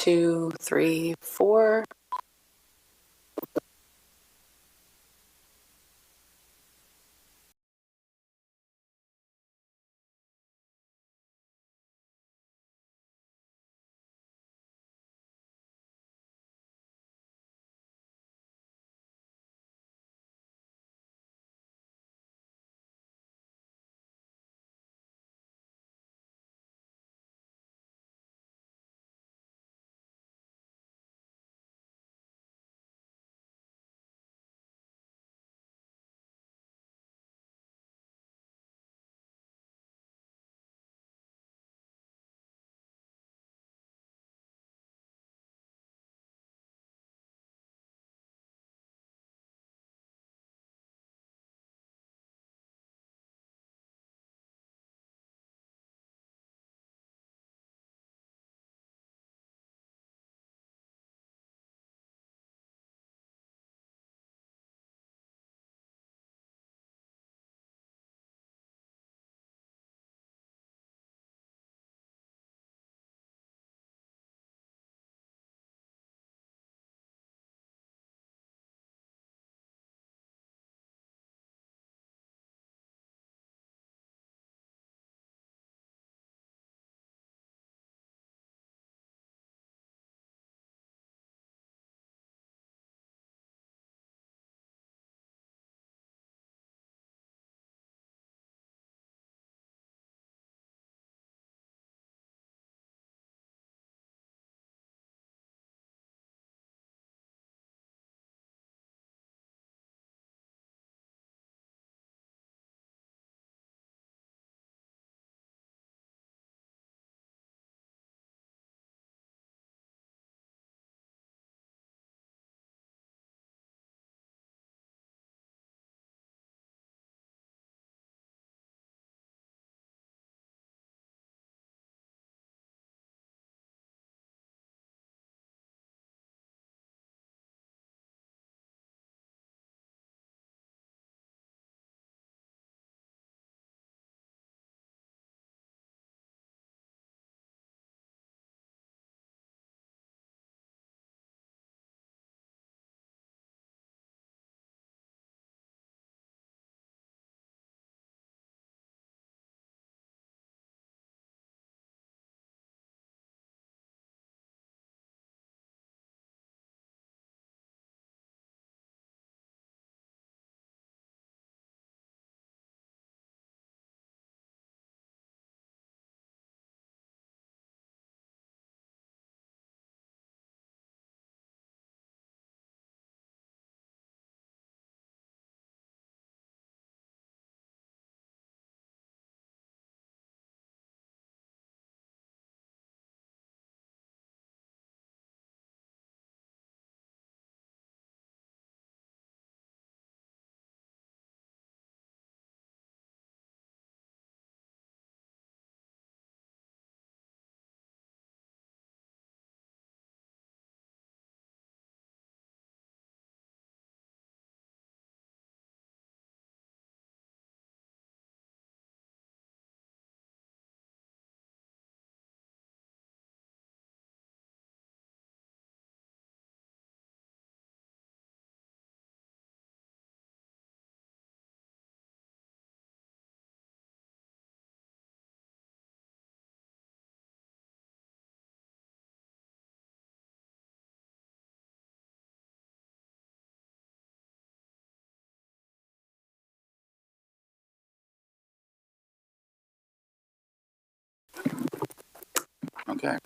2, 3, 4. Okay.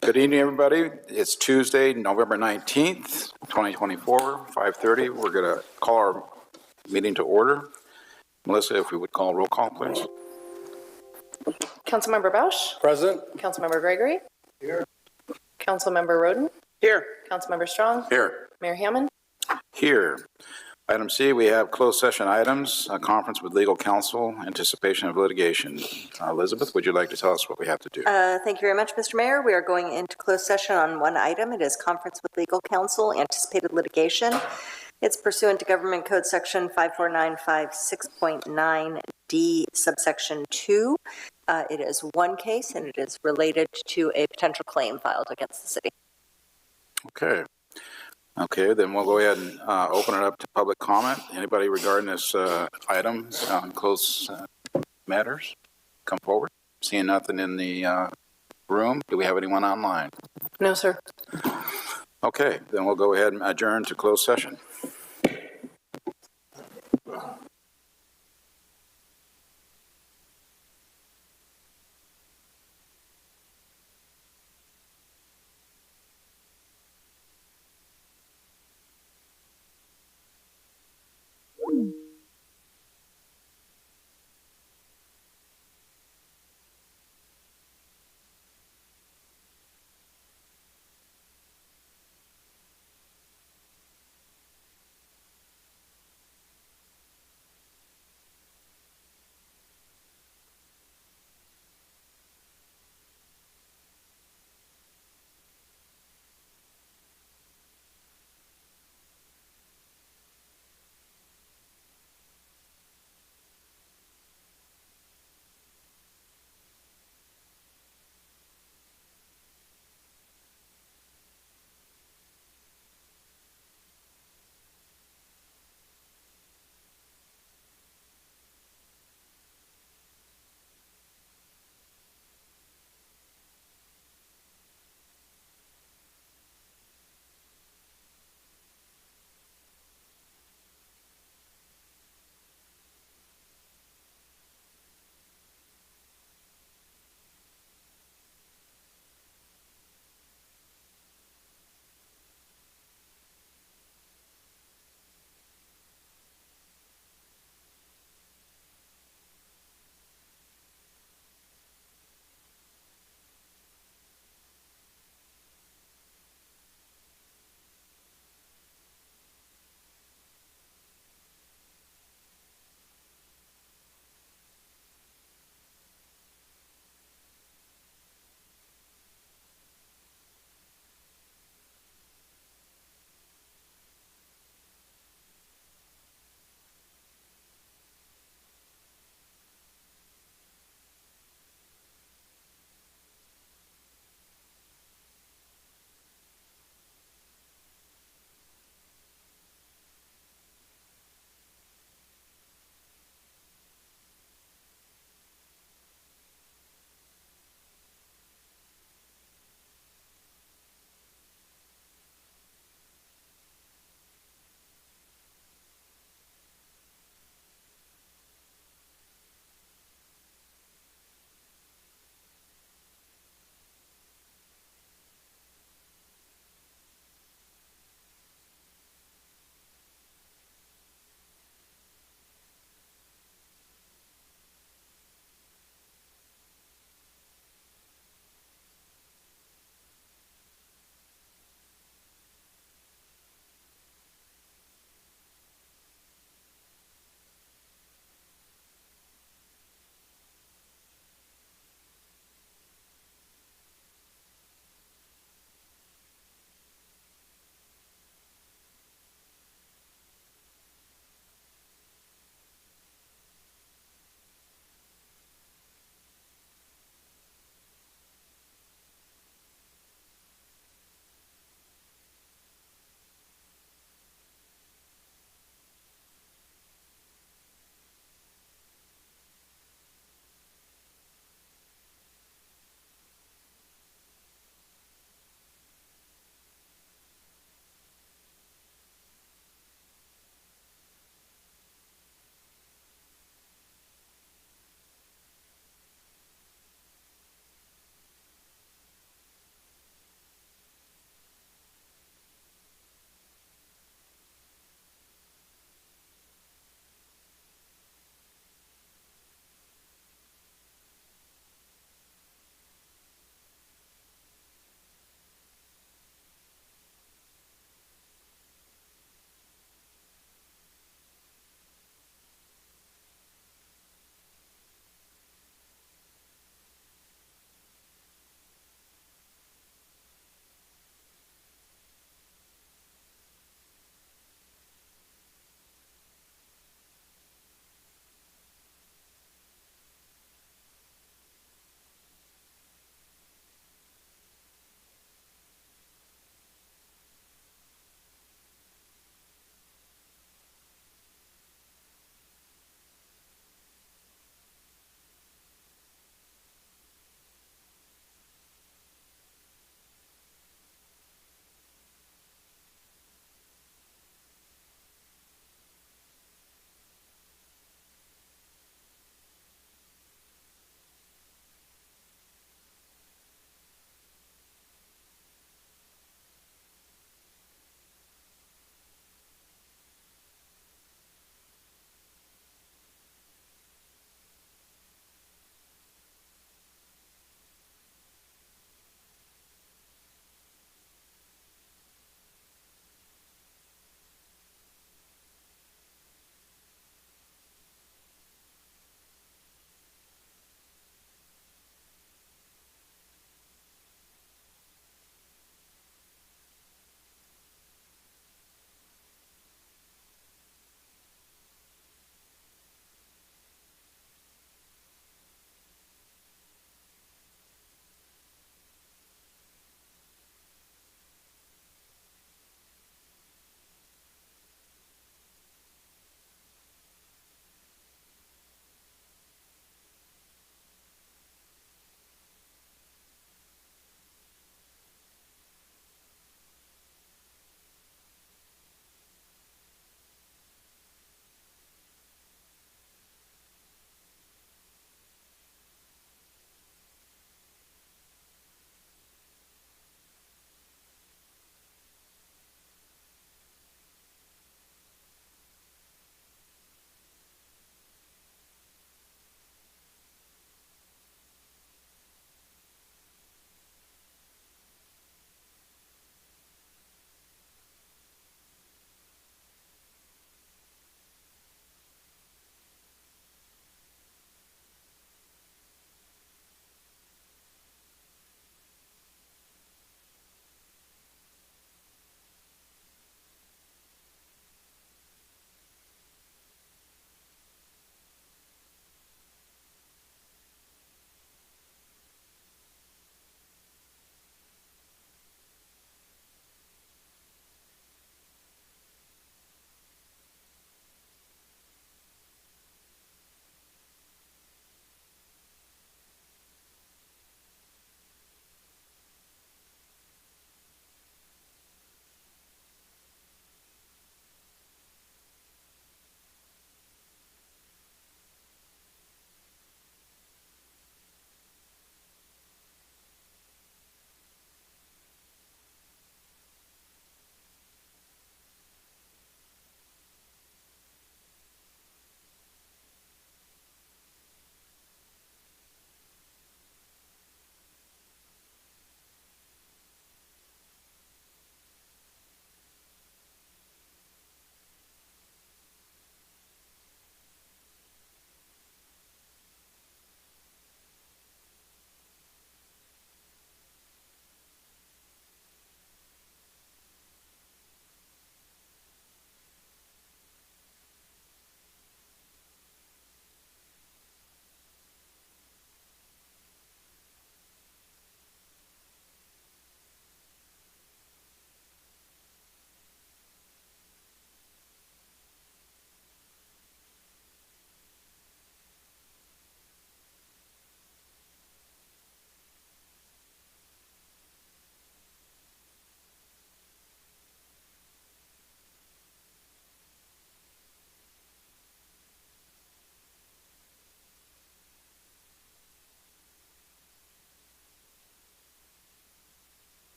Good evening, everybody. It's Tuesday, November 19th, 2024, 5:30. We're going to call our meeting to order. Melissa, if we would call roll call, please. Councilmember Bausch? Present. Councilmember Gregory? Here. Councilmember Roden? Here. Councilmember Strong? Here. Mayor Hammond? Here. Item C, we have closed session items, a conference with legal counsel, anticipation of litigation. Elizabeth, would you like to tell us what we have to do? Thank you very much, Mr. Mayor. We are going into closed session on one item. It is conference with legal counsel, anticipated litigation. It's pursuant to Government Code Section 54956.9D, subsection 2. It is one case, and it is related to a potential claim filed against the city. Okay. Okay, then we'll go ahead and open it up to public comment. Anybody regarding this item on closed matters, come forward. Seeing nothing in the room, do we have anyone online? No, sir. Okay, then we'll go ahead and adjourn to closed session.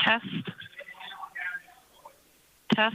Test. Test.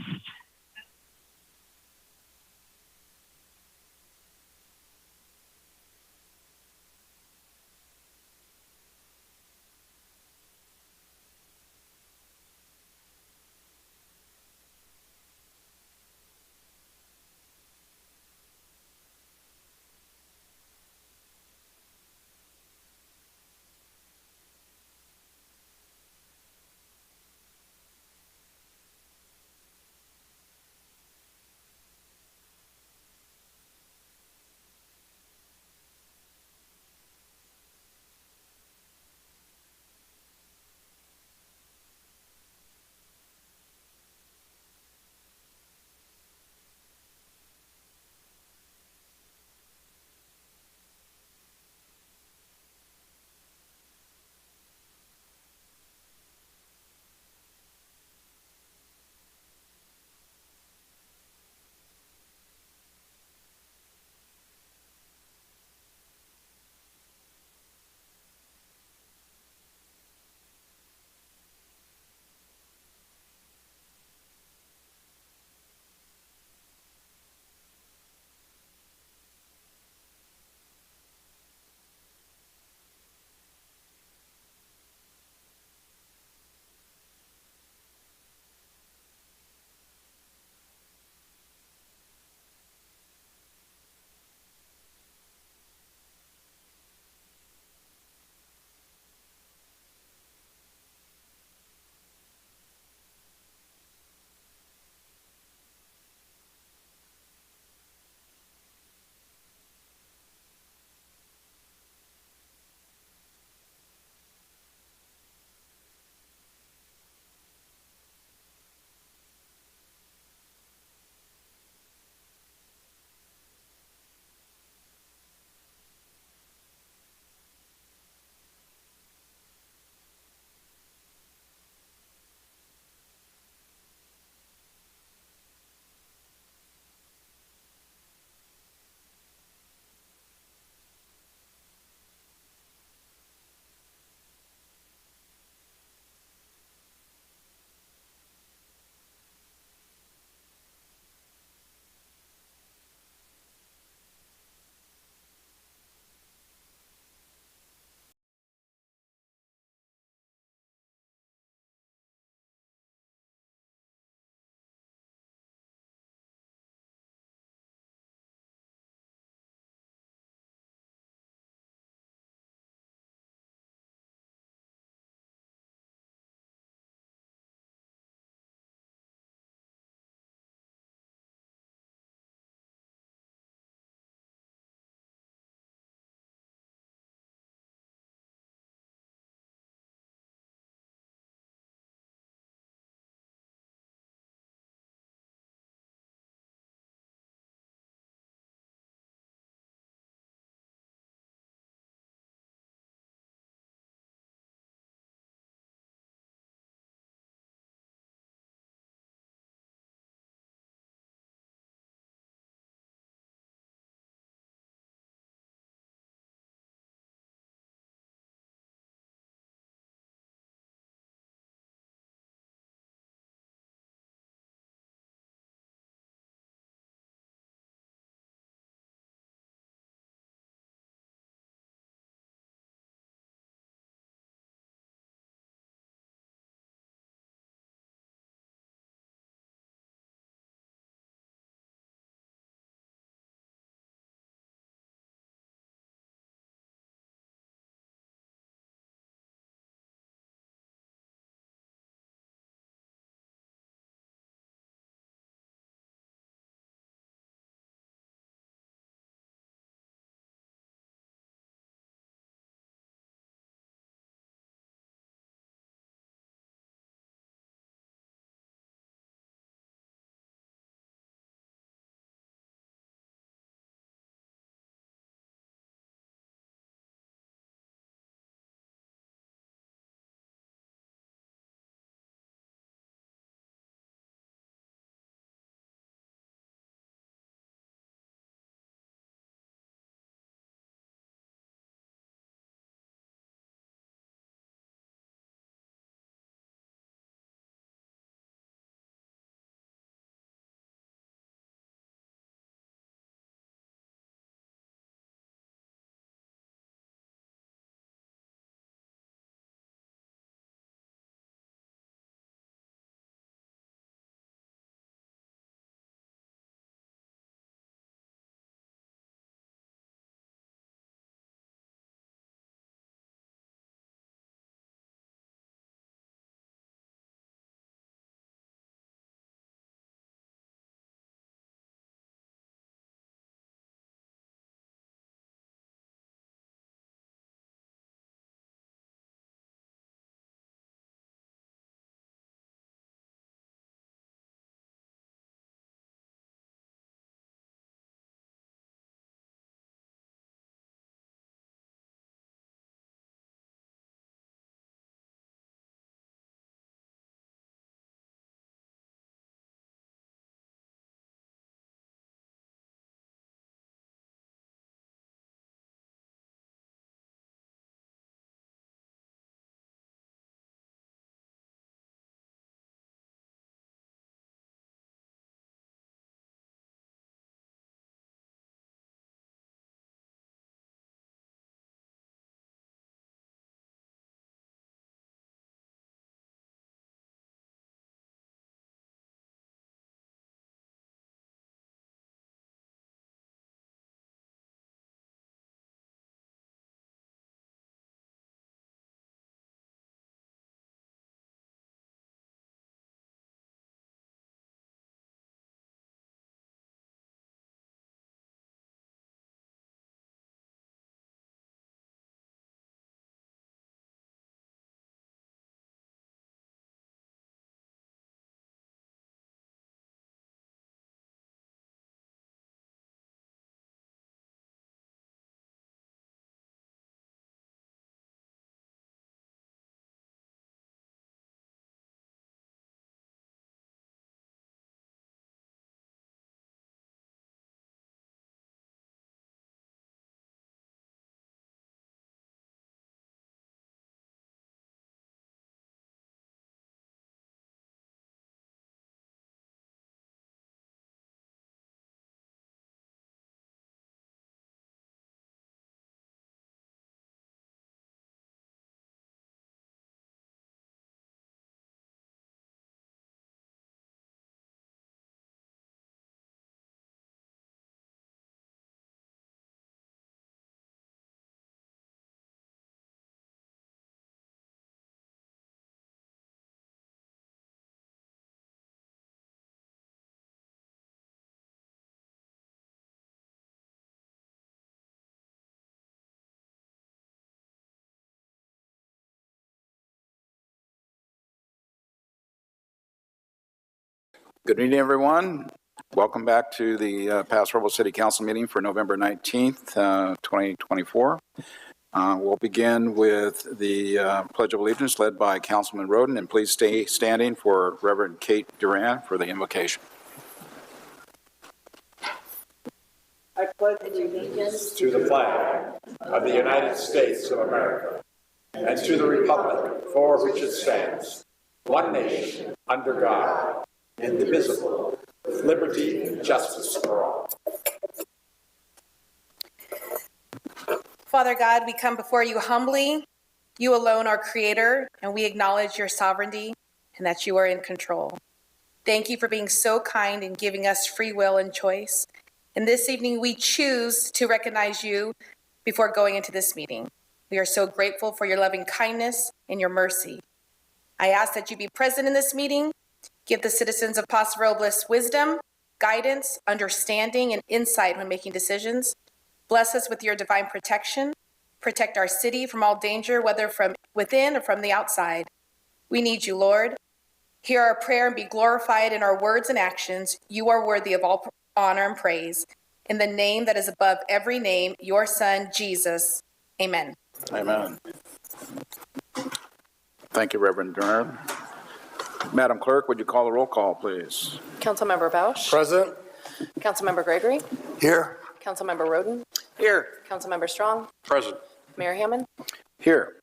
Good evening, everyone. Welcome back to the Paso City Council meeting for November 19th, 2024. We'll begin with the Pledge of Allegiance led by Councilman Roden, and please stay standing for Reverend Kate Duran for the invocation. I pledge allegiance to the flag of the United States of America and to the republic for which it stands, one nation, under God, indivisible, with liberty and justice for all. Father God, we come before you humbly. You alone are creator, and we acknowledge your sovereignty and that you are in control. Thank you for being so kind and giving us free will and choice. And this evening, we choose to recognize you before going into this meeting. We are so grateful for your loving kindness and your mercy. I ask that you be present in this meeting. Give the citizens of Paso Robles wisdom, guidance, understanding, and insight when making decisions. Bless us with your divine protection. Protect our city from all danger, whether from within or from the outside. We need you, Lord. Hear our prayer and be glorified in our words and actions. You are worthy of all honor and praise. In the name that is above every name, your Son, Jesus. Amen. Amen. Thank you, Reverend Duran. Madam Clerk, would you call the roll call, please? Councilmember Bausch. Present. Councilmember Gregory. Here. Councilmember Roden. Here. Councilmember Strong. Present. Mayor Hammond. Here.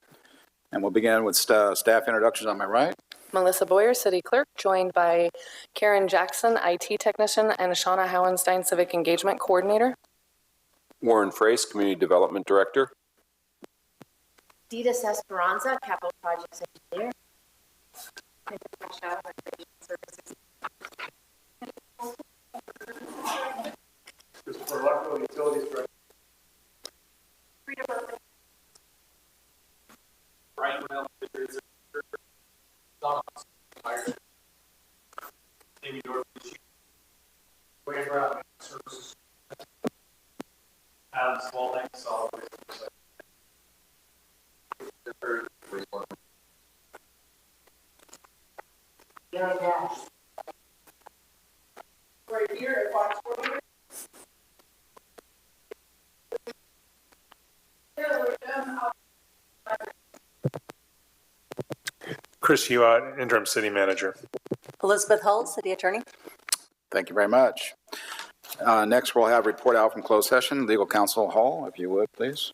And we'll begin with staff introductions on my right. Melissa Boyer, City Clerk, joined by Karen Jackson, IT Technician, and Shauna Howenstein, Civic Engagement Coordinator. Warren Frace, Community Development Director. Ditas Esperanza, Capital Projects Engineer. For electrical utilities director. Brian Reynolds, Amy Dorothy, Wayne Brown, Services, Adam Spalding, Solid Waste. Right here at Fox 48. Chris Hewitt, Interim City Manager. Elizabeth Hull, City Attorney. Thank you very much. Next, we'll have report out from closed session. Legal Counsel Hall, if you would, please.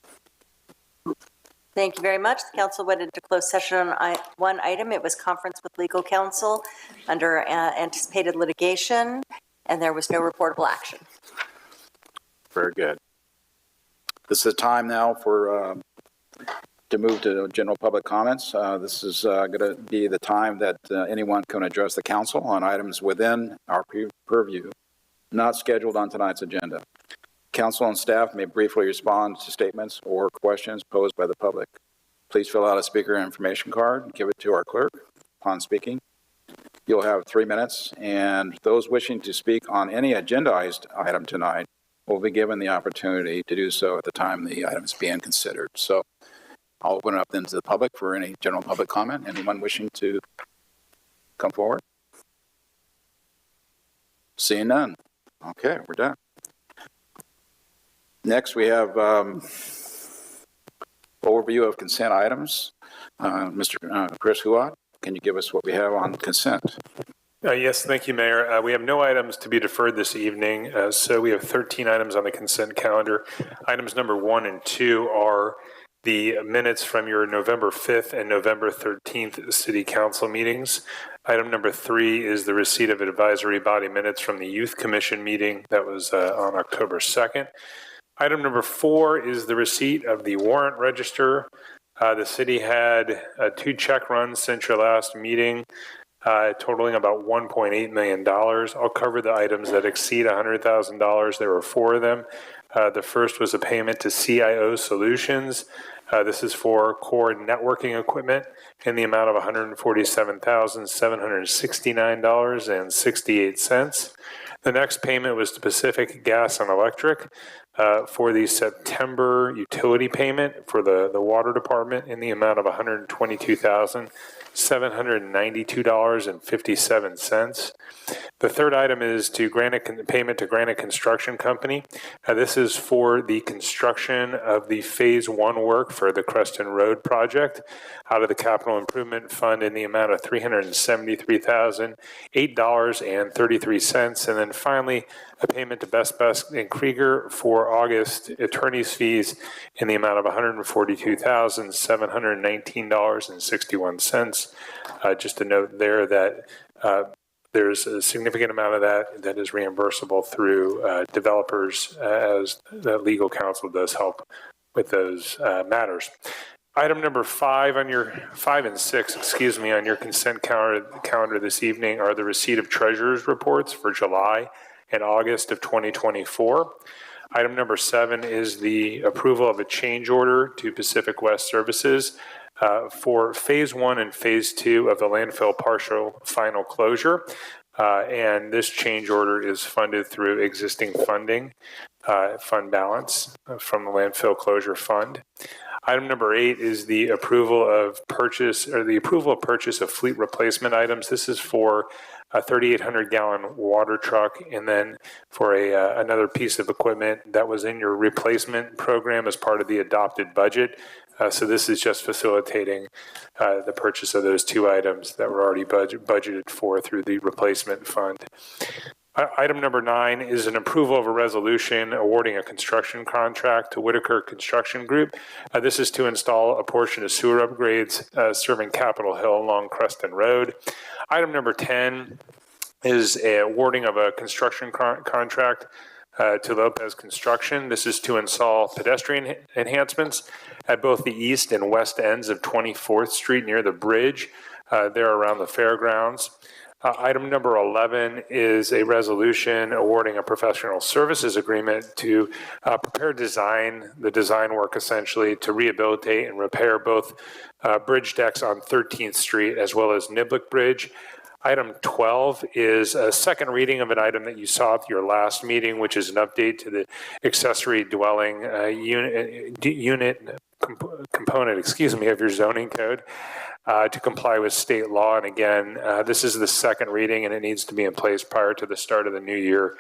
Thank you very much. The council went into closed session on one item. It was conference with legal counsel under anticipated litigation, and there was no reportable action. Very good. This is time now for to move to general public comments. This is going to be the time that anyone can address the council on items within our purview, not scheduled on tonight's agenda. Council and staff may briefly respond to statements or questions posed by the public. Please fill out a speaker information card and give it to our clerk upon speaking. You'll have 3 minutes, and those wishing to speak on any agendized item tonight will be given the opportunity to do so at the time the item is being considered. So I'll open it up then to the public for any general public comment. Anyone wishing to come forward? Seeing none. Okay, we're done. Next, we have overview of consent items. Mr. Chris Hewitt, can you give us what we have on consent? Yes, thank you, Mayor. We have no items to be deferred this evening, so we have 13 items on the consent calendar. Items number 1 and 2 are the minutes from your November 5th and November 13th City Council meetings. Item number 3 is the receipt of advisory body minutes from the Youth Commission meeting that was on October 2nd. Item number 4 is the receipt of the warrant register. The city had 2 check runs since your last meeting, totaling about $1.8 million. I'll cover the items that exceed $100,000. There were 4 of them. The first was a payment to CIO Solutions. This is for core networking equipment in the amount of $147,769.68. The next payment was to Pacific Gas and Electric for the September utility payment for the water department in the amount of $122,792.57. The The third item is to payment to Granite Construction Company. This is for the construction of the Phase 1 work for the Creston Road project out of the Capital Improvement Fund in the amount of $373,008.33. And then finally, a payment to Best and Krieger for August attorney's fees in the amount of $142,719.61. Just to note there that there's a significant amount of that is reimbursable through developers, as the legal counsel does help with those matters. Item number 5 and 6, on your consent calendar this evening are the receipt of treasurer's reports for July and August of 2024. Item number 7 is the approval of a change order to Pacific West Services for Phase 1 and Phase 2 of the landfill partial final closure. And this change order is funded through existing funding, fund balance from the landfill closure fund. Item number 8 is the approval of purchase of fleet replacement items. This is for a 3,800-gallon water truck, and then for another piece of equipment that was in your replacement program as part of the adopted budget. So this is just facilitating the purchase of those 2 items that were already budgeted for through the replacement fund. Item number 9 is an approval of a resolution awarding a construction contract to Whitaker Construction Group. This is to install a portion of sewer upgrades serving Capitol Hill along Creston Road. Item number 10 is a awarding of a construction contract to Lopez Construction. This is to install pedestrian enhancements at both the east and west ends of 24th Street near the bridge there around the fairgrounds. Item number 11 is a resolution awarding a professional services agreement to prepare the design work essentially to rehabilitate and repair both bridge decks on 13th Street as well as Niblick Bridge. Item 12 is a second reading of an item that you saw at your last meeting, which is an update to the accessory dwelling unit component, of your zoning code to comply with state law. And again, this is the second reading, and it needs to be in place prior to the start of the new year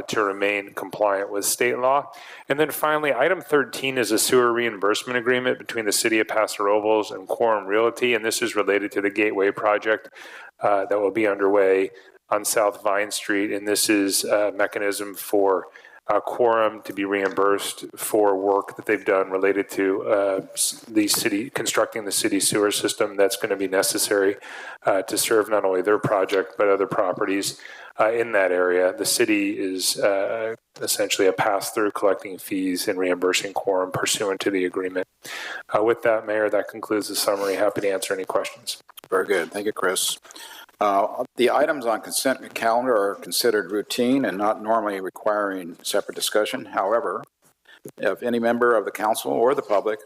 to remain compliant with state law. And then finally, item 13 is a sewer reimbursement agreement between the City of Paso Robles and Quorum Realty, and this is related to the Gateway project that will be underway on South Vine Street. And this is a mechanism for Quorum to be reimbursed for work that they've done related to constructing the city sewer system that's going to be necessary to serve not only their project but other properties in that area. The city is essentially a pass-through, collecting fees and reimbursing Quorum pursuant to the agreement. With that, Mayor, that concludes the summary. Happy to answer any questions. Very good. Thank you, Chris. The items on consent calendar are considered routine and not normally requiring separate discussion. However, if any member of the council or the public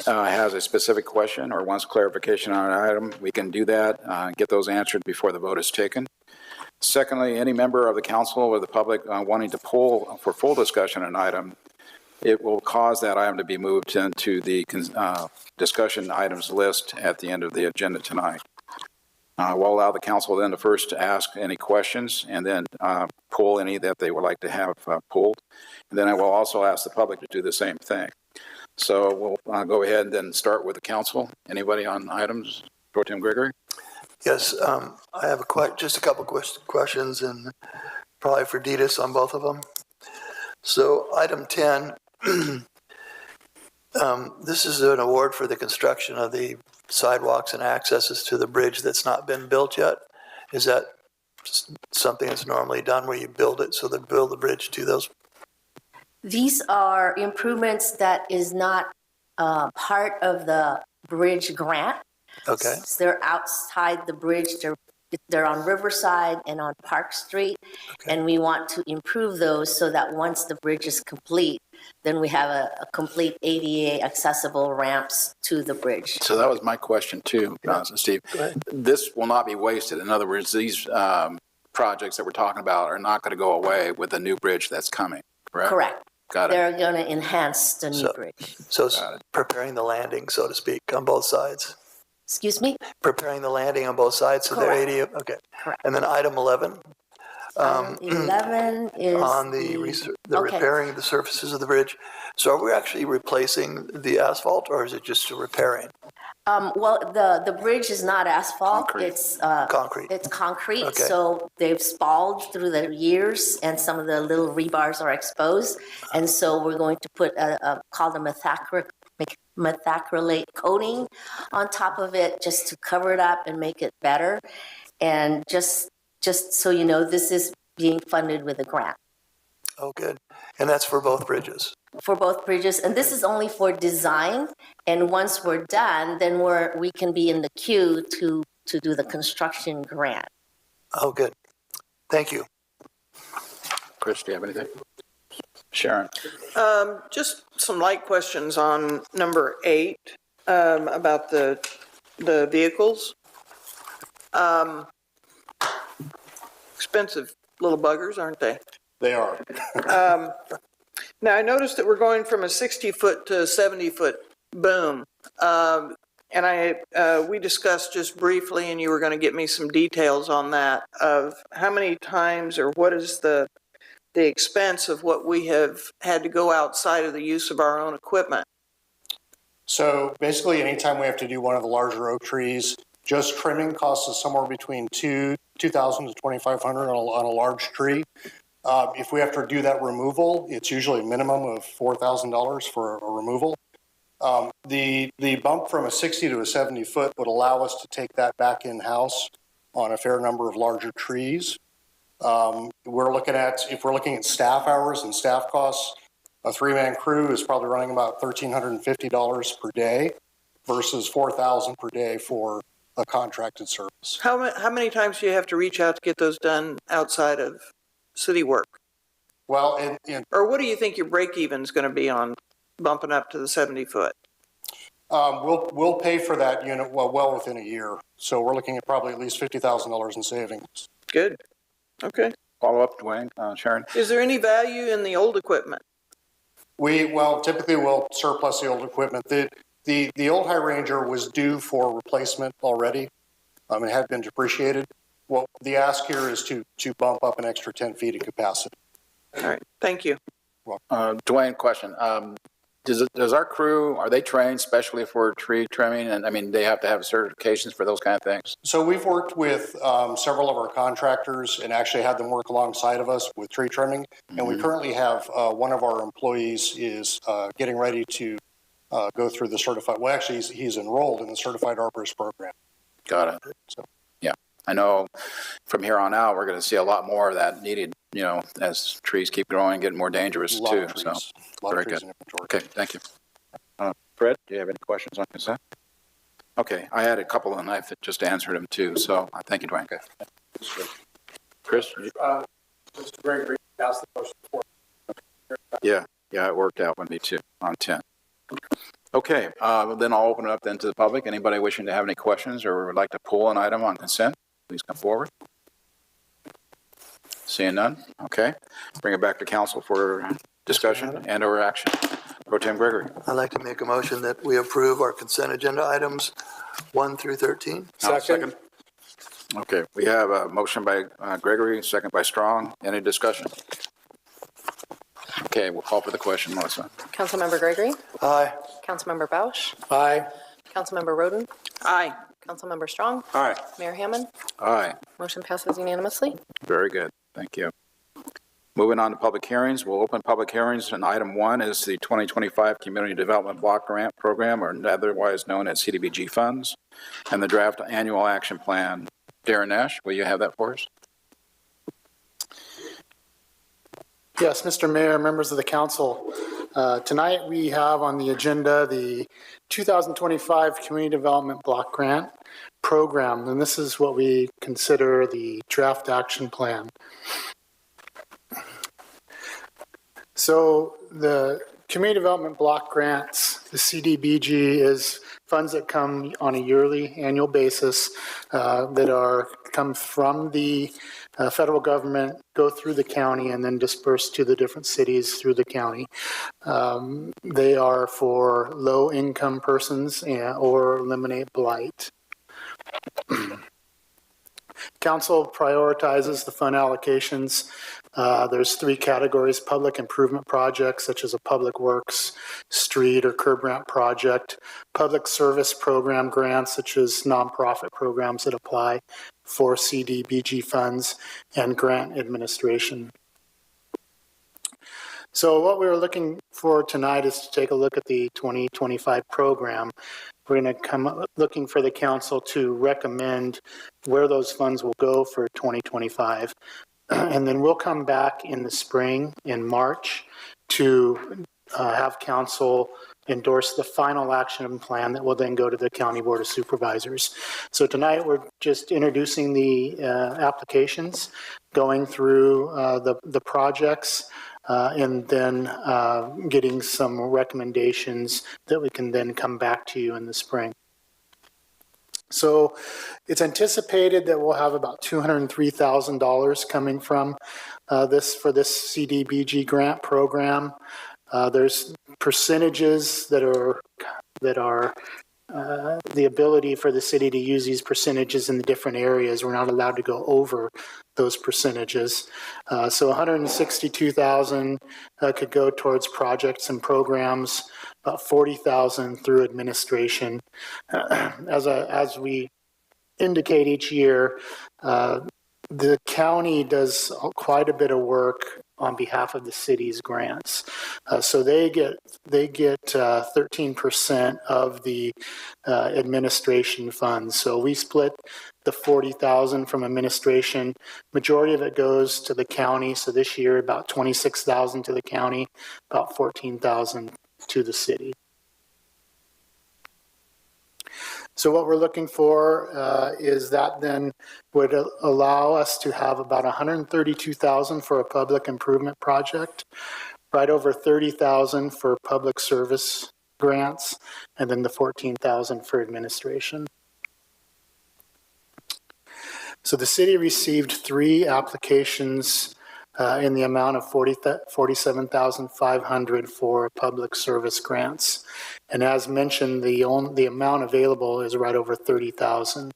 has a specific question or wants clarification on an item, we can do that, get those answered before the vote is taken. Secondly, any member of the council or the public wanting to poll for full discussion on an item, it will cause that item to be moved into the discussion items list at the end of the agenda tonight. We'll allow the council then to first ask any questions and then pull any that they would like to have pulled. And then I will also ask the public to do the same thing. So we'll go ahead and then start with the council. Anybody on items? Pro Tem Gregory? Yes, I have just a couple questions, and probably for Ditas on both of them. So item 10, this is an award for the construction of the sidewalks and accesses to the bridge that's not been built yet. Is that something that's normally done where you build it, so they build the bridge to those? These are improvements that is not part of the bridge grant. Okay. So they're outside the bridge. They're on Riverside and on Park Street. Okay. And we want to improve those so that once the bridge is complete, then we have a complete ADA accessible ramps to the bridge. So that was my question too, Steve. This will not be wasted. In other words, these projects that we're talking about are not going to go away with the new bridge that's coming, correct? Correct. Got it. They're going to enhance the new bridge. So it's preparing the landing, so to speak, on both sides. Excuse me? Preparing the landing on both sides, so they're ADA. Okay. Correct. And then item 11, Item 11 is On the okay. repairing the surfaces of the bridge. So are we actually replacing the asphalt, or is it just repairing? Well, the bridge is not asphalt. Concrete. It's Concrete. It's concrete. Okay. So they've spalled through the years, and some of the little rebars are exposed. And so we're going to put called a methacrylate coating on top of it, just to cover it up and make it better. And just so you know, this is being funded with a grant. Oh, good. And that's for both bridges? For both bridges, and this is only for design. And once we're done, then we can be in the queue to do the construction grant. Oh, good. Thank you. Chris, do you have anything? Sharon? Just some light questions on number 8 about the vehicles. Expensive little buggers, aren't they? They are. Now, I noticed that we're going from a 60-foot to a 70-foot boom. And we discussed just briefly, and you were going to get me some details on that, of how many times or what is the expense of what we have had to go outside of the use of our own equipment. So basically, anytime we have to do one of the larger oak trees, just trimming costs us somewhere between $2,000 to $2,500 on a large tree. If we have to do that removal, it's usually a minimum of $4,000 for a removal. The bump from a 60 to a 70 foot would allow us to take that back in-house on a fair number of larger trees. If we're looking at staff hours and staff costs, a 3-man crew is probably running about $1,350 per day versus $4,000 per day for a contracted service. How many times do you have to reach out to get those done outside of city work? Well, or what do you think your break even is going to be on bumping up to the 70 foot? We'll pay for that unit well within a year. So we're looking at probably at least $50,000 in savings. Good. Okay. Follow up, Dwayne, Sharon? Is there any value in the old equipment? Typically we'll surplus the old equipment. The old High Ranger was due for replacement already. It had been depreciated. Well, the ask here is to bump up an extra 10 feet in capacity. All right, thank you. Dwayne, question. Does our crew, are they trained specially for tree trimming? And I mean, they have to have certifications for those kind of things? So we've worked with several of our contractors and actually had them work alongside of us with tree trimming. And we currently have one of our employees is getting ready to go through the certified, well, actually he's enrolled in the certified arborist program. Got it. So, yeah, I know from here on out, we're going to see a lot more of that needed, as trees keep growing, getting more dangerous too. So very good. Okay, thank you. Fred, do you have any questions on consent? Okay, I had a couple and I just answered them too. So I thank you, Dwayne. Okay. Chris? Mr. Gregory asked the question before. Yeah, it worked out with me too on 10. Okay, then I'll open it up then to the public. Anybody wishing to have any questions or would like to pull an item on consent, please come forward. Seeing none, okay. Bring it back to council for discussion and or action. Pro Tem Gregory. I'd like to make a motion that we approve our consent agenda items 1 through 13. Second. Okay, we have a motion by Gregory, second by Strong. Any discussion? Okay, we'll call for the question, Melissa. Councilmember Gregory? Aye. Councilmember Bausch? Aye. Councilmember Roden? Aye. Councilmember Strong? Aye. Mayor Hammond? Aye. Motion passes unanimously. Very good. Thank you. Moving on to public hearings, we'll open public hearings, and item 1 is the 2025 Community Development Block Grant Program, or otherwise known as CDBG funds, and the draft annual action plan. Darren Nash, will you have that for us? Yes, Mr. Mayor, members of the council. Tonight we have on the agenda the 2025 Community Development Block Grant Program, and this is what we consider the draft action plan. So the Community Development Block Grants, the CDBG, is funds that come on a yearly annual basis that come from the federal government, go through the county, and then disperse to the different cities through the county. They are for low-income persons or eliminate blight. Council prioritizes the fund allocations. There's 3 categories: public improvement projects, such as a public works, street, or curb ramp project; public service program grants, such as nonprofit programs that apply for CDBG funds; and grant administration. So what we were looking for tonight is to take a look at the 2025 program. We're going to come up looking for the council to recommend where those funds will go for 2025. And then we'll come back in the spring, in March, to have council endorse the final action plan that will then go to the County Board of Supervisors. So tonight we're just introducing the applications, going through the projects, and then getting some recommendations that we can then come back to you in the spring. So it's anticipated that we'll have about $203,000 coming from this CDBG grant program. There's percentages that are the ability for the city to use these percentages in the different areas. We're not allowed to go over those percentages. So $162,000 could go towards projects and programs, about $40,000 through administration. As we indicate each year, the county does quite a bit of work on behalf of the city's grants. So they get 13% of the administration funds. So we split the $40,000 from administration. Majority of it goes to the county. So this year, about $26,000 to the county, about $14,000 to the city. So what we're looking for is that then would allow us to have about $132,000 for a public improvement project, right over $30,000 for public service grants, and then the $14,000 for administration. So the city received 3 applications in the amount of $47,500 for public service grants. And as mentioned, the amount available is right over $30,000.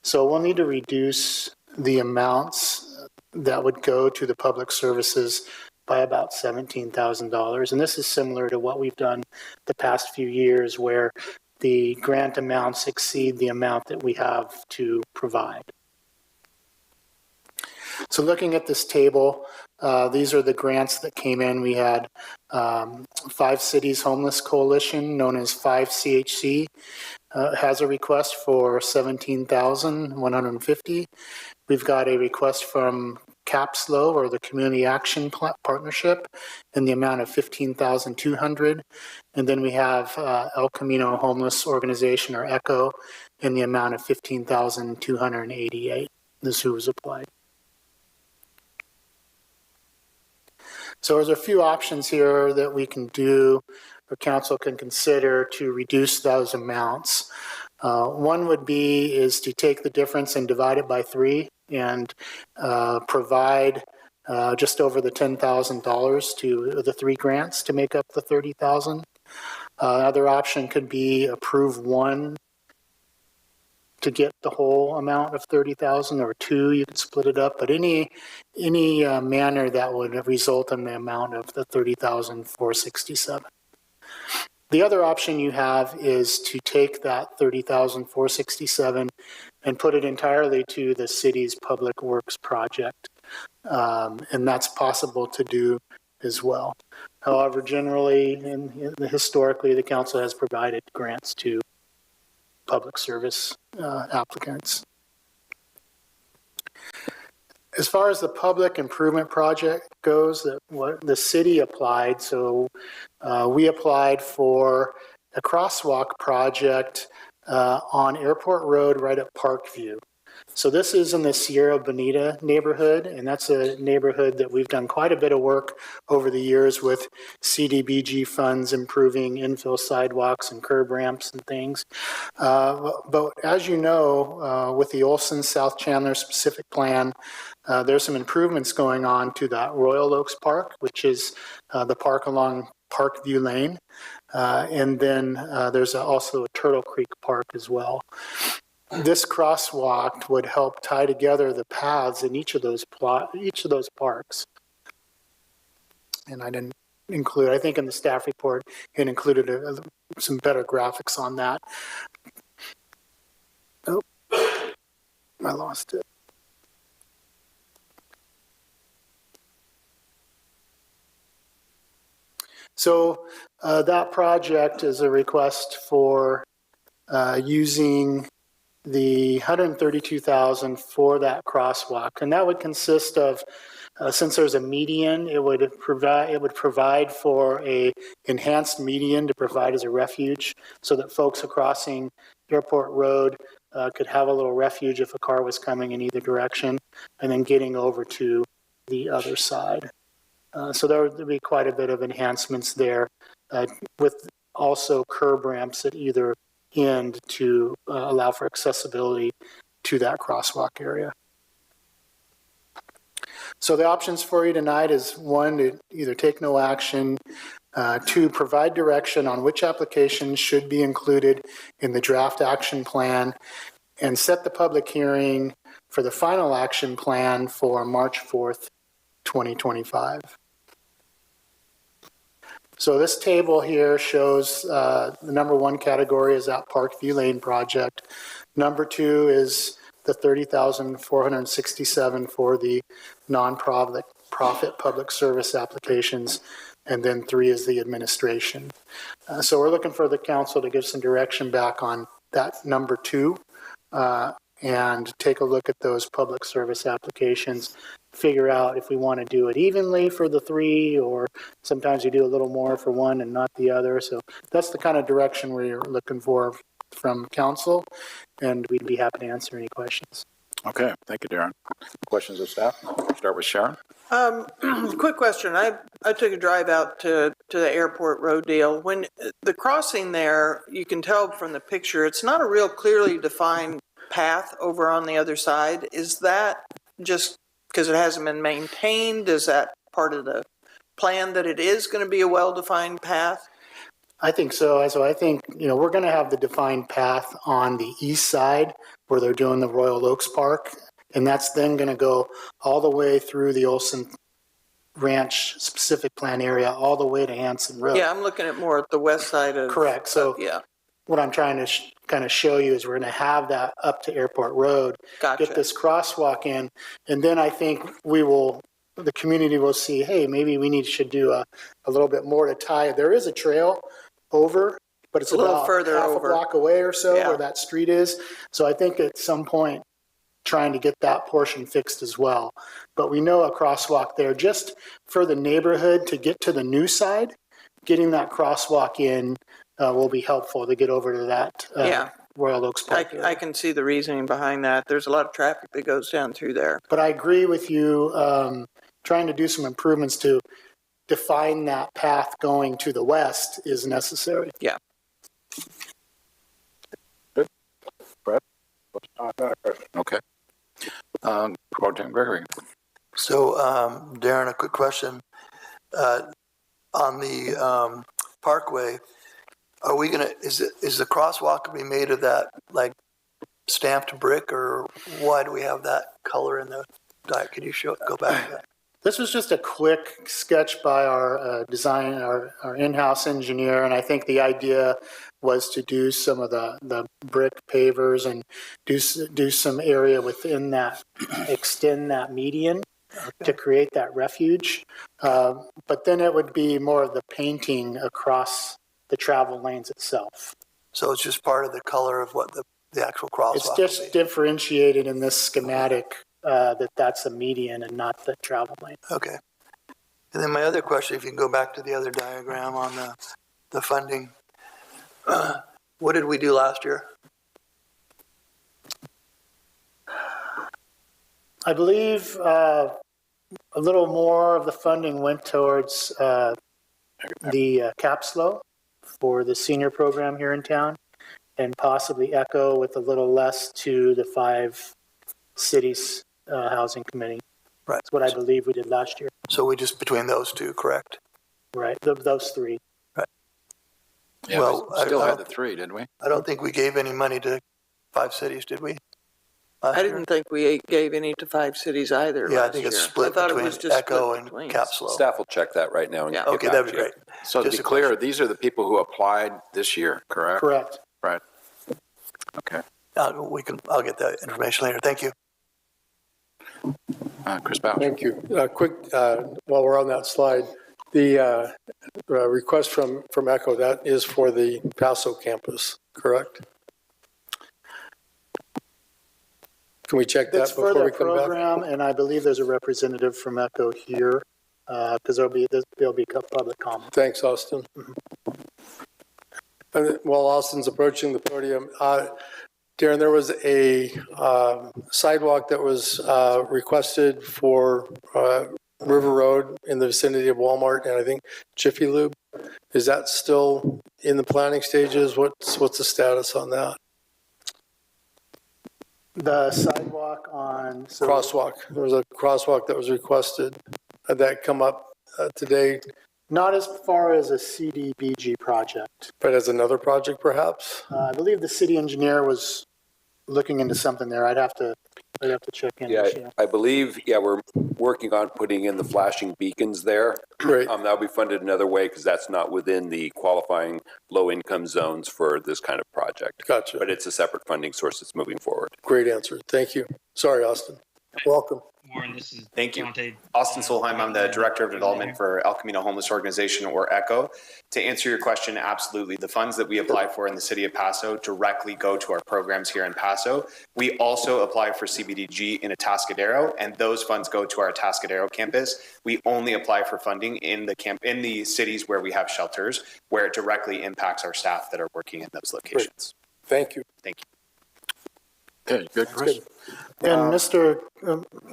So we'll need to reduce the amounts that would go to the public services by about $17,000. And this is similar to what we've done the past few years, where the grant amounts exceed the amount that we have to provide. So looking at this table, these are the grants that came in. We had 5 Cities Homeless Coalition, known as 5CHC, has a request for $17,150. We've got a request from CAPSLO, or the Community Action Partnership, in the amount of $15,200. And then we have El Camino Homeless Organization, or ECHO, in the amount of $15,288. This is who was applied. So there's a few options here that we can do, or council can consider, to reduce those amounts. One would be is to take the difference and divide it by 3 and provide just over the $10,000 to the 3 grants to make up the $30,000. Another option could be approve 1 to get the whole amount of $30,000, or 2, you could split it up, but any manner that would result in the amount of the $30,467. The other option you have is to take that $30,467 and put it entirely to the city's public works project, and that's possible to do as well. However, generally and historically, the council has provided grants to public service applicants. As far as the public improvement project goes, what the city applied, so we applied for a crosswalk project on Airport Road right at Parkview. So this is in the Sierra Bonita neighborhood, and that's a neighborhood that we've done quite a bit of work over the years with CDBG funds, improving infill sidewalks and curb ramps and things. But as you know, with the Olson South Chandler specific plan, there's some improvements going on to that Royal Oaks Park, which is the park along Parkview Lane. And then there's also a Turtle Creek Park as well. this crosswalk would help tie together the paths in each of those parks. And I didn't include, I think in the staff report, it included some better graphics on that. Oh, I lost it. So that project is a request for using the $132,000 for that crosswalk, and that would consist of, since there's a median, it would provide for a enhanced median to provide as a refuge, so that folks crossing Airport Road could have a little refuge if a car was coming in either direction, and then getting over to the other side. So there would be quite a bit of enhancements there, with also curb ramps at either end to allow for accessibility to that crosswalk area. So the options for you tonight is 1, to either take no action, 2, provide direction on which applications should be included in the draft action plan, and set the public hearing for the final action plan for March 4th, 2025. So this table here shows the number 1 category is that Parkview Lane project. Number 2 is the $30,467 for the non-profit public service applications, and then 3 is the administration. So we're looking for the council to give some direction back on that number 2 and take a look at those public service applications, figure out if we want to do it evenly for the 3, or sometimes you do a little more for one and not the other. So that's the kind of direction we're looking for from council, and we'd be happy to answer any questions. Okay, thank you, Darren. Questions of staff? Start with Sharon. Quick question. I took a drive out to the Airport Road deal. When the crossing there, you can tell from the picture, it's not a real clearly defined path over on the other side. Is that just because it hasn't been maintained? Is that part of the plan that it is going to be a well-defined path? I think so. So I think, we're going to have the defined path on the east side where they're doing the Royal Oaks Park, and that's then going to go all the way through the Olson Ranch specific plan area, all the way to Hanson Road. Yeah, I'm looking at more at the west side of... Correct. So yeah. What I'm trying to kind of show you is we're going to have that up to Airport Road, Gotcha. Get this crosswalk in, and then I think the community will see, hey, maybe we should do a little bit more to tie. There is a trail over, but it's a little about further half over. a block away or so Yeah. where that street is. So I think at some point, trying to get that portion fixed as well. But we know a crosswalk there just for the neighborhood to get to the new side, getting that crosswalk in will be helpful to get over to that Royal Oaks Park. I can see the reasoning behind that. There's a lot of traffic that goes down through there. But I agree with you, trying to do some improvements to define that path going to the west is necessary. Yeah. Good. Brett? Okay. Pro Tem Gregory. So, Darren, a quick question. On the Parkway, are we going to, is the crosswalk going to be made of that, like, stamped brick, or why do we have that color in the diet? Could you go back to that? This was just a quick sketch by our our in-house engineer, and I think the idea was to do some of the brick pavers and do some area within that, extend that median to create that refuge. But then it would be more of the painting across the travel lanes itself. So it's just part of the color of what the actual crosswalk It's just differentiated in this schematic that's a median and not the travel lane. Okay. And then my other question, if you can go back to the other diagram on the funding, what did we do last year? I believe a little more of the funding went towards the CAPSLO for the senior program here in town, and possibly ECHO with a little less to the 5 cities housing committee. Right. That's what I believe we did last year. So we just between those two, correct? Right, those 3. Right. Yeah, well, we still had the 3, didn't we? I don't think we gave any money to 5 cities, did we? I didn't think we gave any to 5 cities either Yeah, I last think it's year. split I thought it between was just Echo split and between. Capslow. Staff will check that right now and Yeah. get Okay, back that'd be to you. great. So to Just be a clear, question. these are the people who applied this year, correct? Correct. Right. Okay. I'll get that information later. Thank you. Chris Boucher. Thank you. Quick, while we're on that slide, the request from ECHO, that is for the Paso campus, correct? Can we check that It's for before the we come back? program, and I believe there's a representative from ECHO here, because there'll be public comment. Thanks, Austin. And while Austin's approaching the podium, Darren, there was a sidewalk that was requested for River Road in the vicinity of Walmart and I think Jiffy Lube. Is that still in the planning stages? What's the status on that? The sidewalk on... Crosswalk. There was a crosswalk that was requested. Had that come up today? Not as far as a CDBG project. But as another project, perhaps? I believe the city engineer was looking into something there. I'd have to check in. Yeah, I believe, we're working on putting in the flashing beacons there. Great. That'll be funded another way because that's not within the qualifying low-income zones for this kind of project. Gotcha. But it's a separate funding source that's moving forward. Great answer. Thank you. Sorry, Austin. Welcome. Warren, this is Thank you. Dante. Austin Solheim, I'm the Director of Development for El Camino Homeless Organization, or ECHO. To answer your question, absolutely. The funds that we apply for in the city of Paso directly go to our programs here in Paso. We also apply for CDBG in Atascadero, and those funds go to our Atascadero campus. We only apply for funding in the cities where we have shelters, where it directly impacts our staff that are working in those locations. Great. Thank you. Thank you. Okay, good, Chris. And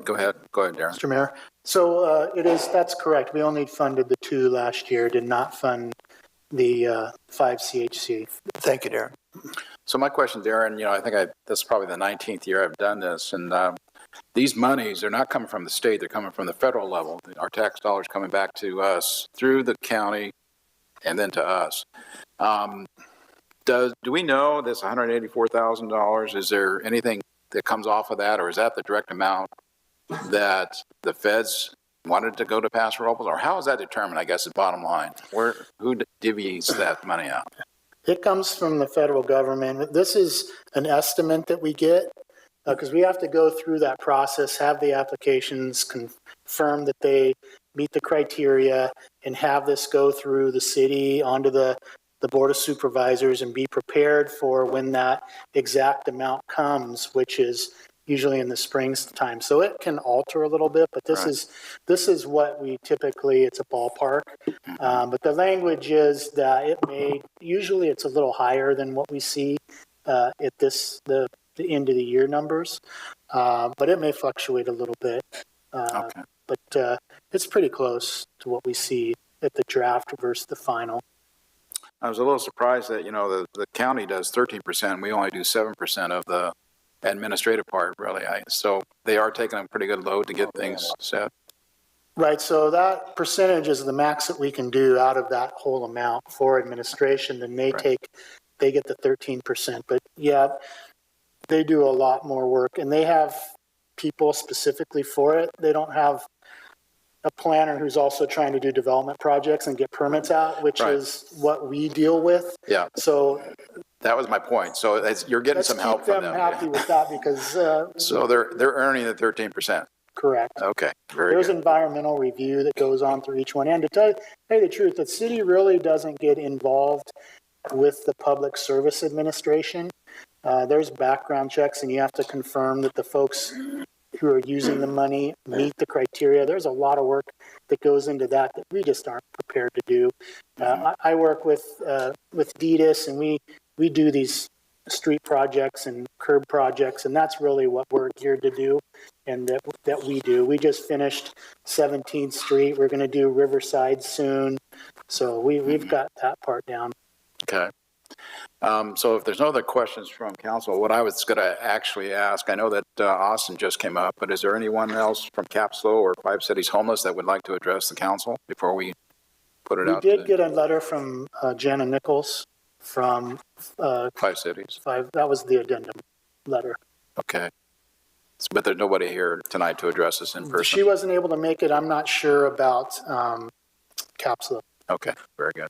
Go ahead, Darren. Mr. Mayor. So that's correct. We only funded the 2 last year, did not fund the 5 CHC. Thank you, Darren. So my question, Darren, I think this is probably the 19th year I've done this, and these monies, they're not coming from the state, they're coming from the federal level. Our tax dollars coming back to us through the county and then to us. Do we know this $184,000? Is there anything that comes off of that, or is that the direct amount that the feds wanted to go to Paso Robles, or how is that determined? I guess the bottom line, who divvies that money out? It comes from the federal government. This is an estimate that we get because we have to go through that process, have the applications confirm that they meet the criteria, and have this go through the city onto the Board of Supervisors and be prepared for when that exact amount comes, which is usually in the springtime. So it can alter a little bit, but this is what we typically, it's a ballpark. But the language is that usually it's a little higher than what we see at the end of the year numbers, but it may fluctuate a little bit. But it's pretty close to what we see at the draft versus the final. I was a little surprised that, the county does 13%. We only do 7% of the administrative part, really. So they are taking a pretty good load to get things set. Right. So that percentage is the max that we can do out of that whole amount for administration. Then they get the 13%. But yeah, they do a lot more work, and they have people specifically for it. They don't have a planner who's also trying to do development projects and get permits out, which is what we deal with. Yeah. So that was my point. So you're getting some help from them. Let's keep them happy with that because... so they're earning the 13%. Correct. Okay, There's environmental review that goes on through each one. And to tell you the truth, the city really doesn't get involved with the Public Service Administration. There's background checks, and you have to confirm that the folks who are using the money meet the criteria. There's a lot of work that goes into that we just aren't prepared to do. I work with DEDIS, and we do these street projects and curb projects, and that's really what we're geared to do and that we do. We just finished 17th Street. We're going to do Riverside soon. So we've got that part down. Okay. So if there's no other questions from council, what I was going to actually ask, I know that Austin just came up, but is there anyone else from Capslow or 5 Cities Homeless that would like to address the council before we put it out? We did get a letter from Jana Nichols from 5 Cities. That was the addendum. letter. Okay. But there's nobody here tonight to address this in person? She wasn't able to make it. I'm not sure about CAPSLO. Okay, very good.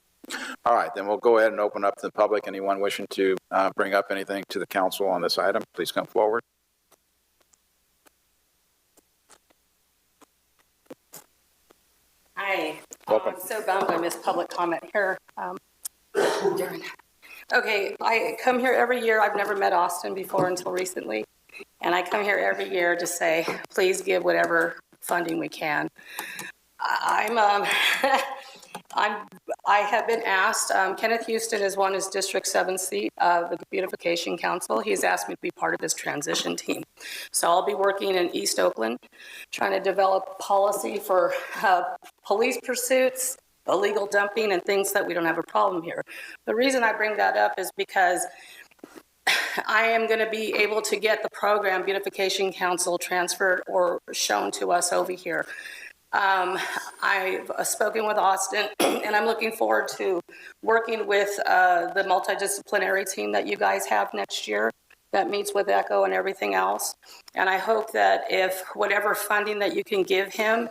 All right, then we'll go ahead and open up to the public. Anyone wishing to bring up anything to the council on this item, please come forward. Hi. Welcome. I'm so bummed I missed public comment here. Okay, I come here every year. I've never met Austin before until recently. And I come here every year to say, please give whatever funding we can. I have been asked, Kenneth Houston has won his District 7 seat of the Beautification Council. He's asked me to be part of his transition team. So I'll be working in East Oakland, trying to develop policy for police pursuits, illegal dumping, and things that we don't have a problem here. The reason I bring that up is because I am going to be able to get the program Beautification Council transferred or shown to us over here. I've spoken with Austin, and I'm looking forward to working with the multidisciplinary team that you guys have next year that meets with ECHO and everything else. And I hope that if whatever funding that you can give him,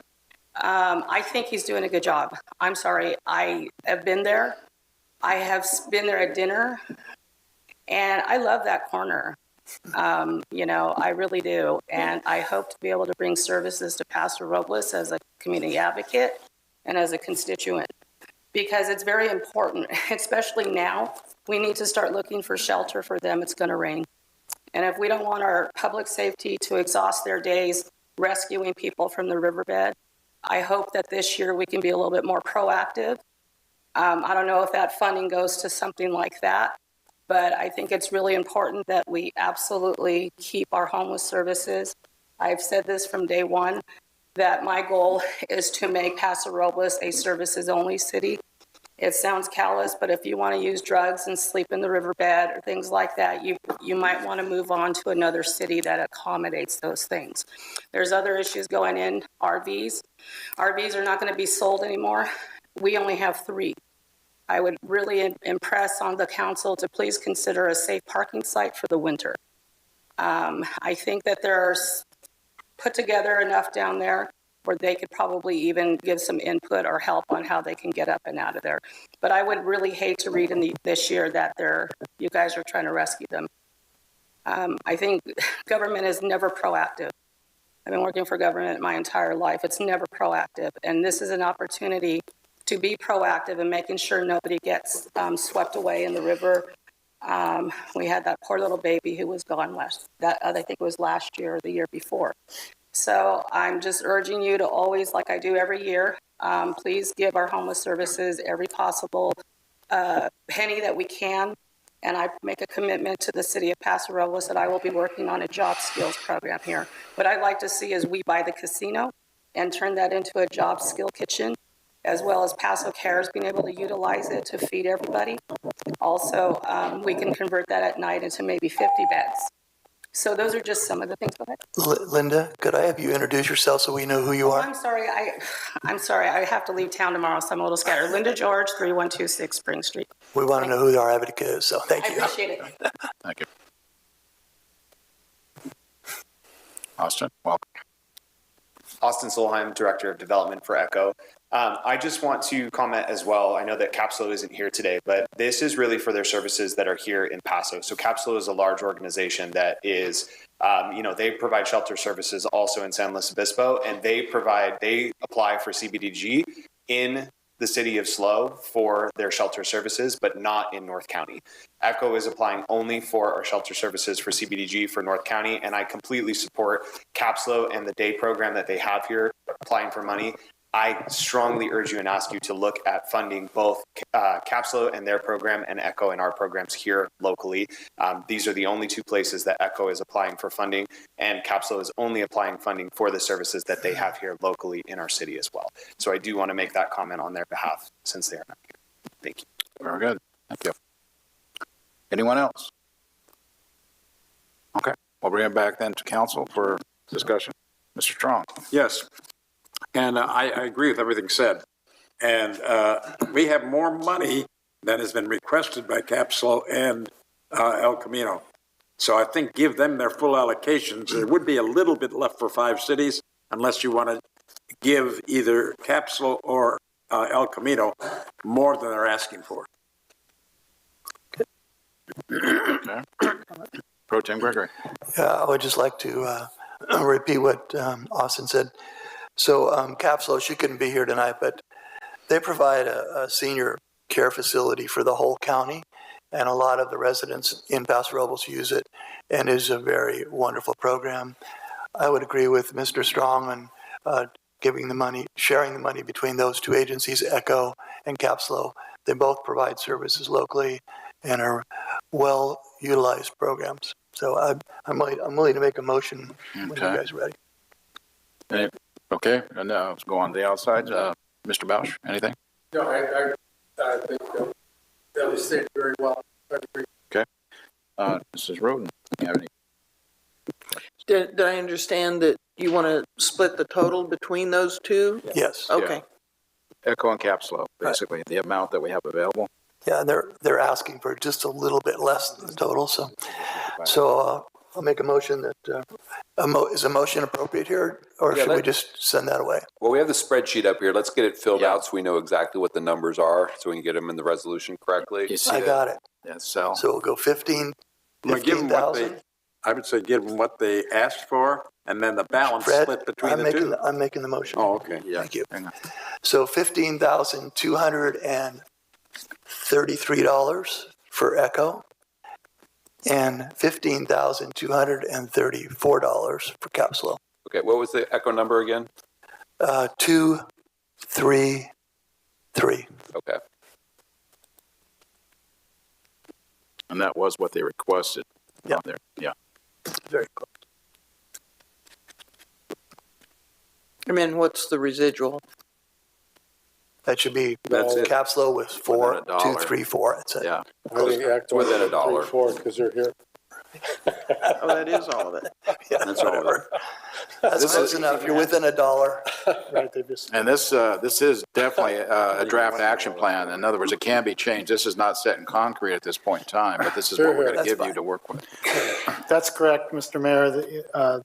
I think he's doing a good job. I'm sorry, I have been there. I have been there at dinner, and I love that corner. You know, I really do. And I hope to be able to bring services to Paso Robles as a community advocate and as a constituent, because it's very important, especially now. We need to start looking for shelter for them. It's going to rain. And if we don't want our public safety to exhaust their days rescuing people from the riverbed, I hope that this year we can be a little bit more proactive. I don't know if that funding goes to something like that, but I think it's really important that we absolutely keep our homeless services. I've said this from day one, that my goal is to make Paso Robles a services-only city. It sounds callous, but if you want to use drugs and sleep in the riverbed or things like that, you might want to move on to another city that accommodates those things. There's other issues going in, RVs. RVs are not going to be sold anymore. We only have 3. I would really impress on the council to please consider a safe parking site for the winter. I think that there's put together enough down there where they could probably even give some input or help on how they can get up and out of there. But I would really hate to read in this year that you guys are trying to rescue them. I think government is never proactive. I've been working for government my entire life. It's never proactive. And this is an opportunity to be proactive in making sure nobody gets swept away in the river. We had that poor little baby who was gone I think it was last year or the year before. So I'm just urging you to always, like I do every year, please give our homeless services every possible penny that we can. And I make a commitment to the city of Paso Robles that I will be working on a job skills program here. What I'd like to see is we buy the casino and turn that into a job skill kitchen, as well as Paso Cares being able to utilize it to feed everybody. Also, we can convert that at night into maybe 50 beds. So those are just some of the things. Go ahead. Linda, could I have you introduce yourself so we know who you are? I'm sorry. I'm sorry. I have to leave town tomorrow, so I'm a little scattered. Linda George, 3126 Spring Street. We want to know who our advocate is, so thank you. I appreciate it. Thank you. Austin, welcome. Austin Solheim, Director of Development for ECHO. I just want to comment as well. I know that CAPSLO isn't here today, but this is really for their services that are here in Paso. So CAPSLO is a large organization that is, they provide shelter services also in San Luis Obispo, and they apply for CDBG in the city of SLO for their shelter services, but not in North County. ECHO is applying only for our shelter services for CDBG for North County, and I completely support CAPSLO and the day program that they have here applying for money. I strongly urge you and ask you to look at funding both CAPSLO and their program and ECHO and our programs here locally. These are the only 2 places that ECHO is applying for funding, and CAPSLO is only applying funding for the services that they have here locally in our city as well. So I do want to make that comment on their behalf since they are not here. Thank you. Very good. Thank you. Anyone else? Okay, we'll bring it back then to council for discussion. Mr. Strong. Yes. And I agree with everything said. And we have more money than has been requested by CAPSLO and El Camino. So I think give them their full allocations. There would be a little bit left for 5 cities unless you want to give either Capsule or El Camino more than they're asking for. Okay. Pro Tem Gregory. Yeah, I would just like to repeat what Austin said. So Capsule, she couldn't be here tonight, but they provide a senior care facility for the whole county, and a lot of the residents in Paso Robles use it, and it is a very wonderful program. I would agree with Mr. Strong on giving the money, sharing the money between those two agencies, ECHO and Capslo. They both provide services locally and are well-utilized programs. So I'm willing to make a motion when you guys are ready. Okay, and now let's go on the outside. Mr. Bausch, anything? No, I think that was stated very well. I agree. Okay. Mrs. Roden, do you have any? Did I understand that you want to split the total between those two? Yes. Okay. Yeah. ECHO and Capslo, basically, the amount that we have available. Yeah, and they're asking for just a little bit less than the total, so I'll make a motion that, is a motion appropriate here, or should we just send that away? Well, we have the spreadsheet up here. Let's get it filled out so we know exactly what the numbers are, so we can get them in the resolution correctly. I got it. Yeah, so we'll go 15,000. I would say give them what they asked for, and then the balance split between the two. I'm making the motion. Oh, okay. Yeah. Thank you. So $15,233 for ECHO and $15,234 for Capslo. Okay, what was the ECHO number again? 233. Okay. And that was what they requested. Yeah. There. Yeah. Very close. I mean, what's the residual? That should be, That's it. Capslo was 4,234. That's it. Yeah. I think act Within $1. 4 because they're here. Oh, that is all of it. Yeah, That's all of it. That's close enough. You're within $1. Right, they just, And this is definitely a draft action plan. In other words, it can be changed. This is not set in concrete at this point in time, but this is what we're going to That's give you fine. to work with. that's correct, Mr. Mayor.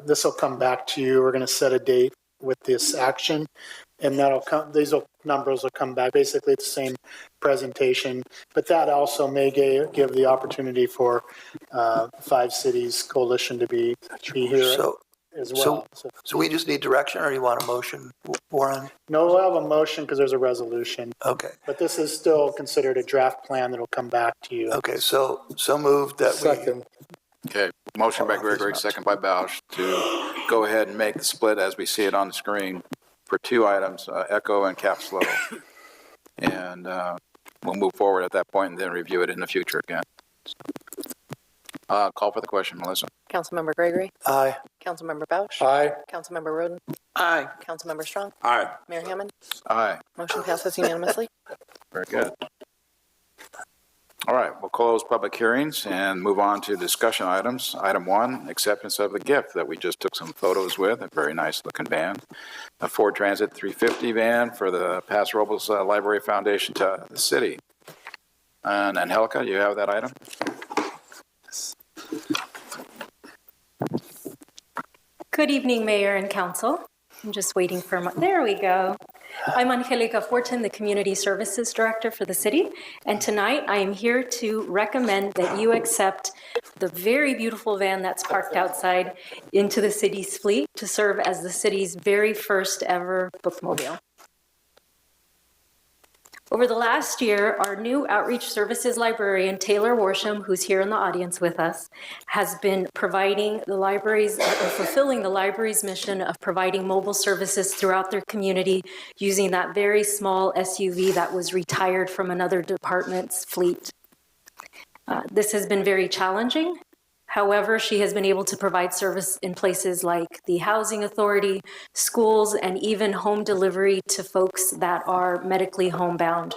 This will come back to you. We're going to set a date with this action, and that'll come, numbers will come back. Basically, it's the same presentation, but that also may give the opportunity for 5 cities coalition to be here as well. So we just need direction, or you want a motion, Warren? No, we'll have a motion because there's a resolution. Okay. But this is still considered a draft plan that'll come back to you. Okay, so moved that Second. Okay, motion by Gregory, second by Bausch, to go ahead and make the split as we see it on the screen for 2 items, ECHO and Capslo. And we'll move forward at that point and then review it in the future again. Call for the question, Melissa. Councilmember Gregory? Aye. Councilmember Bausch? Aye. Councilmember Roden? Aye. Councilmember Strong? Aye. Mayor Hammond? Aye. Motion passes unanimously. Very good. All right, we'll close public hearings and move on to discussion items. Item 1, acceptance of the gift that we just took some photos with, a very nice looking van. A Ford Transit 350 van for the Paso Robles Library Foundation to the city. And Angelica, you have that item? Good evening, Mayor and Council. I'm just waiting for there we go. I'm Angelica Fortin, the Community Services Director for the city, and tonight I am here to recommend that you accept the very beautiful van that's parked outside into the city's fleet to serve as the city's very first ever bookmobile. Over the last year, our new Outreach Services librarian, Taylor Worsham, who's here in the audience with us, has been providing the libraries, fulfilling the library's mission of providing mobile services throughout their community using that very small SUV that was retired from another department's fleet. This has been very challenging. However, she has been able to provide service in places like the Housing Authority, schools, and even home delivery to folks that are medically homebound.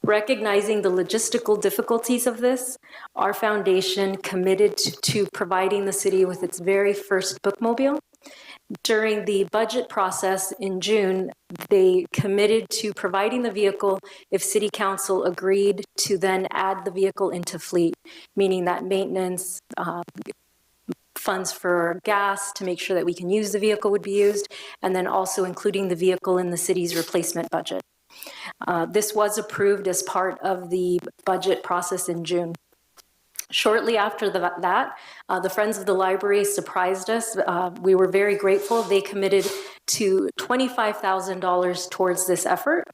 Recognizing the logistical difficulties of this, our foundation committed to providing the city with its very first bookmobile, During the budget process in June, they committed to providing the vehicle if City Council agreed to then add the vehicle into fleet, meaning that maintenance, funds for gas to make sure that we can use the vehicle would be used, and then also including the vehicle in the city's replacement budget. This was approved as part of the budget process in June. Shortly after that, the Friends of the Library surprised us. We were very grateful. They committed to $25,000 towards this effort.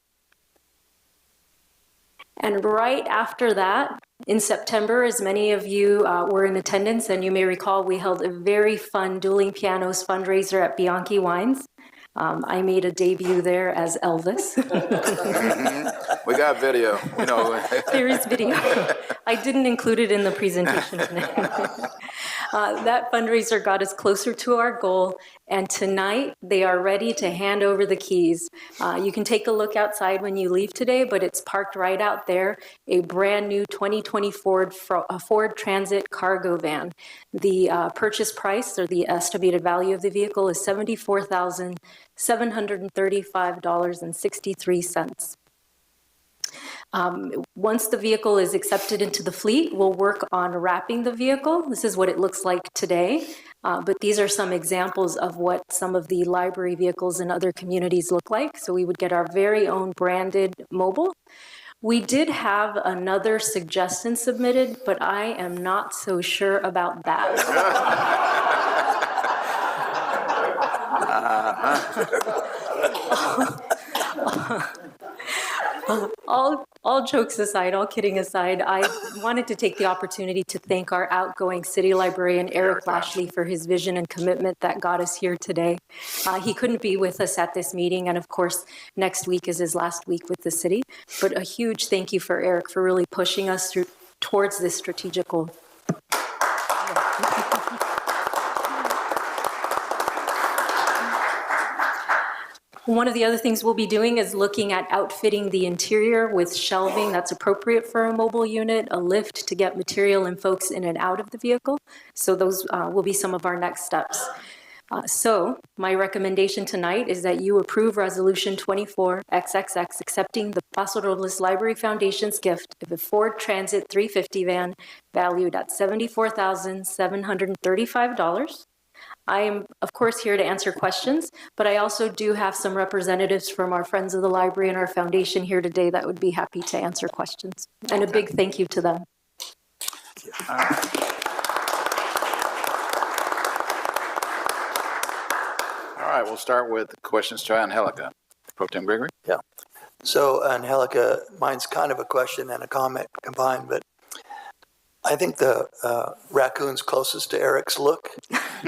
And right after that, in September, as many of you were in attendance, and you may recall, we held a very fun Dueling Pianos fundraiser at Bianchi Wines. I made a debut there as Elvis. We got video. You know. There is video. I didn't include it in the presentation tonight. That fundraiser got us closer to our goal, and tonight they are ready to hand over the keys. You can take a look outside when you leave today, but it's parked right out there, a brand new 2020 Ford Transit cargo van. The purchase price, or the estimated value of the vehicle, is $74,735.63. Once the vehicle is accepted into the fleet, we'll work on wrapping the vehicle. This is what it looks like today, but these are some examples of what some of the library vehicles in other communities look like. So we would get our very own branded mobile. We did have another suggestion submitted, but I am not so sure about that. All jokes aside, all kidding aside, I wanted to take the opportunity to thank our outgoing city librarian, Eric Lashley, for his vision and commitment that got us here today. He couldn't be with us at this meeting, and of course, next week is his last week with the city. But a huge thank you for Eric for really pushing us towards this strategic goal. One of the other things we'll be doing is looking at outfitting the interior with shelving that's appropriate for a mobile unit, a lift to get material and folks in and out of the vehicle. So those will be some of our next steps. So my recommendation tonight is that you approve Resolution 24XXX accepting the Paso Robles Library Foundation's gift of a Ford Transit 350 van valued at $74,735. I am, of course, here to answer questions, but I also do have some representatives from our Friends of the Library and our foundation here today that would be happy to answer questions. And a big thank you to them. All right, we'll start with questions to Angelica. Pro Tem Gregory? Yeah. So, Angelica, mine's kind of a question and a comment combined, but I think the raccoon's closest to Eric's look.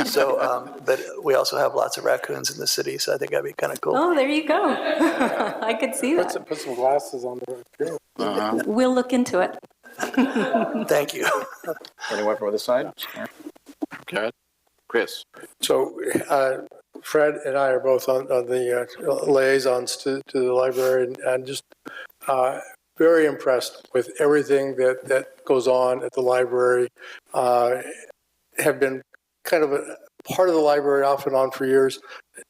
So, but we also have lots of raccoons in the city, so I think that'd be kind of cool. Oh, there you go. I could see that. Put some glasses on the raccoon. We'll look into it. Thank you. Anyone from the other side? Okay. Chris? So Fred and I are both on the liaisons to the library, and just very impressed with everything that goes on at the library. Have been kind of a part of the library off and on for years.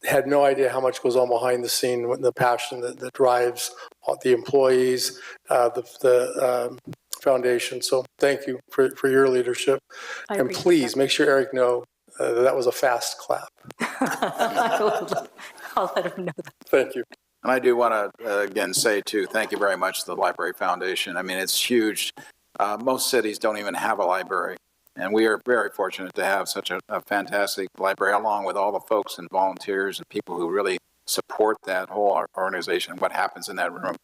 Had no idea how much goes on behind the scene, the passion that drives the employees, the foundation. So thank you for your leadership. And please make sure Eric know that was a fast clap. I'll let him know that. Thank you. And I do want to, again, say, too, thank you very much to the Library Foundation. I mean, it's huge. Most cities don't even have a library. And we are very fortunate to have such a fantastic library, along with all the folks and volunteers and people who really support that whole organization and what happens in that room.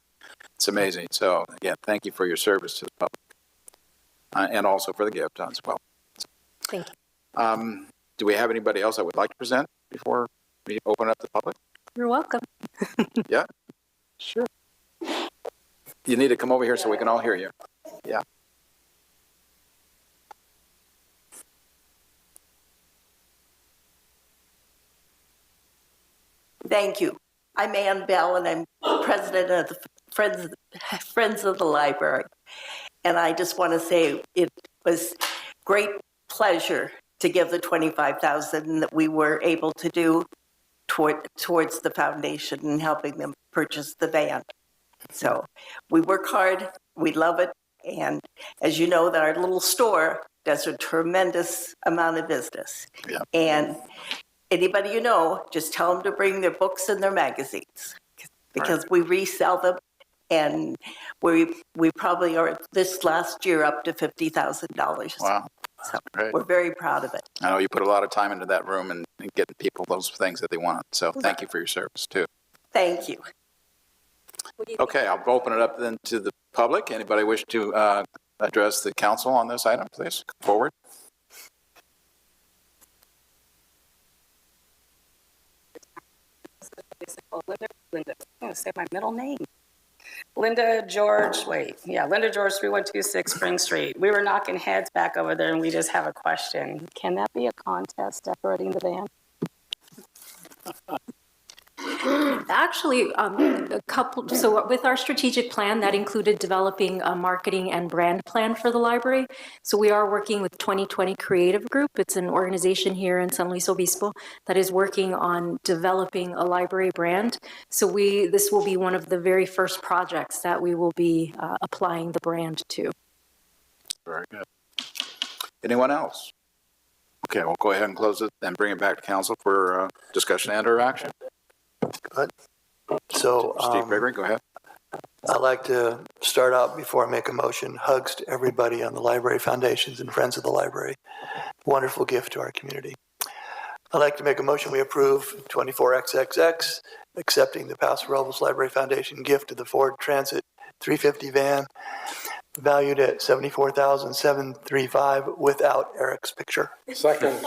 It's amazing. So, again, thank you for your service to the public and also for the gift as well. Thank you. Do we have anybody else that would like to present before we open up the public? You're welcome. Yeah, sure. You need to come over here so we can all hear you. Yeah. Thank you. I'm Ann Bell, and I'm president of the Friends of the Library. And I just want to say it was great pleasure to give the $25,000 that we were able to do. towards the foundation and helping them purchase the van. So we work hard, we love it, and as you know, our little store does a tremendous amount of business. Yeah. And anybody you know, just tell them to bring their books and their magazines because we resell them, and we probably are this last year up to $50,000. Wow. So Great. we're very proud of it. I know you put a lot of time into that room and getting people those things that they want. So thank you for your service too. Thank you. Okay, I'll open it up then to the public. Anybody wish to address the council on this item, please? Come forward. Linda, I'm going to say my middle name. Linda George, Linda George, 3126 Spring Street. We were knocking heads back over there and we just have a question. Can that be a contest, decorating the van? Actually, so with our strategic plan, that included developing a marketing and brand plan for the library. So we are working with 2020 Creative Group. It's an organization here in San Luis Obispo that is working on developing a library brand. So this will be one of the very first projects that we will be applying the brand to. Very good. Anyone else? Okay, we'll go ahead and close it and bring it back to council for discussion and or action. Good. So, Steve Gregory, go ahead. I'd like to start out before I make a motion. Hugs to everybody on the Library Foundations and Friends of the Library. Wonderful gift to our community. I'd like to make a motion we approve 24XXX, accepting the Paso Robles Library Foundation gift of the Ford Transit 350 van, valued at $74,735 without Eric's picture. Second.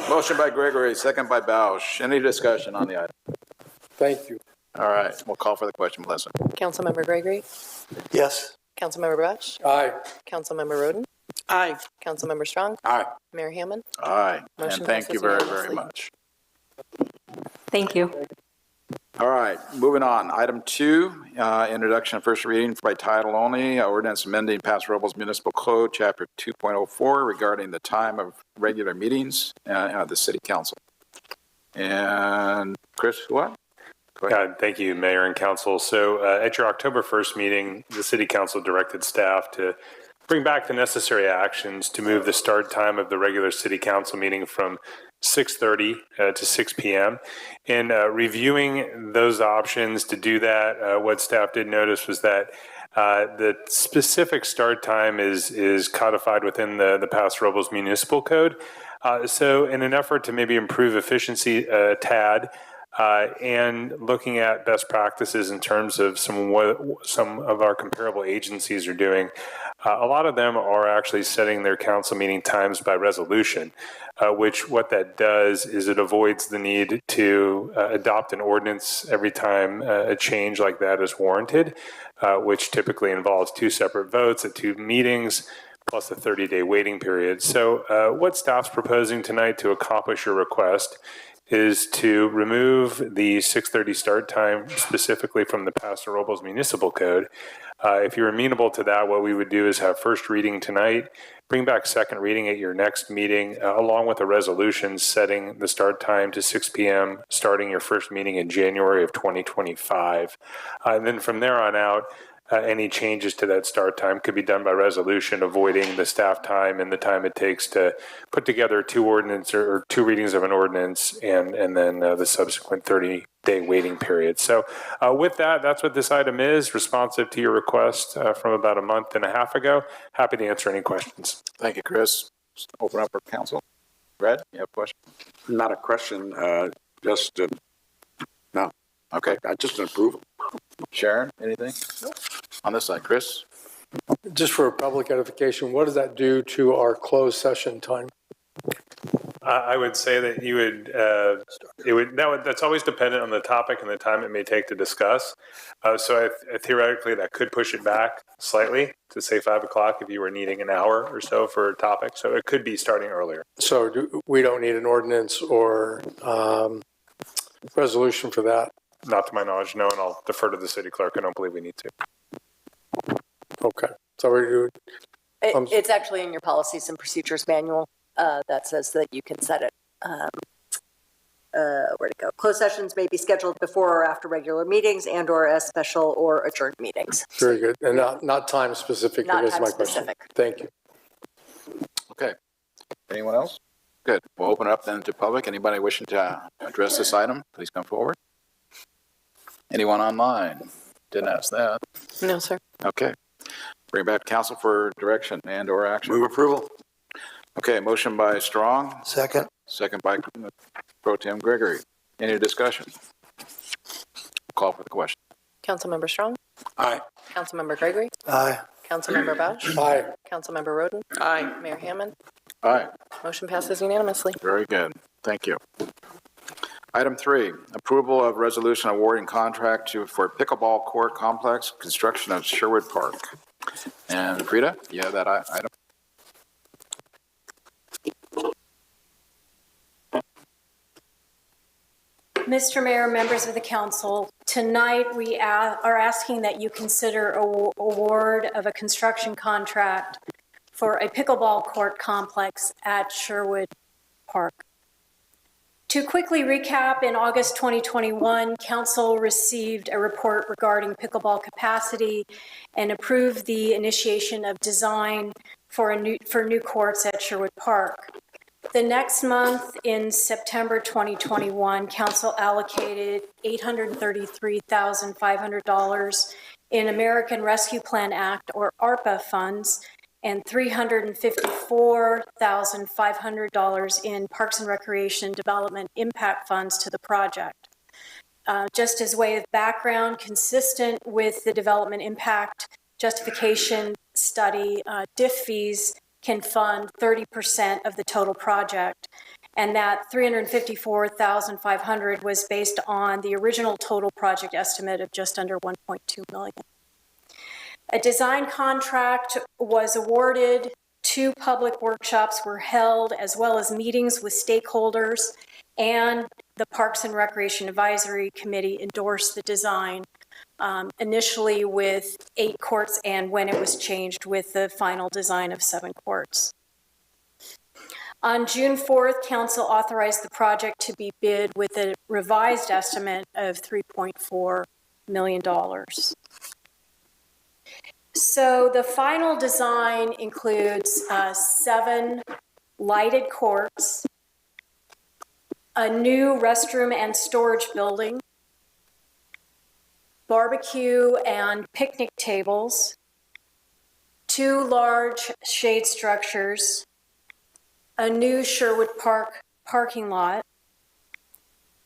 Motion by Gregory, second by Bausch. Any discussion on the item? Thank you. All right, we'll call for the question, Melissa. Councilmember Gregory? Yes. Councilmember Bausch? Aye. Councilmember Roden? Aye. Councilmember Strong? Aye. Mayor Hammond? Aye, Motion and thank you passes very, very unanimously. much. Thank you. All right, moving on. Item 2, introduction and first reading by title only, ordinance amending Paso Robles Municipal Code, Chapter 2.04, regarding the time of regular meetings of the City Council. And Chris, what? Thank you, Mayor and Council. So at your October 1st meeting, the City Council directed staff to bring back the necessary actions to move the start time of the regular City Council meeting from 6:30 to 6 p.m. In reviewing those options to do that, what staff did notice was that the specific start time is codified within the Paso Robles Municipal Code. So in an effort to maybe improve efficiency a tad, and looking at best practices in terms of some of our comparable agencies are doing, a lot of them are actually setting their council meeting times by resolution, which what that does is it avoids the need to adopt an ordinance every time a change like that is warranted, which typically involves 2 separate votes at 2 meetings, plus a 30-day waiting period. So what staff's proposing tonight to accomplish your request is to remove the 6:30 start time specifically from the Paso Robles Municipal Code. If you're amenable to that, what we would do is have first reading tonight, bring back second reading at your next meeting, along with a resolution setting the start time to 6 p.m., starting your first meeting in January of 2025. And then from there on out, any changes to that start time could be done by resolution, avoiding the staff time and the time it takes to put together 2 ordinance or 2 readings of an ordinance and then the subsequent 30-day waiting period. So with that, that's what this item is, responsive to your request from about a month and a half ago. Happy to answer any questions. Thank you, Chris. Open up for council. Brad, you have a question? Not a question, just, no. Okay. Just an approval. Sharon, anything? On this side, Chris? Just for public edification, what does that do to our closed session time? I would say that you would, that's always dependent on the topic and the time it may take to discuss. So theoretically, that could push it back slightly to say 5 o'clock if you were needing an hour or so for a topic. So it could be starting earlier. So we don't need an ordinance or resolution for that? Not to my knowledge, no, and I'll defer to the city clerk. I don't believe we need to. Okay. So we do. It's actually in your policies and procedures manual that says that you can set it where'd it go? Closed sessions may be scheduled before or after regular meetings and or as special or adjourned meetings. Very good. And not time specific, Not is time my question. specific. Thank you. Okay. Anyone else? Good. We'll open it up then to public. Anybody wishing to address this item, please come forward. Anyone online? Didn't ask that. No, sir. Okay. Bring it back to council for direction and or action. Move approval. Okay, motion by Strong, Second. second by Pro Tem Gregory. Any discussion? Call for the question. Councilmember Strong? Aye. Councilmember Gregory? Aye. Councilmember Bausch? Aye. Councilmember Roden? Aye. Mayor Hammond? Aye. Motion passes unanimously. Very good. Thank you. Item 3, approval of resolution awarding contract for pickleball court complex, construction of Sherwood Park. And Frida, you have that item? Mr. Mayor, members of the council, tonight we are asking that you consider award of a construction contract for a pickleball court complex at Sherwood Park. To quickly recap, in August 2021, council received a report regarding pickleball capacity and approved the initiation of design for new courts at Sherwood Park. The next month, in September 2021, council allocated $833,500 in American Rescue Plan Act, or ARPA funds, and $354,500 in Parks and Recreation Development Impact Funds to the project. Just as way of background, consistent with the Development Impact Justification Study, DIF fees can fund 30% of the total project, and that $354,500 was based on the original total project estimate of just under $1.2 million. A design contract was awarded, 2 public workshops were held, as well as meetings with stakeholders, and the Parks and Recreation Advisory Committee endorsed the design, initially with 8 courts and when it was changed with the final design of 7 courts. On June 4th, council authorized the project to be bid with a revised estimate of $3.4 million. So the final design includes 7 lighted courts, a new restroom and storage building, barbecue and picnic tables, 2 large shade structures, a new Sherwood Park parking lot,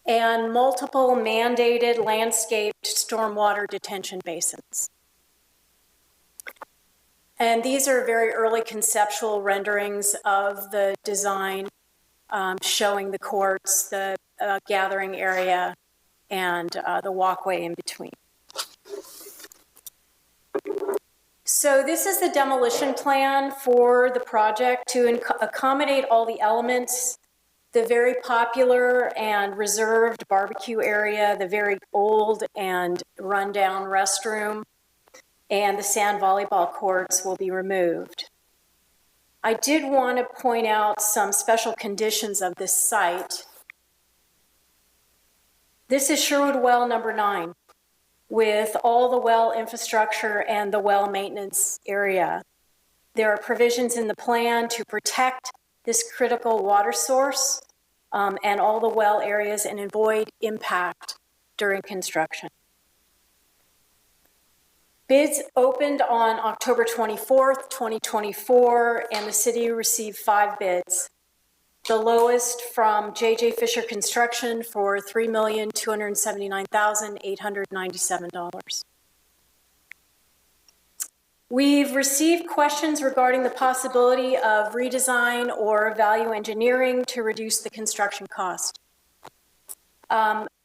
and multiple mandated landscaped stormwater detention basins. And these are very early conceptual renderings of the design, showing the courts, the gathering area, and the walkway in between. So this is the demolition plan for the project to accommodate all the elements: the very popular and reserved barbecue area, the very old and rundown restroom, and the sand volleyball courts will be removed. I did want to point out some special conditions of this site. This is Sherwood Well number 9, with all the well infrastructure and the well maintenance area. There are provisions in the plan to protect this critical water source and all the well areas and avoid impact during construction. Bids opened on October 24th, 2024, and the city received 5 bids. The lowest from J.J. Fisher Construction for $3,279,897. We've received questions regarding the possibility of redesign or value engineering to reduce the construction cost.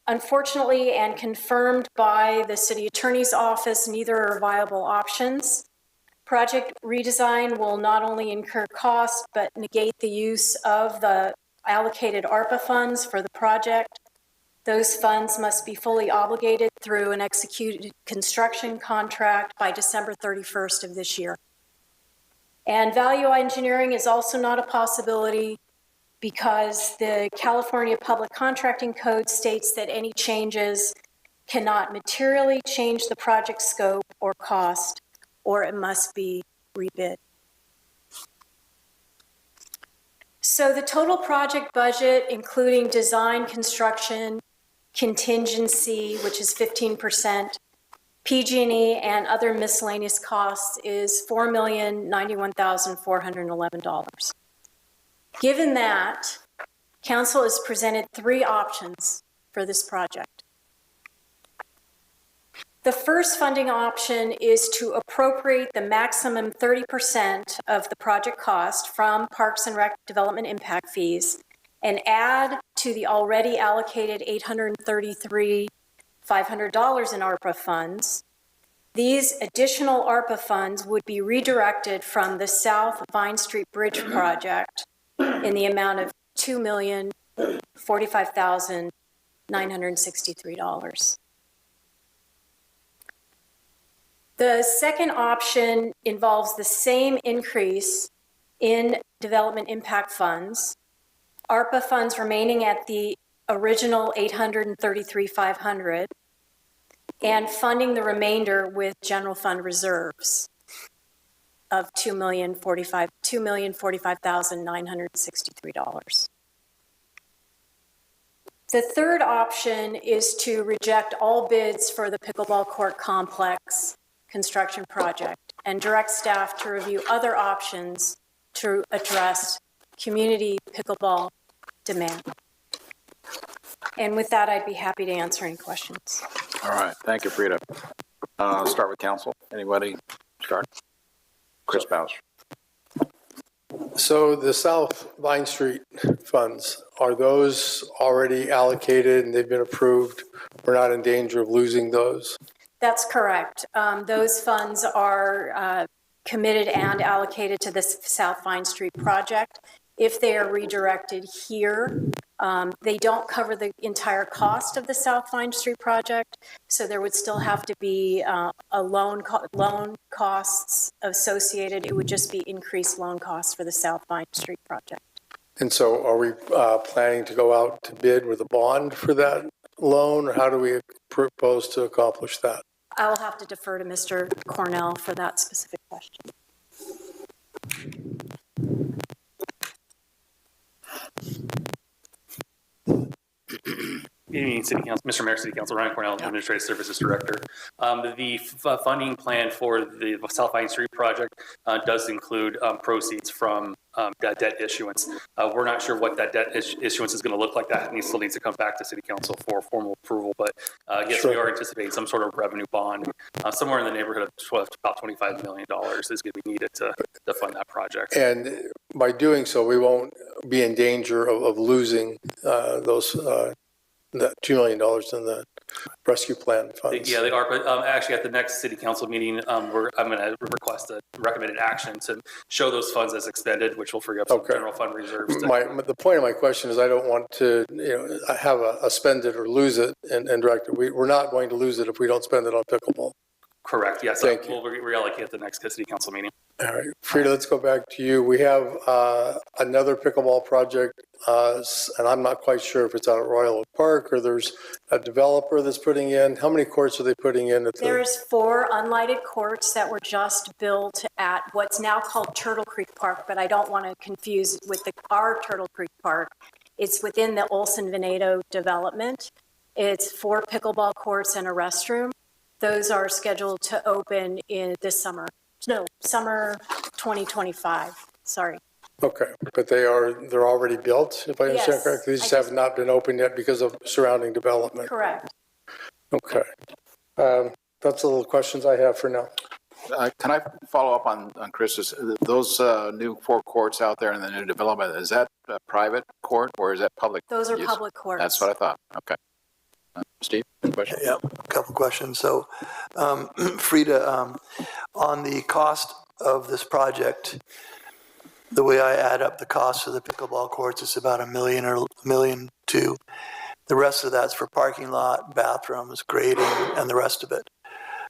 Unfortunately, and confirmed by the city attorney's office, neither are viable options. Project redesign will not only incur costs, but negate the use of the allocated ARPA funds for the project. Those funds must be fully obligated through an executed construction contract by December 31st of this year. And value engineering is also not a possibility. because the California Public Contracting Code states that any changes cannot materially change the project scope or cost, or it must be rebid. So the total project budget, including design, construction, contingency, which is 15%, PG&E and other miscellaneous costs, is $4,091,411. Given that, Council has presented 3 options for this project. The first funding option is to appropriate the maximum 30% of the project cost from Parks and Rec development impact fees and add to the already allocated $833,500 in ARPA funds. These additional ARPA funds would be redirected from the South Vine Street Bridge project in the amount of $2,045,963. The second option involves the same increase in development impact funds, ARPA funds remaining at the original $833,500, and funding the remainder with general fund reserves of $2,045,963. The third option is to reject all bids for the pickleball court complex construction project and direct staff to review other options to address community pickleball demand. And with that, I'd be happy to answer any questions. All right. Thank you, Frida. Start with council. Anybody start? Chris Bowser. So the South Vine Street funds, are those already allocated and they've been approved? We're not in danger of losing those? That's correct. Those funds are committed and allocated to the South Vine Street project. If they are redirected here, they don't cover the entire cost of the South Vine Street project, so there would still have to be a loan costs associated. It would just be increased loan costs for the South Vine Street project. And so are we planning to go out to bid with a bond for that loan, or how do we propose to accomplish that? I will have to defer to Mr. Cornell for that specific question. Good evening, City Council, Mr. Mayor, City Council, Ryan Cornell, Administrative Services Director. The funding plan for the South Vine Street project does include proceeds from debt issuance. We're not sure what that debt issuance is going to look like. That still needs to come back to City Council for formal approval. But yes, we are anticipating some sort of revenue bond, somewhere in the neighborhood of about $25 million is going to be needed to fund that project. And by doing so, we won't be in danger of losing those that $2 million in the rescue plan funds. Yeah, they are. But actually, at the next City Council meeting, I'm going to request a recommended action to show those funds as expended, which will free up some general fund reserves. The point of my question is I don't want to have a spend it or lose it and direct it. We're not going to lose it if we don't spend it on pickleball. Correct. Yes. Thank you. We'll reallocate at the next City Council meeting. All right, Frida, let's go back to you. We have another pickleball project, and I'm not quite sure if it's out at Royal Oak Park or there's a developer that's putting in. How many courts are they putting in? There's 4 unlighted courts that were just built at what's now called Turtle Creek Park, but I don't want to confuse with our Turtle Creek Park. It's within the Olson-Veneto development. It's 4 pickleball courts and a restroom. Those are scheduled to open in this summer. No, summer 2025. Sorry. Okay, but they're already built, if I understand correctly. These have not been opened yet because of surrounding development. Correct. Okay. That's all the questions I have for now. Can I follow up on Chris's? Those new 4 courts out there in the new development, is that a private court or is that public? Those are use? public courts. That's what I thought. Okay. Steve, question? Yeah, a couple questions. So, Frida, on the cost of this project, the way I add up the cost of the pickleball courts, it's about $1 million or $1.2 million. The rest of that's for parking lot, bathrooms, grading, and the rest of it.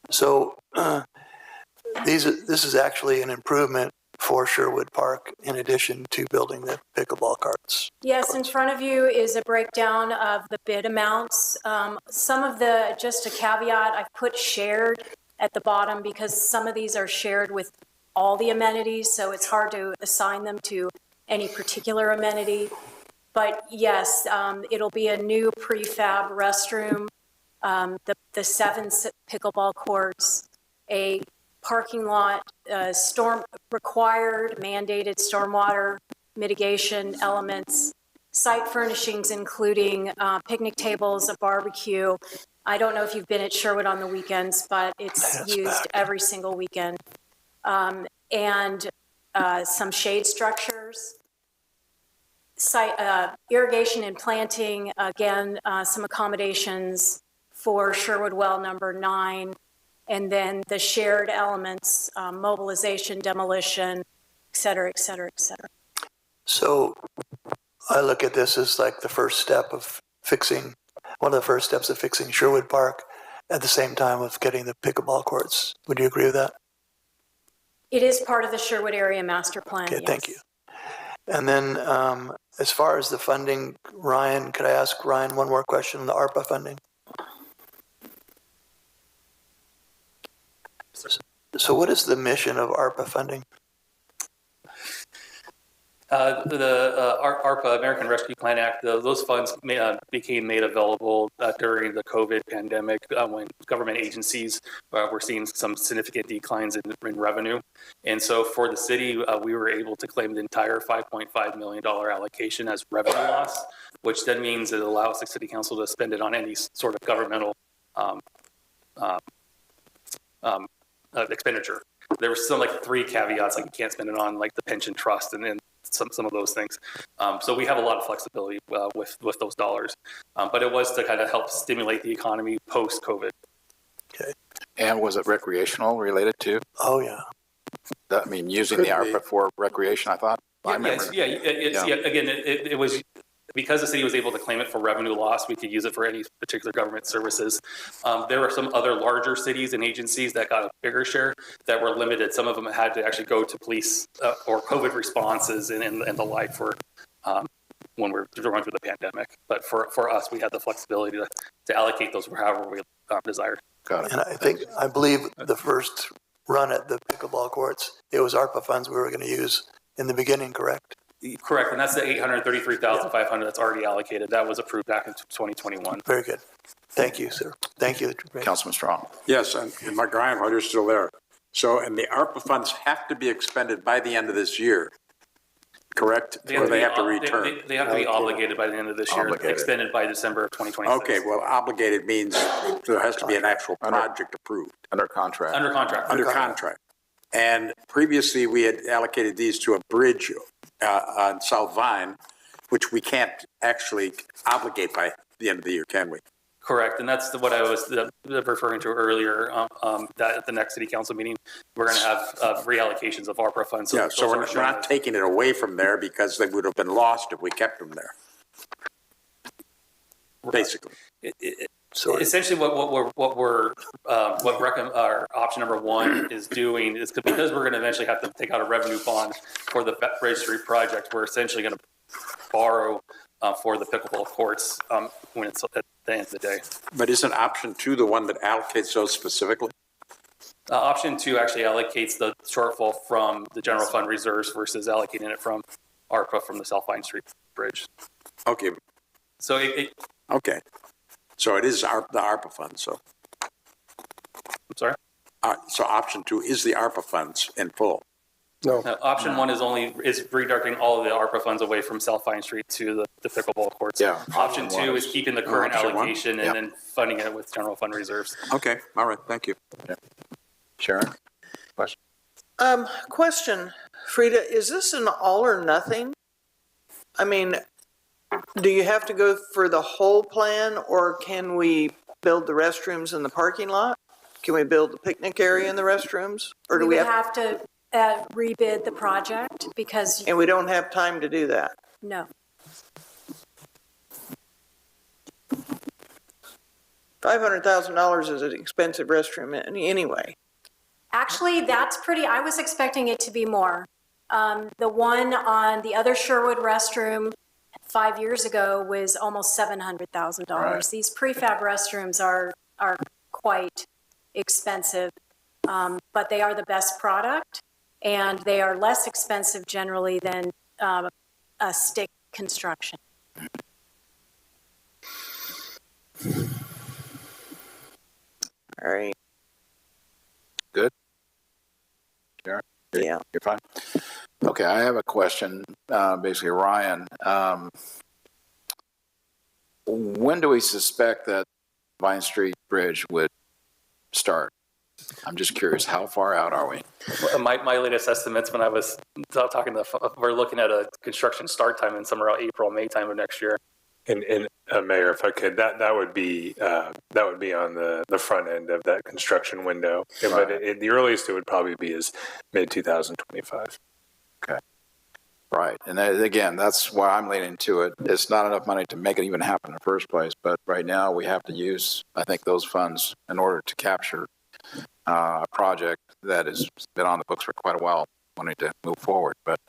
So, this is actually an improvement for Sherwood Park in addition to building the pickleball courts? Yes, in front of you is a breakdown of the bid amounts. Some of the, just a caveat, I've put shared at the bottom because some of these are shared with all the amenities, so it's hard to assign them to any particular amenity. But yes, it'll be a new prefab restroom, the 7 pickleball courts, a parking lot, storm required mandated stormwater mitigation elements, site furnishings including picnic tables, a barbecue. I don't know if you've been at Sherwood on the weekends, but it's used every single weekend. And some shade structures, site irrigation and planting, again, some accommodations for Sherwood Well number 9, and then the shared elements, mobilization, demolition, et cetera, et cetera, et cetera. So I look at this as like the first step of fixing, one of the first steps of fixing Sherwood Park at the same time of getting the pickleball courts. Would you agree with that? It is part of the Sherwood Area Master Plan, Okay, yes. thank you. And then as far as the funding, Ryan, could I ask Ryan one more question on the ARPA funding? So what is the mission of ARPA funding? ARPA, American Rescue Plan Act, those funds became made available during the COVID pandemic when government agencies were seeing some significant declines in revenue. And so for the city, we were able to claim the entire $5.5 million allocation as revenue loss, which then means it allows the city council to spend it on any sort of governmental expenditure. There were still like 3 caveats, like you can't spend it on like the pension trust and then some of those things. So we have a lot of flexibility with those dollars. But it was to kind of help stimulate the economy post-COVID. Okay. And was it recreational related too? Oh, yeah. I mean, using the ARPA for recreation, I thought. I remember. Again, it was because the city was able to claim it for revenue loss, we could use it for any particular government services. There were some other larger cities and agencies that got a bigger share that were limited. Some of them had to actually go to police or COVID responses and the like for when we're going through the pandemic. But for us, we had the flexibility to allocate those however we desired. Got it. And I believe the first run at the pickleball courts, it was ARPA funds we were going to use in the beginning, correct? Correct, and that's the $833,500 that's already allocated. That was approved back in 2021. Very good. Thank you, sir. Thank you. Councilman Strong. Yes, and my grandmother's still there. So, and the ARPA funds have to be expended by the end of this year, correct? Or they have to return? They have to be obligated by the end of this year, expended by December of 2026. Okay, well, obligated means there has to be an actual project approved. Under contract. Under contract. Under contract. And previously, we had allocated these to a bridge on South Vine, which we can't actually obligate by the end of the year, can we? Correct, and that's what I was referring to earlier, that at the next city council meeting, we're going to have reallocations of ARPA funds. Yeah, so we're not taking it away from there because they would have been lost if we kept them there, basically. Essentially, our option number 1 is doing is because we're going to eventually have to take out a revenue bond for the registry project. We're essentially going to borrow for the pickleball courts when it's at the end of the day. But isn't option 2 the one that allocates those specifically? Option 2 actually allocates the shortfall from the general fund reserves versus allocating it from ARPA from the South Vine Street Bridge. Okay. So okay. So it is the ARPA funds, so. I'm sorry? So option 2 is the ARPA funds in full? No. Option 1 is redirecting all of the ARPA funds away from South Vine Street to the pickleball courts. Yeah. Option 2 is keeping the current allocation and then funding it with general fund reserves. Okay, all right, thank you. Yeah. Sharon, question? Question, Frida, is this an all or nothing? I mean, do you have to go for the whole plan, or can we build the restrooms in the parking lot? Can we build the picnic area in the restrooms? Or do we have to rebid the project because... And we don't have time to do that? No. $500,000 is an expensive restroom anyway. Actually, that's pretty, I was expecting it to be more. The one on the other Sherwood restroom 5 years ago was almost $700,000. Right. These prefab restrooms are quite expensive, but they are the best product, and they are less expensive generally than a stick construction. All right. Good? Sharon? Yeah. You're fine? Okay, I have a question, basically, Ryan. When do we suspect that Vine Street Bridge would start? I'm just curious, how far out are we? My latest estimates when I was talking to, we're looking at a construction start time in somewhere around April, May time of next year. And Mayor, if I could, that would be on the front end of that construction window. Yeah, but the earliest it would probably be is mid 2025. Okay. Right. And again, that's why I'm leaning to it. It's not enough money to make it even happen in the first place. But right now we have to use, I think, those funds in order to capture a project that has been on the books for quite a while, wanting to move forward. But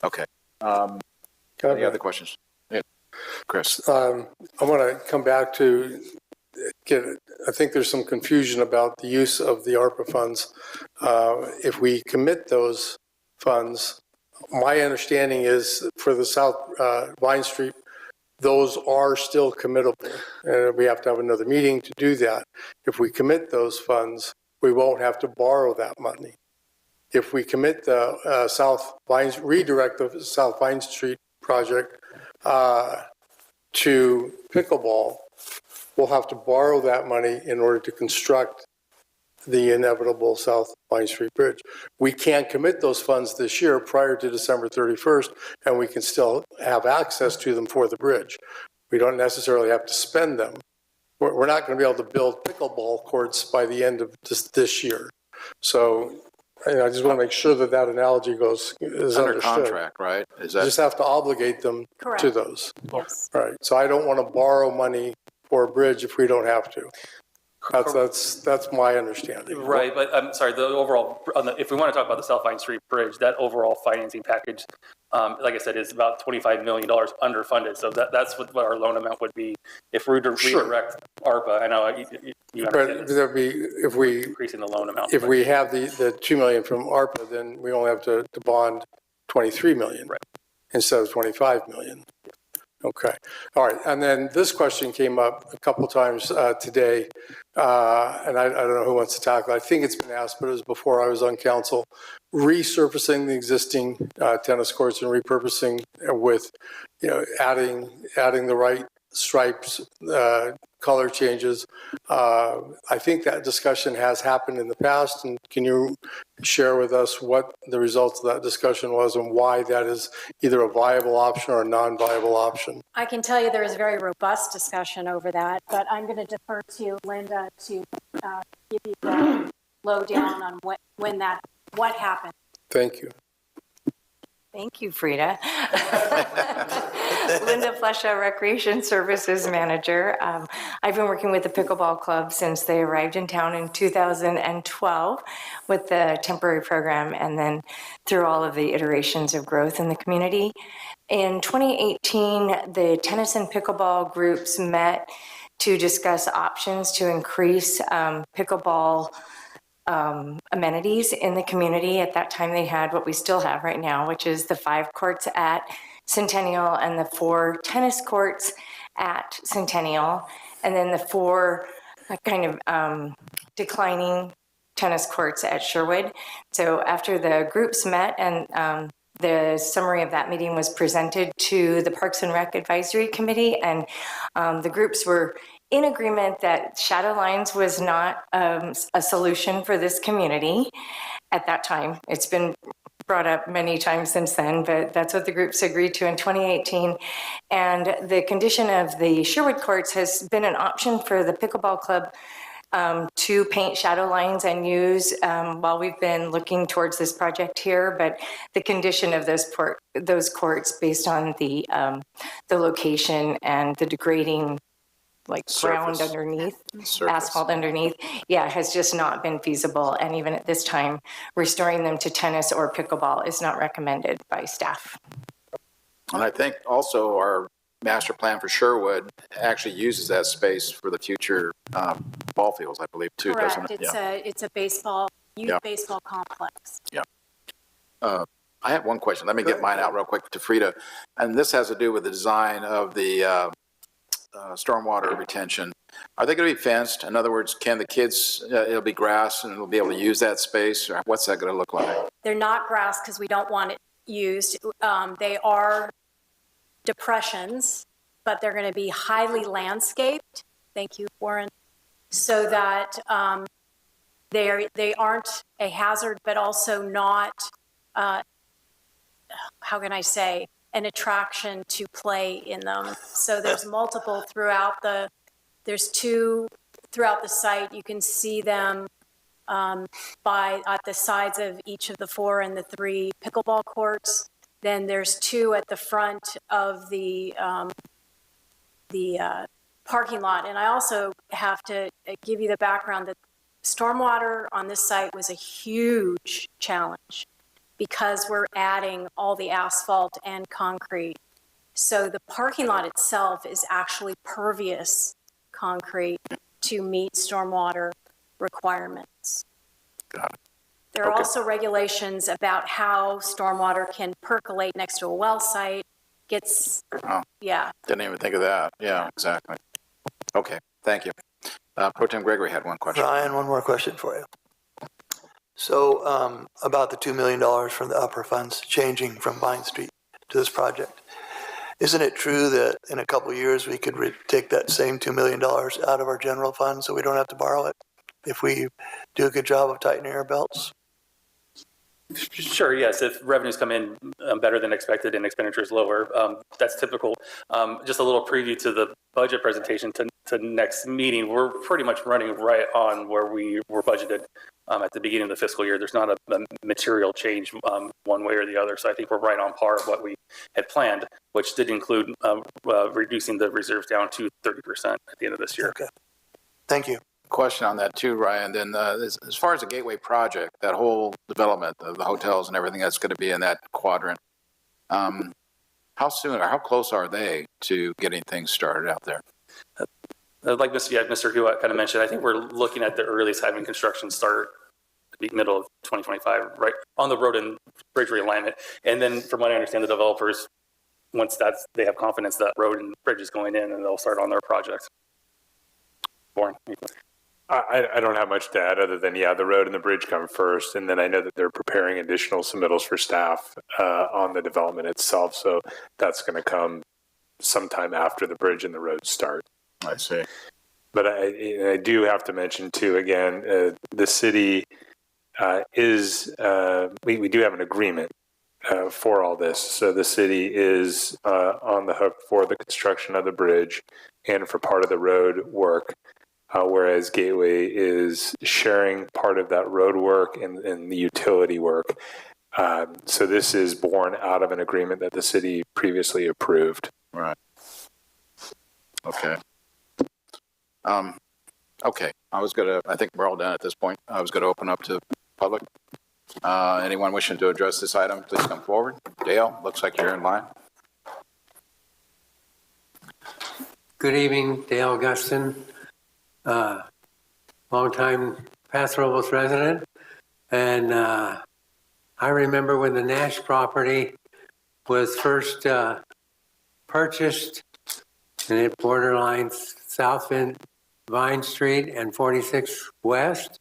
okay. Any other questions? Yeah. Chris. I want to come back to I think there's some confusion about the use of the ARPA funds. If we commit those funds, my understanding is for the South Vine Street, those are still committable. And we have to have another meeting to do that. If we commit those funds, we won't have to borrow that money. If we commit the redirect the South Vine Street project to pickleball, we'll have to borrow that money in order to construct the inevitable South Vine Street Bridge. We can't commit those funds this year prior to December 31st, and we can still have access to them for the bridge. We don't necessarily have to spend them. We're not going to be able to build pickleball courts by the end of this year. So I just want to make sure that analogy is under understood. Contract, right? You just have to obligate them Correct. to those. Yes. Right. So I don't want to borrow money for a bridge if we don't have to. That's my understanding. Right, but I'm sorry, the overall, if we want to talk about the South Vine Street Bridge, that overall financing package, like I said, is about $25 million underfunded. So that's what our loan amount would be if we were to redirect ARPA. I know you understand There'd be, if we increasing the loan amount. If we have the $2 million from ARPA, then we only have to bond $23 million instead of $25 million. Okay. All right. And then this question came up a couple times today, and I don't know who wants to tackle it. I think it's been asked, but it was before I was on council. Resurfacing the existing tennis courts and repurposing with, adding the right stripes, color changes. I think that discussion has happened in the past, and can you share with us what the results of that discussion was and why that is either a viable option or a non-viable option? I can tell you there is a very robust discussion over that, but I'm going to defer to Linda to give you the lowdown on what happened. Thank you. Thank you, Frida. Linda Flesha, Recreation Services Manager. I've been working with the Pickleball Club since they arrived in town in 2012 with the temporary program and then through all of the iterations of growth in the community. In 2018, the tennis and pickleball groups met to discuss options to increase pickleball amenities in the community. At that time, they had what we still have right now, which is the 5 courts at Centennial and the 4 tennis courts at Centennial, and then the 4 kind of declining tennis courts at Sherwood. So after the groups met and the summary of that meeting was presented to the Parks and Rec Advisory Committee, and the groups were in agreement that shadow lines was not a solution for this community at that time. It's been brought up many times since then, but that's what the groups agreed to in 2018. And the condition of the Sherwood courts has been an option for the Pickleball Club to paint shadow lines and use while we've been looking towards this project here. But the condition of those courts based on the location and the degrading like ground Surface. underneath, Surface. asphalt underneath, yeah, has just not been feasible. And even at this time, restoring them to tennis or pickleball is not recommended by staff. And I think also our master plan for Sherwood actually uses that space for the future ball fields, I believe, too, doesn't Correct. it? It's a baseball, youth Yeah. baseball complex. Yeah. I have one question. Let me get mine out real quick to Frida. And this has to do with the design of the stormwater retention. Are they going to be fenced? In other words, can the kids, it'll be grass and they'll be able to use that space? Or what's that going to look like? They're not grass because we don't want it used. They are depressions, but they're going to be highly landscaped. Thank you, Warren. So that they aren't a hazard, but also not, how can I say, an attraction to play in them. So there's multiple there's two throughout the site. You can see them at the sides of each of the 4 and the 3 pickleball courts. Then there's 2 at the front of the parking lot. And I also have to give you the background that stormwater on this site was a huge challenge because we're adding all the asphalt and concrete. So the parking lot itself is actually pervious concrete to meet stormwater requirements. Got it. There are also regulations about how stormwater can percolate next to a well site. Yeah. Didn't even think of that. Yeah, exactly. Okay, thank you. Pro Tem Gregory had one question. Ryan, one more question for you. So about the $2 million from the upper funds changing from Vine Street to this project, isn't it true that in a couple of years we could take that same $2 million out of our general fund so we don't have to borrow it if we do a good job of tightening our belts? Sure, yes. If revenues come in better than expected and expenditures lower, that's typical. Just a little preview to the budget presentation to next meeting. We're pretty much running right on where we were budgeted at the beginning of the fiscal year. There's not a material change one way or the other. So I think we're right on par of what we had planned, which did include reducing the reserves down to 30% at the end of this year. Okay. Thank you. Question on that too, Ryan. Then as far as the Gateway project, that whole development of the hotels and everything that's going to be in that quadrant, how soon or how close are they to getting things started out there? Like Mr. Hewitt kind of mentioned, I think we're looking at the earliest having construction start the middle of 2025, right on the road and bridge realignment. And then from what I understand, the developers, once they have confidence that road and bridge is going in, and they'll start on their projects. Warren. I don't have much to add other than, the road and the bridge come first. And then I know that they're preparing additional submittals for staff on the development itself. So that's going to come sometime after the bridge and the road start. I see. But I do have to mention too, again, the city we do have an agreement for all this. So the city is on the hook for the construction of the bridge and for part of the road work. Whereas Gateway is sharing part of that road work and the utility work. So this is born out of an agreement that the city previously approved. Right. Okay. Okay. I think we're all done at this point. I was going to open up to public. Anyone wishing to address this item, please come forward. Dale, looks like you're in line. Good evening, Dale Guston. Longtime Paso Robles resident. And I remember when the Nash property was first purchased, and it borderlines South Vine Street and 46 West.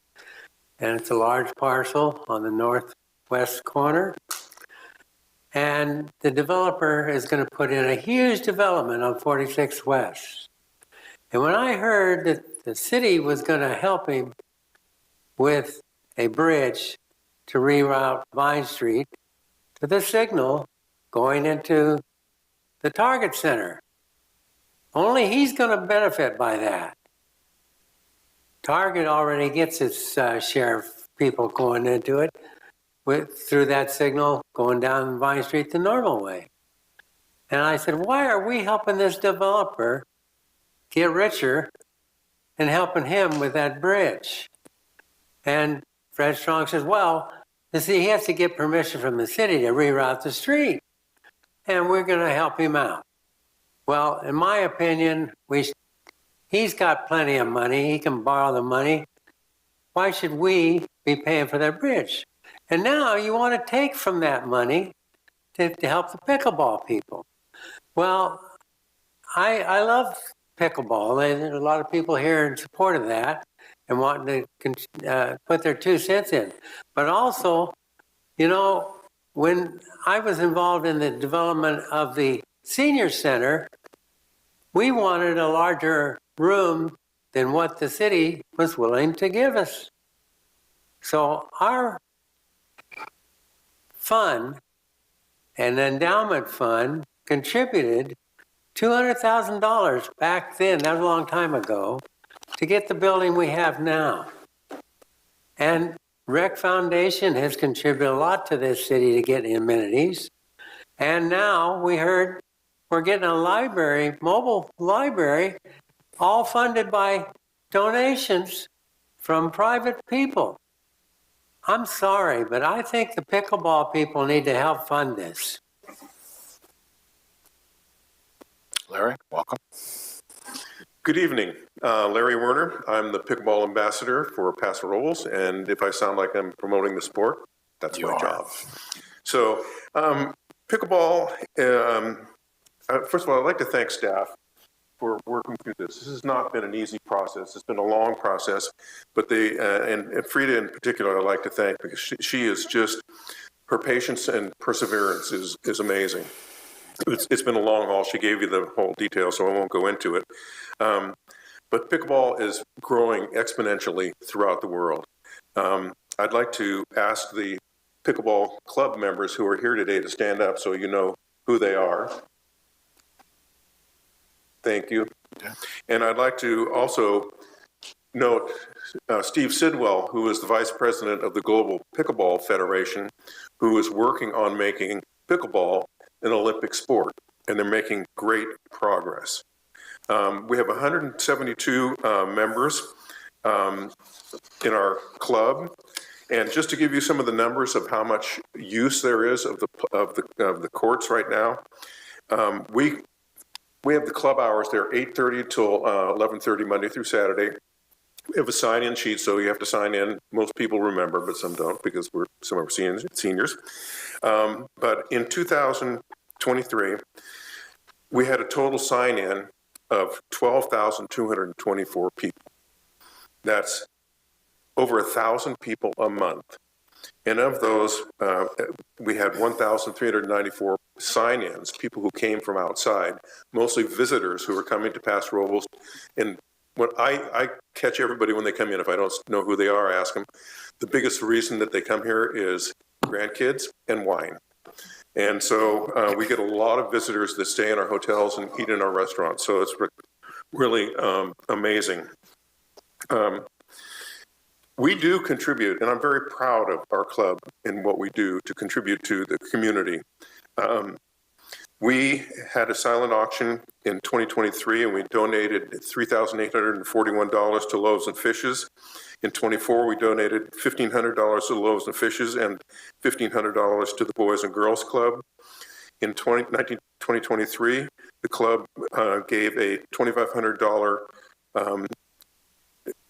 And it's a large parcel on the northwest corner. And the developer is going to put in a huge development on 46 West. And when I heard that the city was going to help him with a bridge to reroute Vine Street to the signal going into the Target Center, only he's going to benefit by that. Target already gets its share of people going into it through that signal going down Vine Street the normal way. And I said, why are we helping this developer get richer and helping him with that bridge. And Fred Strong says, well, you see, he has to get permission from the city to reroute the street, and we're going to help him out. Well, in my opinion, he's got plenty of money. He can borrow the money. Why should we be paying for that bridge? And now you want to take from that money to help the pickleball people. Well, I love pickleball. There's a lot of people here in support of that and wanting to put their 2 cents in. But also, you know, when I was involved in the development of the senior center, we wanted a larger room than what the city was willing to give us. So our fund, an endowment fund, contributed $200,000 back then, that was a long time ago, to get the building we have now. And Rec Foundation has contributed a lot to this city to get amenities. And now we heard we're getting a library, mobile library, all funded by donations from private people. I'm sorry, but I think the pickleball people need to help fund this. Larry, welcome. Good evening. Larry Werner. I'm the pickleball ambassador for Paso Robles, and if I sound like I'm promoting the sport, that's my job. So, pickleball, first of all, I'd like to thank staff for working through this. This has not been an easy process. It's been a long process, but and Frida in particular, I'd like to thank because she is just, her patience and perseverance is amazing. It's been a long haul. She gave you the whole detail, so I won't go into it. But pickleball is growing exponentially throughout the world. I'd like to ask the pickleball club members who are here today to stand up so you know who they are. Thank you. And I'd like to also note Steve Sidwell, who is the vice president of the Global Pickleball Federation, who is working on making pickleball an Olympic sport, and they're making great progress. We have 172 members in our club, and just to give you some of the numbers of how much use there is of the courts right now, we have the club hours there 8:30 till 11:30 Monday through Saturday. We have a sign-in sheet, so you have to sign in. Most people remember, but some don't because some are seniors. But in 2023, we had a total sign-in of 12,224 people. That's over 1,000 people a month. And of those, we had 1,394 sign-ins, people who came from outside, mostly visitors who are coming to Paso Robles. And when I catch everybody when they come in, if I don't know who they are, I ask them. The biggest reason that they come here is grandkids and wine. And so we get a lot of visitors that stay in our hotels and eat in our restaurants. So it's really amazing. We do contribute, and I'm very proud of our club and what we do to contribute to the community. We had a silent auction in 2023, and we donated $3,841 to Loaves and Fishes. In 24, we donated $1,500 to Loaves and Fishes and $1,500 to the Boys and Girls Club. In 2023, the club gave a $2,500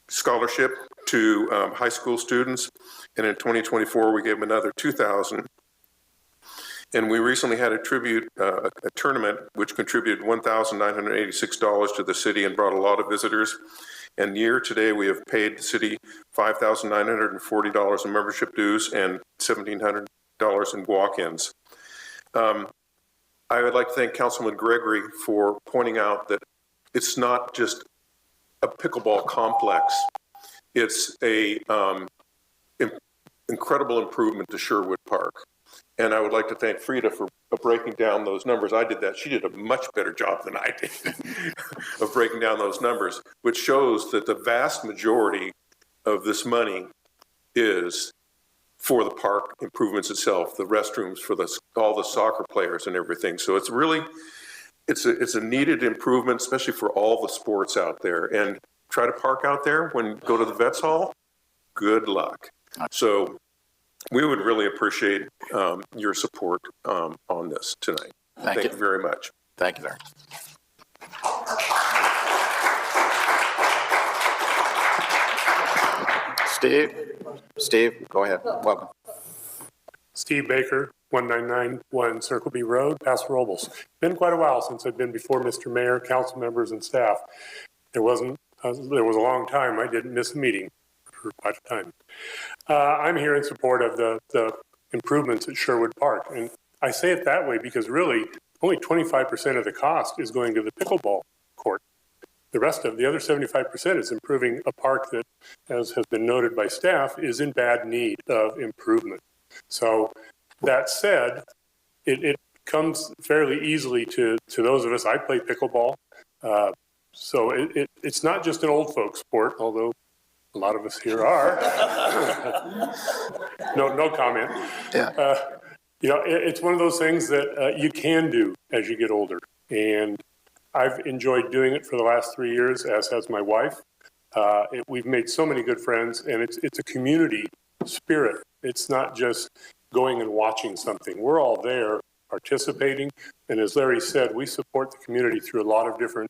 scholarship to high school students, and in 2024, we gave them another $2,000. And we recently had a tournament which contributed $1,986 to the city and brought a lot of visitors. And year today, we have paid the city $5,940 in membership dues and $1,700 in walk-ins. I would like to thank Councilman Gregory for pointing out that it's not just a pickleball complex. It's a incredible improvement to Sherwood Park. And I would like to thank Frida for breaking down those numbers. I did that. She did a much better job than I did of breaking down those numbers, which shows that the vast majority of this money is for the park improvements itself, the restrooms for all the soccer players and everything. So it's really it's a needed improvement, especially for all the sports out there. And try to park out there when go to the Vets Hall. Good luck. So we would really appreciate your support on this tonight. Thank you very much. Thank you, Larry. Steve, go ahead. Welcome. Steve Baker, 1991 Circle B Road, Paso Robles. Been quite a while since I've been before Mr. Mayor, council members, and staff. There was a long time I didn't miss a meeting for quite a time. I'm here in support of the improvements at Sherwood Park. And I say it that way because really only 25% of the cost is going to the pickleball court. The rest of the other 75% is improving a park that, as has been noted by staff, is in bad need of improvement. So that said, it comes fairly easily to those of us. I play pickleball. So it's not just an old folks sport, although a lot of us here are. No comment. Yeah. It's one of those things that you can do as you get older. And I've enjoyed doing it for the last 3 years, as has my wife. We've made so many good friends, and it's a community spirit. It's not just going and watching something. We're all there participating. And as Larry said, we support the community through a lot of different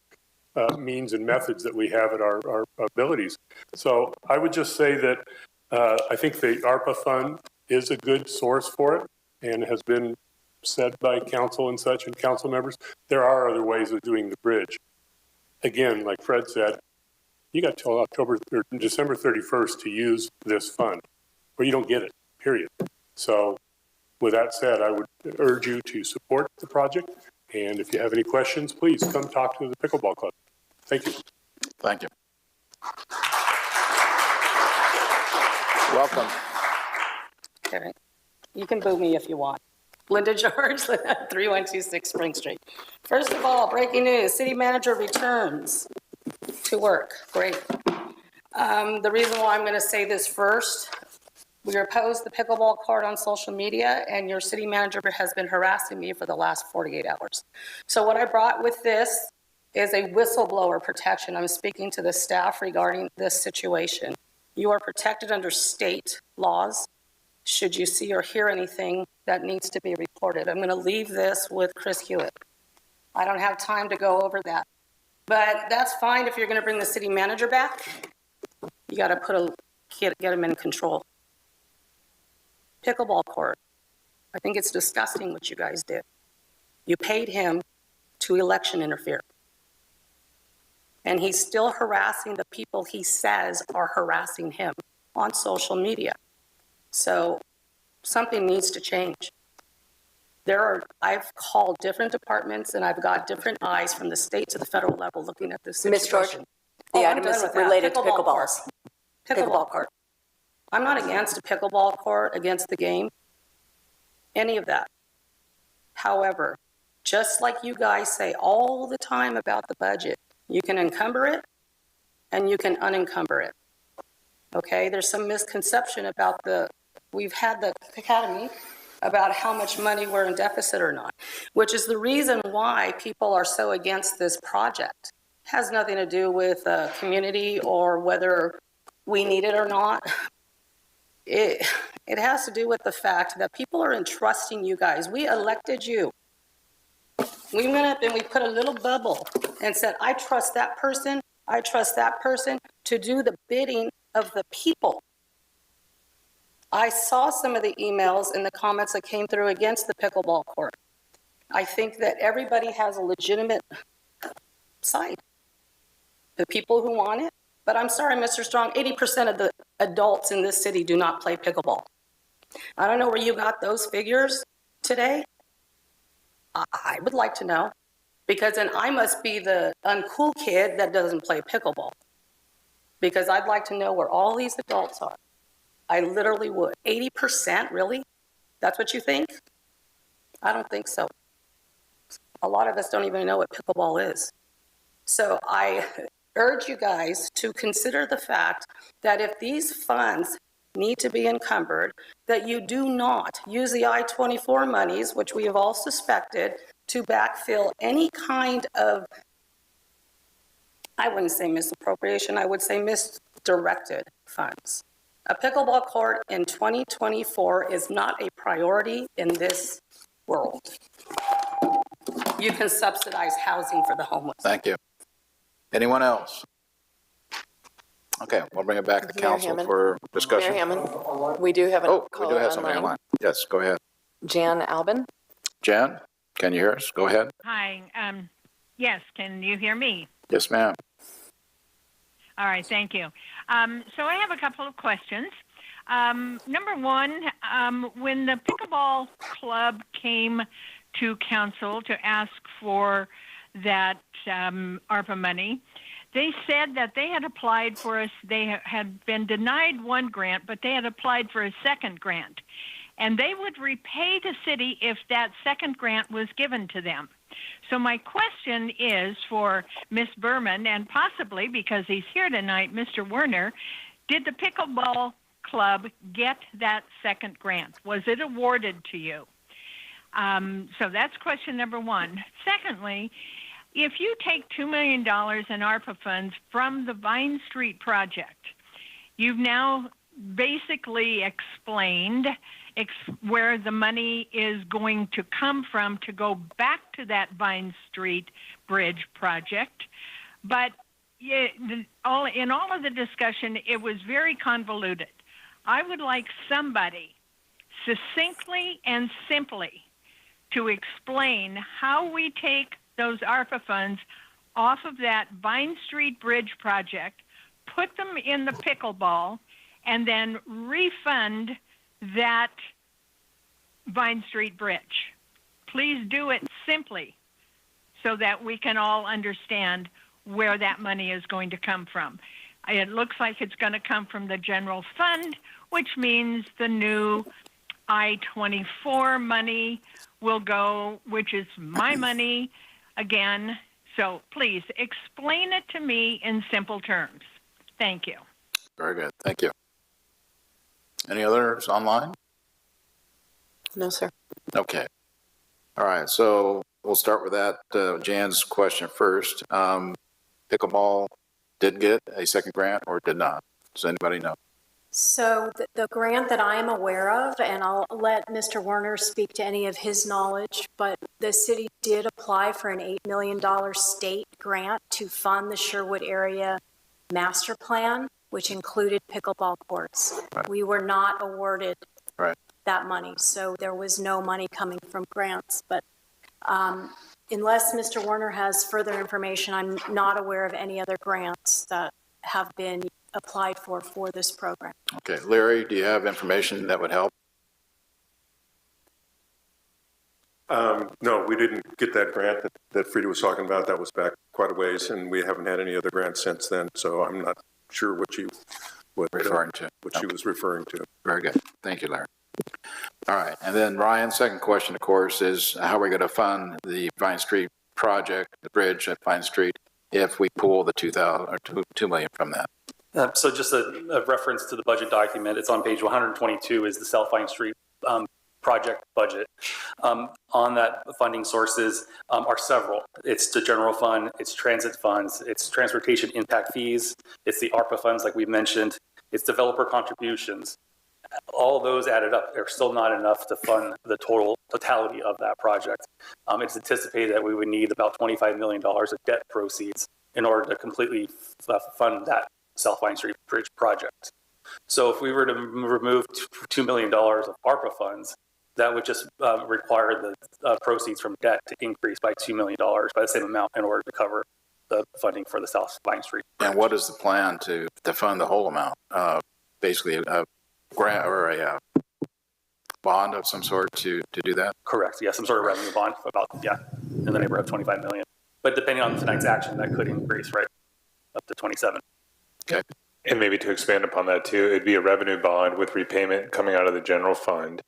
means and methods that we have at our abilities. So I would just say that I think the ARPA fund is a good source for it and has been said by council and such and council members. There are other ways of doing the bridge. Again, like Fred said, you got till December 31st to use this fund, or you don't get it, period. So with that said, I would urge you to support the project. And if you have any questions, please come talk to the Pickleball Club. Thank you. Thank you. Welcome. Okay. You can boo me if you want. Linda George, 3126 Spring Street. First of all, breaking news, city manager returns to work. Great. The reason why I'm going to say this first, we opposed the pickleball court on social media, and your city manager has been harassing me for the last 48 hours. So what I brought with this is a whistleblower protection. I'm speaking to the staff regarding this situation. You are protected under state laws. Should you see or hear anything that needs to be reported, I'm going to leave this with Chris Hewitt. I don't have time to go over that, but that's fine. If you're going to bring the city manager back, you got to get him in control. Pickleball court. I think it's disgusting what you guys did. You paid him to election interfere. And he's still harassing the people he says are harassing him on social media. So something needs to change. I've called different departments and I've got different eyes from the state to the federal level looking at this situation. Ms. George, the item is related to pickleballs. Pickleball court. I'm not against a pickleball court, against the game, any of that. However, just like you guys say all the time about the budget, you can encumber it and you can unencumber it. Okay, there's some misconception about we've had the academy about how much money we're in deficit or not, which is the reason why people are so against this project. It has nothing to do with community or whether we need it or not. It has to do with the fact that people are entrusting you guys. We elected you. We went up and we put a little bubble and said, I trust that person to do the bidding of the people. I saw some of the emails and the comments that came through against the pickleball court. I think that everybody has a legitimate side. The people who want it, but I'm sorry, Mr. Strong, 80% of the adults in this city do not play pickleball. I don't know where you got those figures today. I would like to know, because then I must be the uncool kid that doesn't play pickleball. Because I'd like to know where all these adults are. I literally would. 80%, really? That's what you think? I don't think so. A lot of us don't even know what pickleball is. So I urge you guys to consider the fact that if these funds need to be encumbered, that you do not use the I-24 monies, which we have all suspected, to backfill any kind of, I wouldn't say misappropriation, I would say misdirected funds. A pickleball court in 2024 is not a priority in this world. You can subsidize housing for the homeless. Thank you. Anyone else? Okay, we'll bring it back to Mayor council Hammond. for discussion. Mayor Hammond, we do have a Oh, we caller do have somebody online. online. Yes, go ahead. Jan Albin. Jan, can you hear us? Go ahead. Hi. Yes, can you hear me? Yes, ma'am. All right, thank you. So I have a couple of questions. Number one, when the pickleball club came to council to ask for that ARPA money, they said that they had applied for us. They had been denied one grant, but they had applied for a second grant. And they would repay the city if that second grant was given to them. So my question is for Ms. Berman, and possibly because he's here tonight, Mr. Werner, did the pickleball club get that second grant? Was it awarded to you? So that's question number one. Secondly, if you take $2 million in ARPA funds from the Vine Street project, you've now basically explained where the money is going to come from to go back to that Vine Street Bridge project. But in all of the discussion, it was very convoluted. I would like somebody succinctly and simply to explain how we take those ARPA funds off of that Vine Street Bridge project, put them in the pickleball, and then refund that Vine Street Bridge. Please do it simply so that we can all understand where that money is going to come from. It looks like it's going to come from the general fund, which means the new I-24 money will go, which is my money again. So please explain it to me in simple terms. Thank you. Very good. Thank you. Any others online? No, sir. Okay. All right. So we'll start with that. Jan's question first. Pickleball did get a second grant or did not? Does anybody know? So the grant that I am aware of, and I'll let Mr. Werner speak to any of his knowledge, but the city did apply for an $8 million state grant to fund the Sherwood area master plan, which included pickleball courts. Right. We were not awarded Right. that money, so there was no money coming from grants. But unless Mr. Werner has further information, I'm not aware of any other grants that have been applied for this program. Okay. Larry, do you have information that would help? No, we didn't get that grant that Frida was talking about. That was back quite a ways, and we haven't had any other grants since then. So I'm not sure what she was referring to. Very good. Thank you, Larry. All right. And then Ryan's second question, of course, is how are we going to fund the Vine Street project, the bridge at Vine Street, if we pull the $2 million from that? So just a reference to the budget document, it's on page 122 is the South Vine Street project budget. On that, funding sources are several. It's the general fund, it's transit funds, it's transportation impact fees, it's the ARPA funds like we mentioned, it's developer contributions. All those added up are still not enough to fund the totality of that project. It's anticipated that we would need about $25 million of debt proceeds in order to completely fund that South Vine Street Bridge project. So if we were to remove $2 million of ARPA funds, that would just require the proceeds from debt to increase by $2 million by the same amount in order to cover the funding for the South Vine Street Bridge. And what is the plan to fund the whole amount? Basically a grant or a bond of some sort to do that? Correct. Yeah, some sort of revenue bond about, in the neighborhood of 25 million. But depending on tonight's action, that could increase, right, up to 27. Okay. And maybe to expand upon that too, it'd be a revenue bond with repayment coming out of the general fund.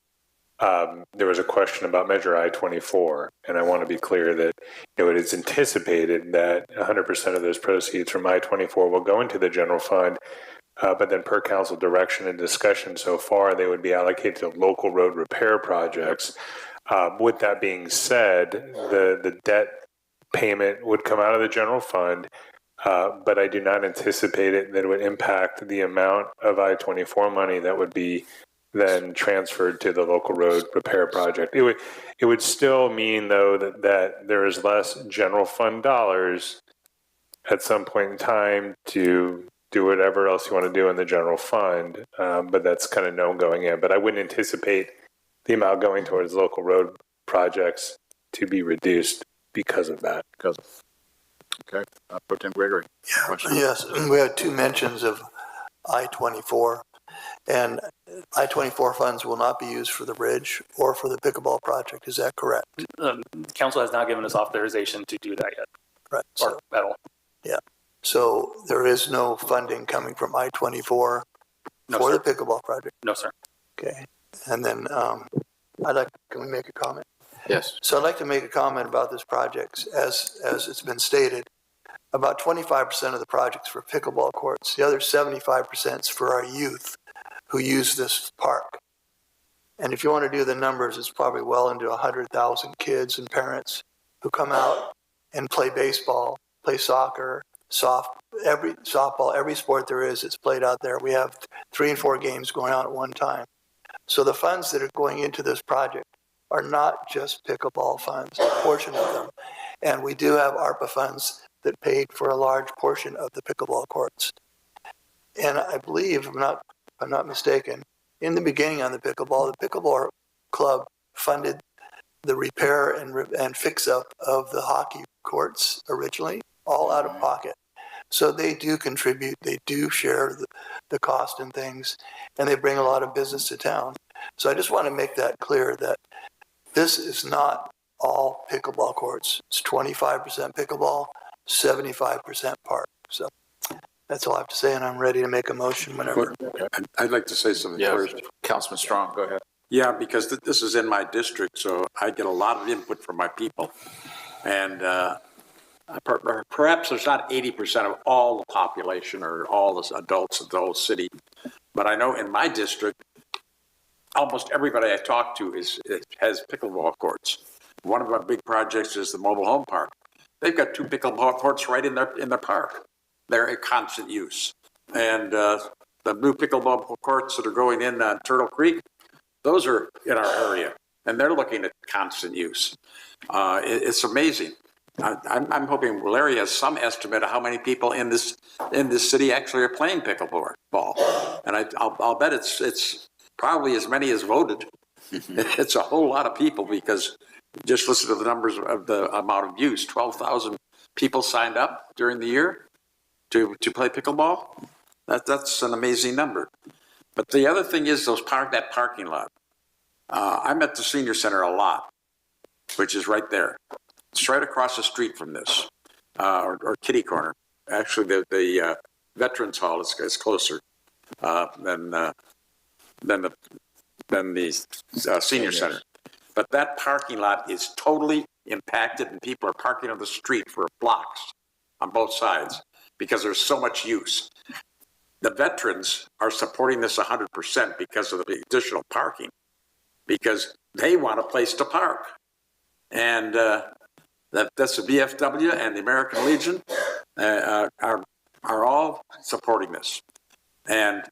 There was a question about Measure I-24, and I want to be clear that it is anticipated that 100% of those proceeds from I-24 will go into the general fund, but then per council direction and discussion so far, they would be allocated to local road repair projects. With that being said, the debt payment would come out of the general fund, but I do not anticipate that it would impact the amount of I-24 money that would be then transferred to the local road repair project. It would still mean, though, that there is less general fund dollars at some point in time to do whatever else you want to do in the general fund, but that's kind of known going in. But I wouldn't anticipate the amount going towards local road projects to be reduced because of that. Okay, Pro Tem Gregory. Yes, we had two mentions of I-24, and I-24 funds will not be used for the bridge or for the pickleball project. Is that correct? Council has not given us authorization to do that yet. Right. Or at all. Yeah. So there is no funding coming from I-24 for the pickleball project? No, sir. Okay. And then can we make a comment? Yes. So I'd like to make a comment about this project. As it's been stated, about 25% of the project's for pickleball courts. The other 75% is for our youth who use this park. And if you want to do the numbers, it's probably well into 100,000 kids and parents who come out and play baseball, play soccer, softball, every sport there is, it's played out there. We have 3 and 4 games going on at one time. So the funds that are going into this project are not just pickleball funds, a portion of them. And we do have ARPA funds that paid for a large portion of the pickleball courts. And I believe, if I'm not mistaken, in the beginning on the pickleball club funded the repair and fix-up of the hockey courts originally, all out of pocket. So they do contribute, they do share the cost and things, and they bring a lot of business to town. So I just want to make that clear that this is not all pickleball courts. It's 25% pickleball, 75% park. So that's all I have to say, and I'm ready to make a motion whenever. I'd like to say something first. Councilman Strong, go ahead. Yeah, because this is in my district, so I get a lot of input from my people. And perhaps there's not 80% of all the population or all the adults of the whole city, but I know in my district, almost everybody I talk to has pickleball courts. One of our big projects is the mobile home park. They've got 2 pickleball courts right in their park. They're in constant use. And the new pickleball courts that are going in Turtle Creek, those are in our area, and they're looking at constant use. It's amazing. I'm hoping Larry has some estimate of how many people in this city actually are playing pickleball. And I'll bet it's probably as many as voted. It's a whole lot of people, because just listen to the numbers of the amount of use. 12,000 people signed up during the year to play pickleball. That's an amazing number. But the other thing is that parking lot. I'm at the senior center a lot, which is right there. It's right across the street from this, or kitty corner. Actually, the Veterans Hall is closer than the senior center. But that parking lot is totally impacted, and people are parking on the street for blocks on both sides because there's so much use. The veterans are supporting this 100% because of the additional parking, because they want a place to park. And that's the VFW and the American Legion are all supporting this. And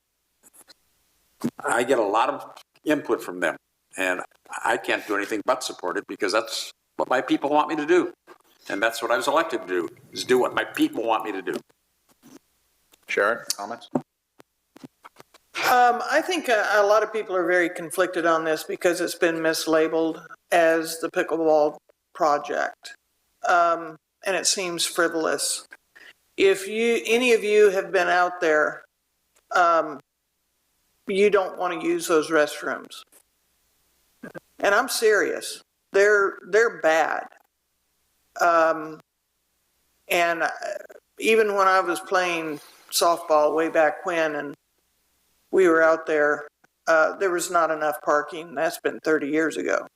I get a lot of input from them, and I can't do anything but support it, because that's what my people want me to do. And that's what I was elected to do, is do what my people want me to do. Sharon, comments? I think a lot of people are very conflicted on this because it's been mislabeled as the pickleball project. And it seems frivolous. If any of you have been out there, you don't want to use those restrooms. And I'm serious. They're bad. And even when I was playing softball way back when, and we were out there, there was not enough parking. That's been 30 years ago.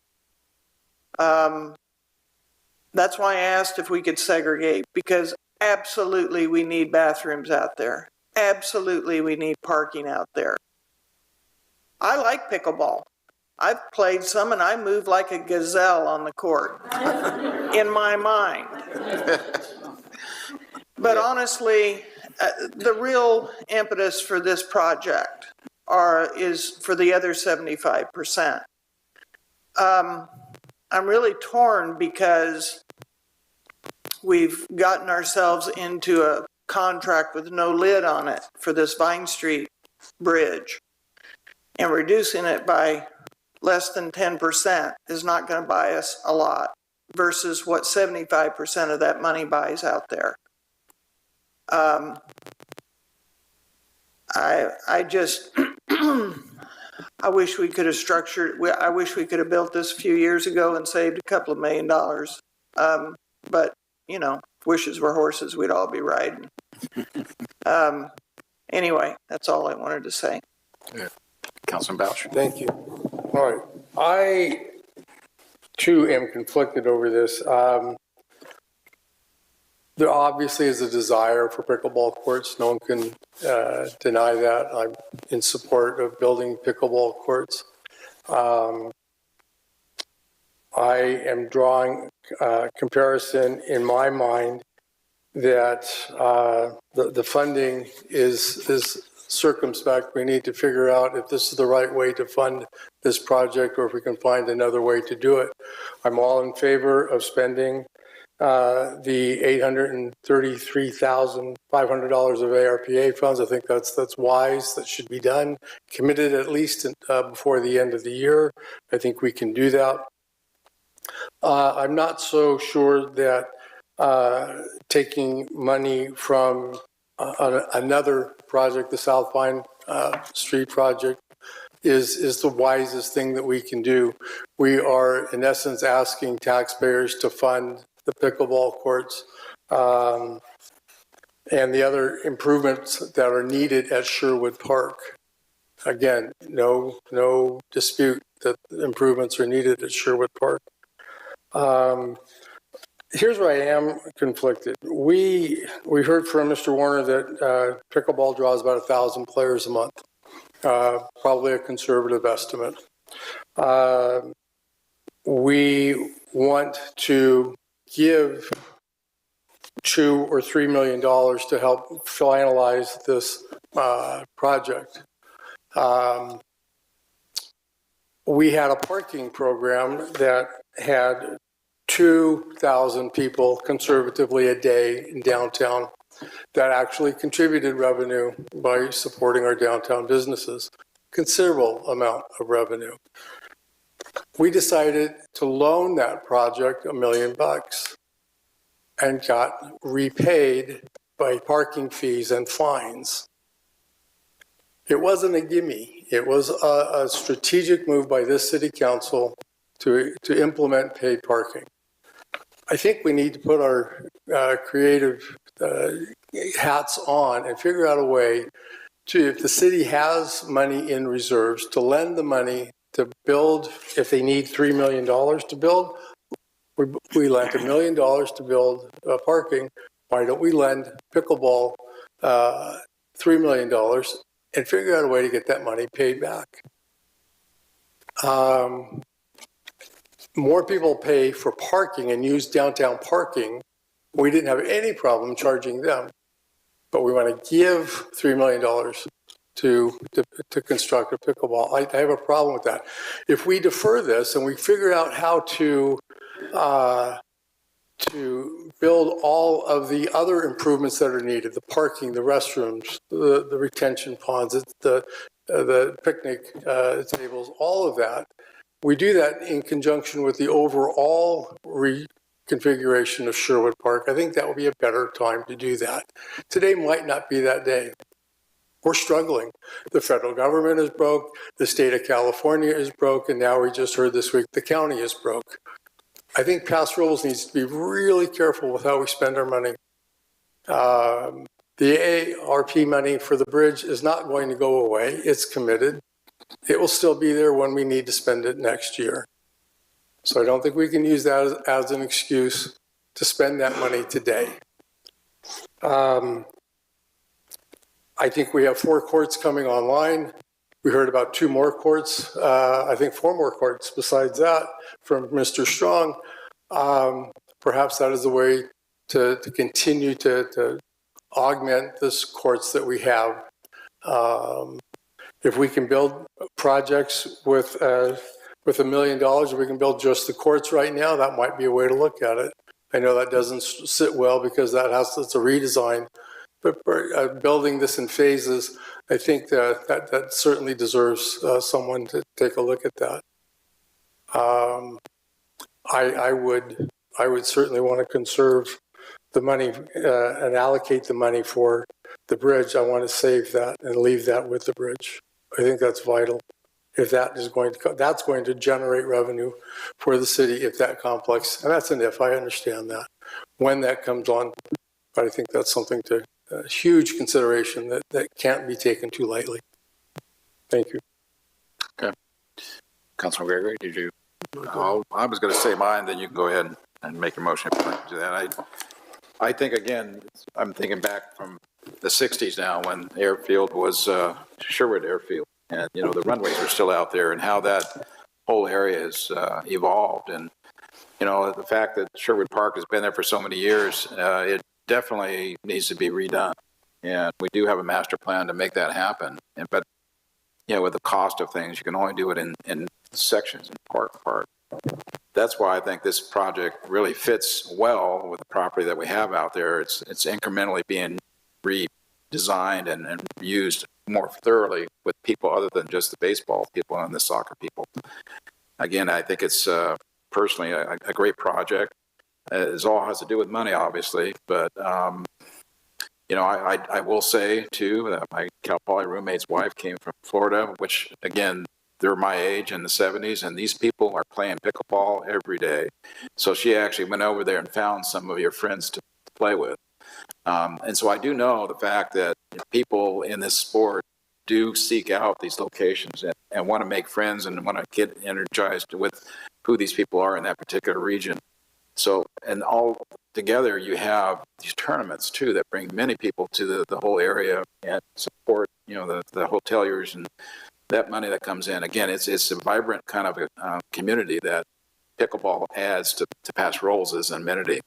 That's why I asked if we could segregate, because absolutely we need bathrooms out there. Absolutely we need parking out there. I like pickleball. I've played some and I move like a gazelle on the court in my mind. But honestly, the real impetus for this project is for the other 75%. I'm really torn because we've gotten ourselves into a contract with no lid on it for this Vine Street bridge, and reducing it by less than 10% is not going to buy us a lot versus what 75% of that money buys out there. I just, I wish we could have I wish we could have built this a few years ago and saved a couple of $1 million. But, you know, if wishes were horses, we'd all be riding. Anyway, that's all I wanted to say. Yeah. Councilman Boucher. Thank you. All right. I, too, am conflicted over this. There obviously is a desire for pickleball courts. No one can deny that. I'm in support of building pickleball courts. I am drawing comparison in my mind that the funding is circumspect. We need to figure out if this is the right way to fund this project or if we can find another way to do it. I'm all in favor of spending the $833,500 of ARPA funds. I think that's wise. That should be done. Committed at least before the end of the year. I think we can do that. I'm not so sure that taking money from another project, the South Vine Street project, is the wisest thing that we can do. We are, in essence, asking taxpayers to fund the pickleball courts and the other improvements that are needed at Sherwood Park. Again, no dispute that improvements are needed at Sherwood Park. Here's where I am conflicted. We heard from Mr. Warner that pickleball draws about 1,000 players a month, probably a conservative estimate. We want to give $2 or $3 million to help finalize this project. We had a parking program that had 2,000 people conservatively a day in downtown that actually contributed revenue by supporting our downtown businesses, considerable amount of revenue. We decided to loan that project $1 million and got repaid by parking fees and fines. It wasn't a gimme. It was a strategic move by this city council to implement paid parking. I think we need to put our creative hats on and figure out a way to, if the city has money in reserves, to lend the money to build. If they need $3 million to build, we lent $1 million to build parking. Why don't we lend pickleball $3 million and figure out a way to get that money paid back? More people pay for parking and use downtown parking. We didn't have any problem charging them, but we want to give $3 million to construct a pickleball. I have a problem with that. If we defer this and we figure out how to build all of the other improvements that are needed, the parking, the restrooms, the retention ponds, the picnic tables, all of that, we do that in conjunction with the overall reconfiguration of Sherwood Park. I think that would be a better time to do that. Today might not be that day. We're struggling. The federal government is broke, the state of California is broke, and now we just heard this week the county is broke. I think Paso needs to be really careful with how we spend our money. The ARP money for the bridge is not going to go away. It's committed. It will still be there when we need to spend it next year. So I don't think we can use that as an excuse to spend that money today. I think we have 4 courts coming online. We heard about 2 more courts, I think 4 more courts besides that from Mr. Strong. Perhaps that is the way to continue to augment this courts that we have. If we can build projects with $1 million, we can build just the courts right now, that might be a way to look at it. I know that doesn't sit well because it's a redesign, but building this in phases, I think that certainly deserves someone to take a look at that. I would certainly want to conserve the money and allocate the money for the bridge. I want to save that and leave that with the bridge. I think that's vital. If that is that's going to generate revenue for the city if that complex, and that's an if, I understand that, when that comes on. But I think that's something to, a huge consideration that can't be taken too lightly. Thank you. Okay. Councilor Gregory, did you? I was going to say mine, then you can go ahead and make your motion if you'd like to do that. I think, again, I'm thinking back from the 60s now when the airfield was Sherwood Airfield. And, you know, the runways are still out there and how that whole area has evolved. And, you know, the fact that Sherwood Park has been there for so many years, it definitely needs to be redone. And we do have a master plan to make that happen. But, you know, with the cost of things, you can only do it in sections, in part. That's why I think this project really fits well with the property that we have out there. It's incrementally being redesigned and used more thoroughly with people other than just the baseball people and the soccer people. Again, I think it's personally a great project. It all has to do with money, obviously, but you know, I will say too that my Cal Poly roommate's wife came from Florida, which again, they're my age in the 70s, and these people are playing pickleball every day. So she actually went over there and found some of your friends to play with. And so I do know the fact that people in this sport do seek out these locations and want to make friends and want to get energized with who these people are in that particular region. So, and all together you have these tournaments too that bring many people to the whole area and support, you know, the hoteliers and that money that comes in. Again, it's a vibrant kind of a community that pickleball adds to Paso Robles' amenity.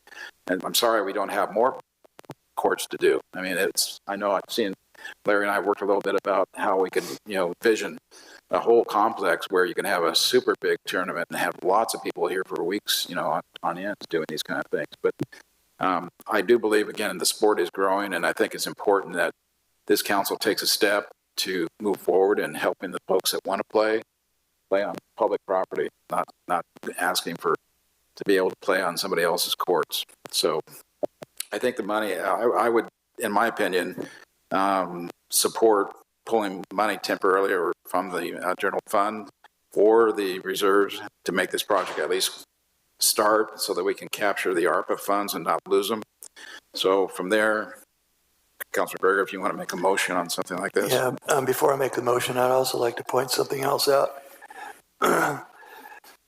And I'm sorry we don't have more courts to do. I mean, I know I've seen Larry and I worked a little bit about how we could, you know, vision a whole complex where you can have a super big tournament and have lots of people here for weeks, you know, on end doing these kind of things. But I do believe, again, the sport is growing, and I think it's important that this council takes a step to move forward and helping the folks that want to play on public property, not asking to be able to play on somebody else's courts. So I think the money, I would, in my opinion, support pulling money temporarily or from the general fund or the reserves to make this project at least start so that we can capture the ARPA funds and not lose them. So from there, Councilor Berger, if you want to make a motion on something like this. Yeah, before I make the motion, I'd also like to point something else out.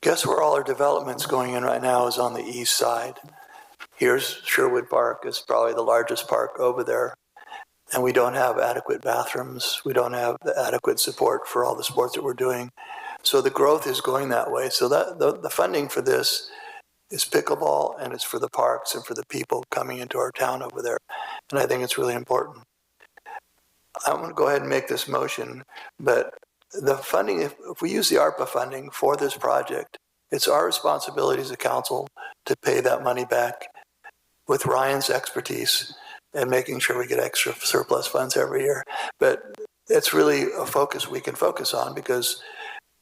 Guess where all our development's going in right now is on the east side. Here's Sherwood Park, is probably the largest park over there. And we don't have adequate bathrooms. We don't have the adequate support for all the sports that we're doing. So the growth is going that way. So that the funding for this is pickleball, and it's for the parks and for the people coming into our town over there. And I think it's really important. I'm going to go ahead and make this motion, but the funding, if we use the ARPA funding for this project, it's our responsibility as a council to pay that money back with Ryan's expertise and making sure we get extra surplus funds every year. But it's really a focus we can focus on, because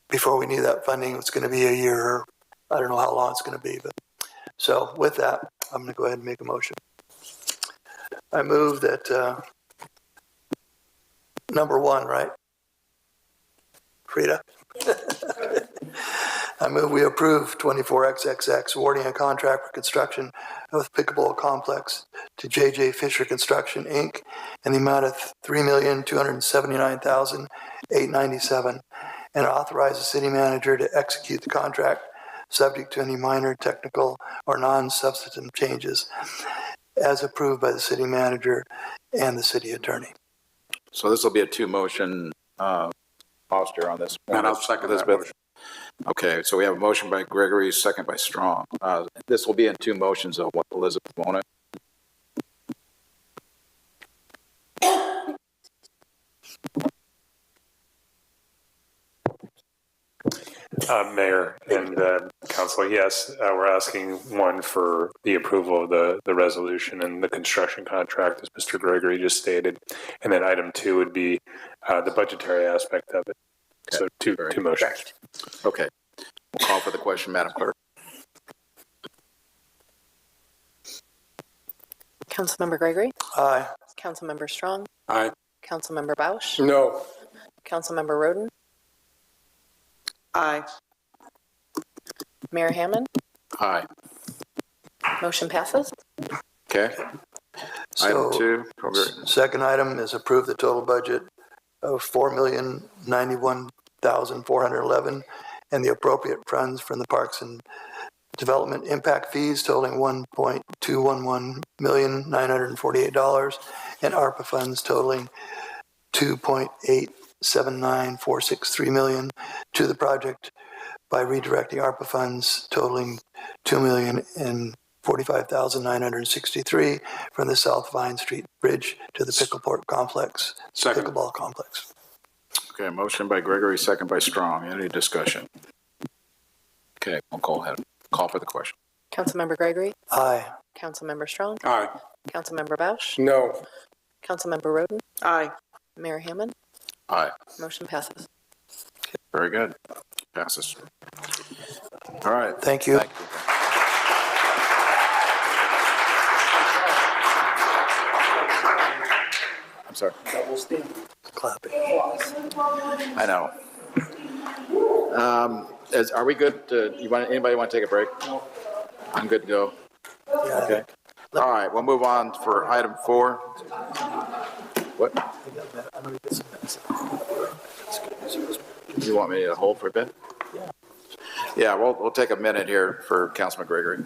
before we need that funding, it's going to be a year. I don't know how long it's going to be. But so with that, I'm going to go ahead and make a motion. I move that number one, right? Frida? I move we approve 24XXX awarding a contract for construction of pickleball complex to JJ Fisher Construction, Inc. in the amount of $3,279,897 and authorize the city manager to execute the contract subject to any minor technical or non-substantive changes as approved by the city manager and the city attorney. So this will be a two motion. I'll posture on this. And I'll second that Elizabeth. motion. Okay, so we have a motion by Gregory, second by Strong. This will be in two motions, though. What, Elizabeth, won't it? Mayor and Council, yes, we're asking one for the approval of the resolution and the construction contract, as Mr. Gregory just stated. And then item 2 would be the budgetary aspect of it. Okay. So two motions. Okay. We'll call for the question, Madam Clerk. Councilmember Gregory? Aye. Councilmember Strong? Aye. Councilmember Bausch? No. Councilmember Roden? Aye. Mayor Hammond? Aye. Motion passes. Okay. So, Item 2. Second item is approve the total budget of $4,091,411 and the appropriate funds from the Parks and Development impact fees totaling $1,211,948 and ARPA funds totaling $2.879463 million to the project by redirecting ARPA funds totaling $2,045,963 from the South Vine Street Bridge to the pickleball complex. Second. Pickleball complex. Okay, motion by Gregory, second by Strong. Any discussion? Okay, we'll go ahead. Call for the question. Councilmember Gregory? Aye. Councilmember Strong? Aye. Councilmember Bausch? No. Councilmember Roden? Aye. Mayor Hammond? Aye. Motion passes. Very good. Passes. All right. Thank you. I'm sorry. Double standard. Clapping. I know. Are we good? Anybody want to take a break? No. I'm good to go. Yeah. Okay. All right, we'll move on for item 4. What? You want me to hold for a bit? Yeah, we'll take a minute here for Councilman Gregory.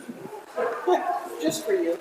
Just for you.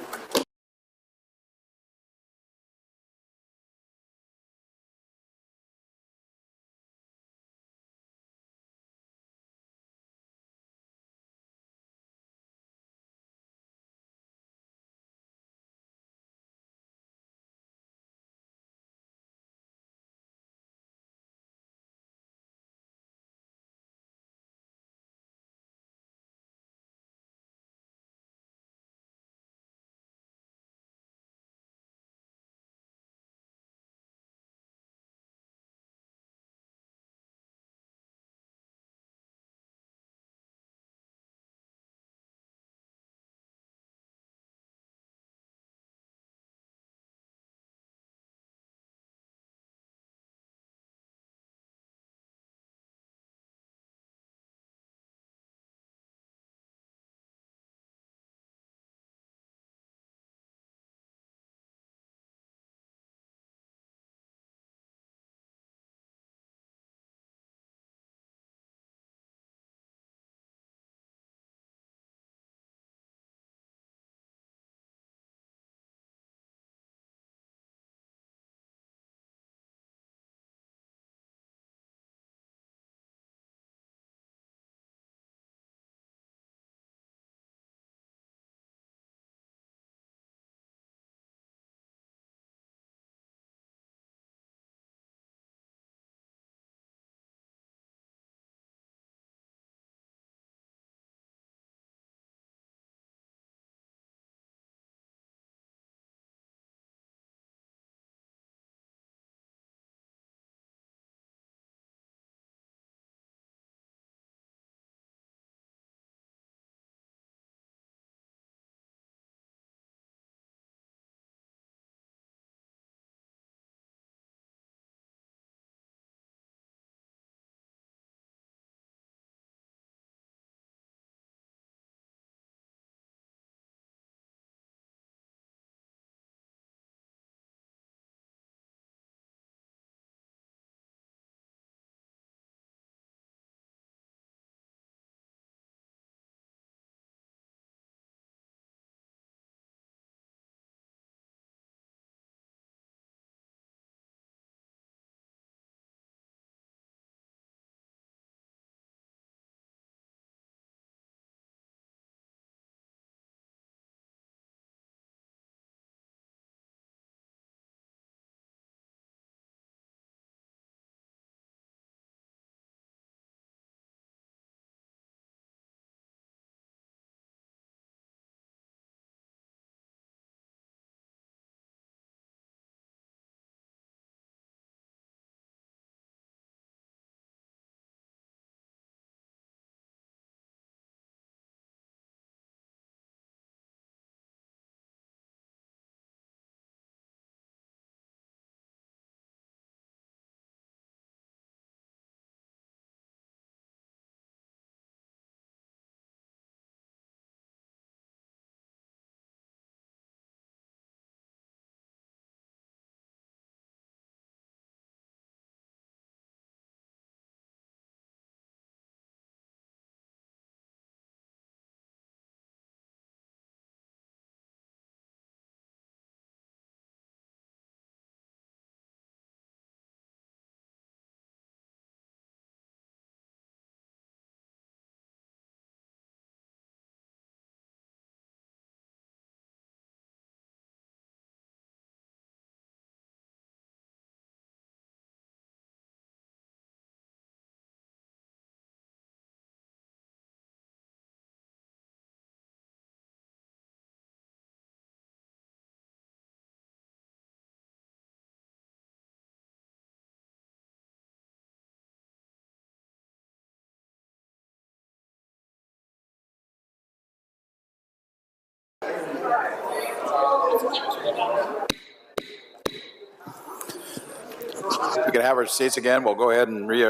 We can have our seats again. We'll go ahead and bring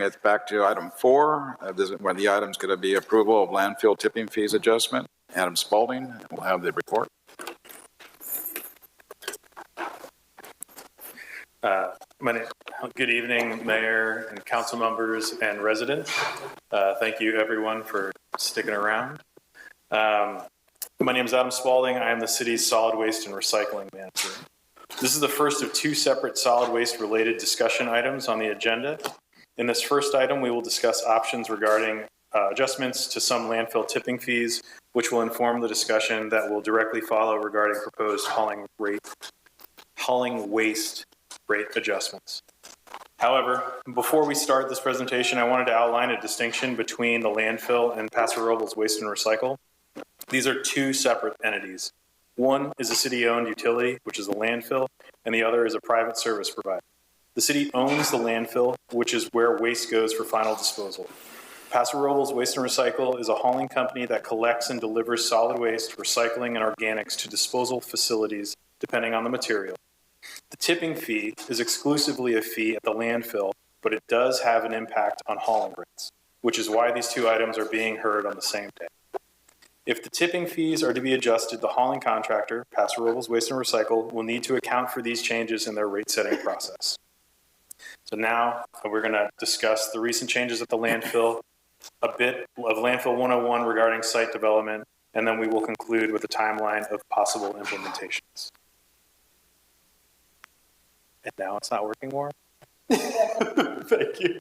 it back to item 4. This is where the item's going to be approval of landfill tipping fees adjustment. Adam Spalding will have the report. Good evening, Mayor and council members and residents. Thank you, everyone, for sticking around. My name is Adam Spalding. I am the city's solid waste and recycling manager. This is the first of 2 separate solid waste related discussion items on the agenda. In this first item, we will discuss options regarding adjustments to some landfill tipping fees, which will inform the discussion that will directly follow regarding proposed hauling waste rate adjustments. However, before we start this presentation, I wanted to outline a distinction between the landfill and Paso Robles Waste and Recycle. These are 2 separate entities. One is a city-owned utility, which is a landfill, and the other is a private service provider. The city owns the landfill, which is where waste goes for final disposal. Paso Robles Waste and Recycle is a hauling company that collects and delivers solid waste, recycling, and organics to disposal facilities, depending on the material. The tipping fee is exclusively a fee at the landfill, but it does have an impact on hauling rates, which is why these 2 items are being heard on the same day. If the tipping fees are to be adjusted, the hauling contractor, Paso Robles Waste and Recycle, will need to account for these changes in their rate setting process. So now we're going to discuss the recent changes at the landfill, a bit of Landfill 101 regarding site development, and then we will conclude with a timeline of possible implementations. And now it's not working more? Thank you.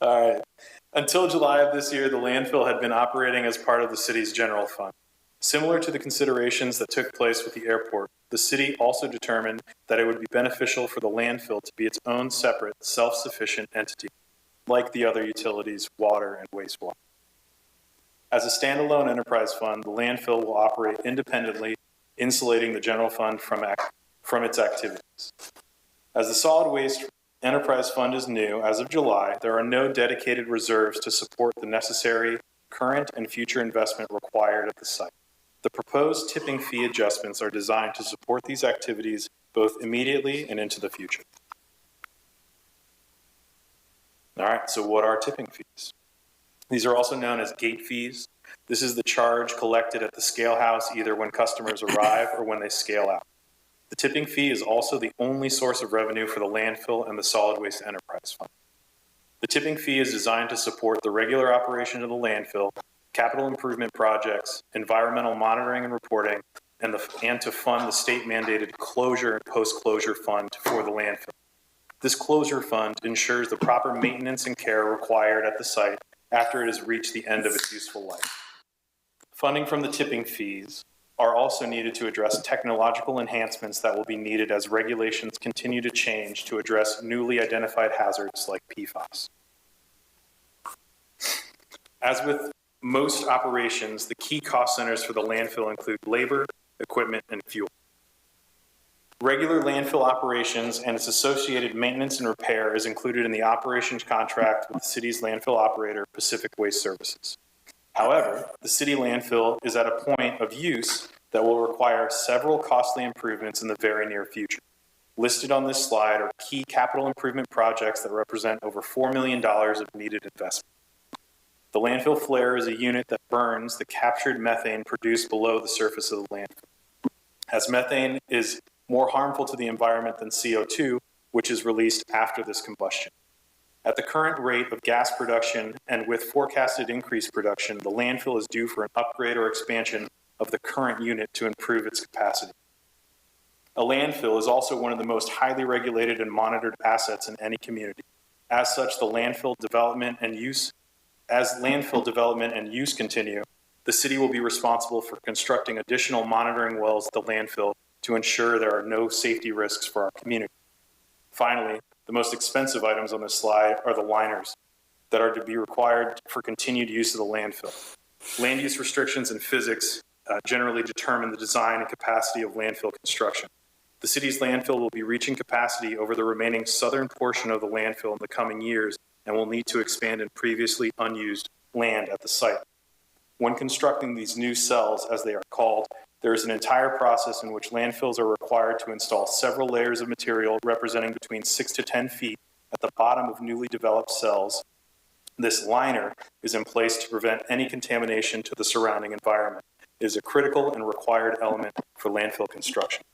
All right. Until July of this year, the landfill had been operating as part of the city's general fund. Similar to the considerations that took place with the airport, the city also determined that it would be beneficial for the landfill to be its own separate, self-sufficient entity, like the other utilities, water and wastewater. As a standalone enterprise fund, the landfill will operate independently, insulating the general fund from its activities. As the solid waste enterprise fund is new, as of July, there are no dedicated reserves to support the necessary current and future investment required at the site. The proposed tipping fee adjustments are designed to support these activities both immediately and into the future. All right, so what are tipping fees? These are also known as gate fees. This is the charge collected at the scale house either when customers arrive or when they scale out. The tipping fee is also the only source of revenue for the landfill and the solid waste enterprise fund. The tipping fee is designed to support the regular operation of the landfill, capital improvement projects, environmental monitoring and reporting, and to fund the state-mandated closure and post-closure fund for the landfill. This closure fund ensures the proper maintenance and care required at the site after it has reached the end of its useful life. Funding from the tipping fees are also needed to address technological enhancements that will be needed as regulations continue to change to address newly identified hazards like PFAS. As with most operations, the key cost centers for the landfill include labor, equipment, and fuel. Regular landfill operations and its associated maintenance and repair is included in the operations contract with the city's landfill operator, Pacific Waste Services. However, the city landfill is at a point of use that will require several costly improvements in the very near future. Listed on this slide are key capital improvement projects that represent over $4 million of needed investment. The landfill flare is a unit that burns the captured methane produced below the surface of the landfill. As methane is more harmful to the environment than CO2, which is released after this combustion. At the current rate of gas production and with forecasted increased production, the landfill is due for an upgrade or expansion of the current unit to improve its capacity. A landfill is also one of the most highly regulated and monitored assets in any community. As such, as landfill development and use continue, the city will be responsible for constructing additional monitoring wells at the landfill to ensure there are no safety risks for our community. Finally, the most expensive items on this slide are the liners that are to be required for continued use of the landfill. Land use restrictions and physics generally determine the design and capacity of landfill construction. The city's landfill will be reaching capacity over the remaining southern portion of the landfill in the coming years and will need to expand in previously unused land at the site. When constructing these new cells, as they are called, there is an entire process in which landfills are required to install several layers of material representing between 6 to 10 feet at the bottom of newly developed cells. This liner is in place to prevent any contamination to the surrounding environment. It is a critical and required element for landfill construction.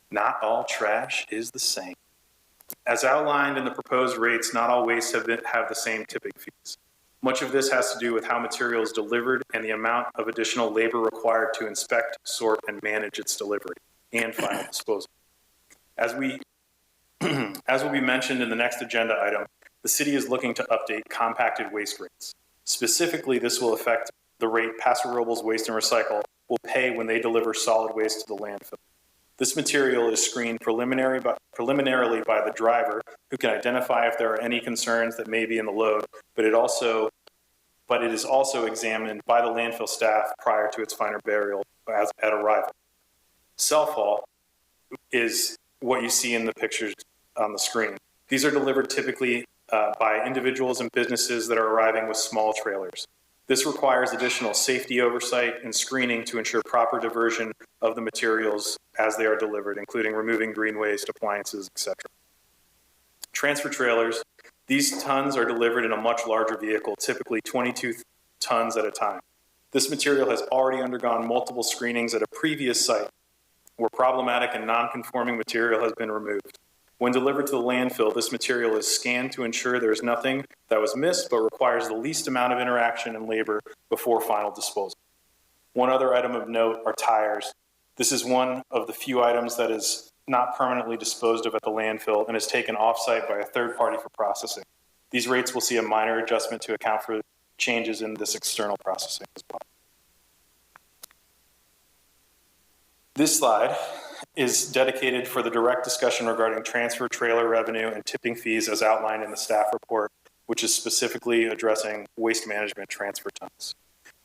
Not all trash is the same. As outlined in the proposed rates, not all wastes have the same tipping fees. Much of this has to do with how material is delivered and the amount of additional labor required to inspect, sort, and manage its delivery and final disposal. As will be mentioned in the next agenda item, the city is looking to update compacted waste rates. Specifically, this will affect the rate Paso Robles Waste and Recycle will pay when they deliver solid waste to the landfill. This material is screened preliminarily by the driver, who can identify if there are any concerns that may be in the load, but it is also examined by the landfill staff prior to its final burial at arrival. Self-haul is what you see in the pictures on the screen. These are delivered typically by individuals and businesses that are arriving with small trailers. This requires additional safety oversight and screening to ensure proper diversion of the materials as they are delivered, including removing green waste, appliances, etc. Transfer trailers, these tons are delivered in a much larger vehicle, typically 22 tons at a time. This material has already undergone multiple screenings at a previous site where problematic and non-conforming material has been removed. When delivered to the landfill, this material is scanned to ensure there is nothing that was missed but requires the least amount of interaction and labor before final disposal. One other item of note are tires. This is one of the few items that is not permanently disposed of at the landfill and is taken off-site by a third party for processing. These rates will see a minor adjustment to account for changes in this external processing as well. This slide is dedicated for the direct discussion regarding transfer trailer revenue and tipping fees as outlined in the staff report, which is specifically addressing waste management transfer tons.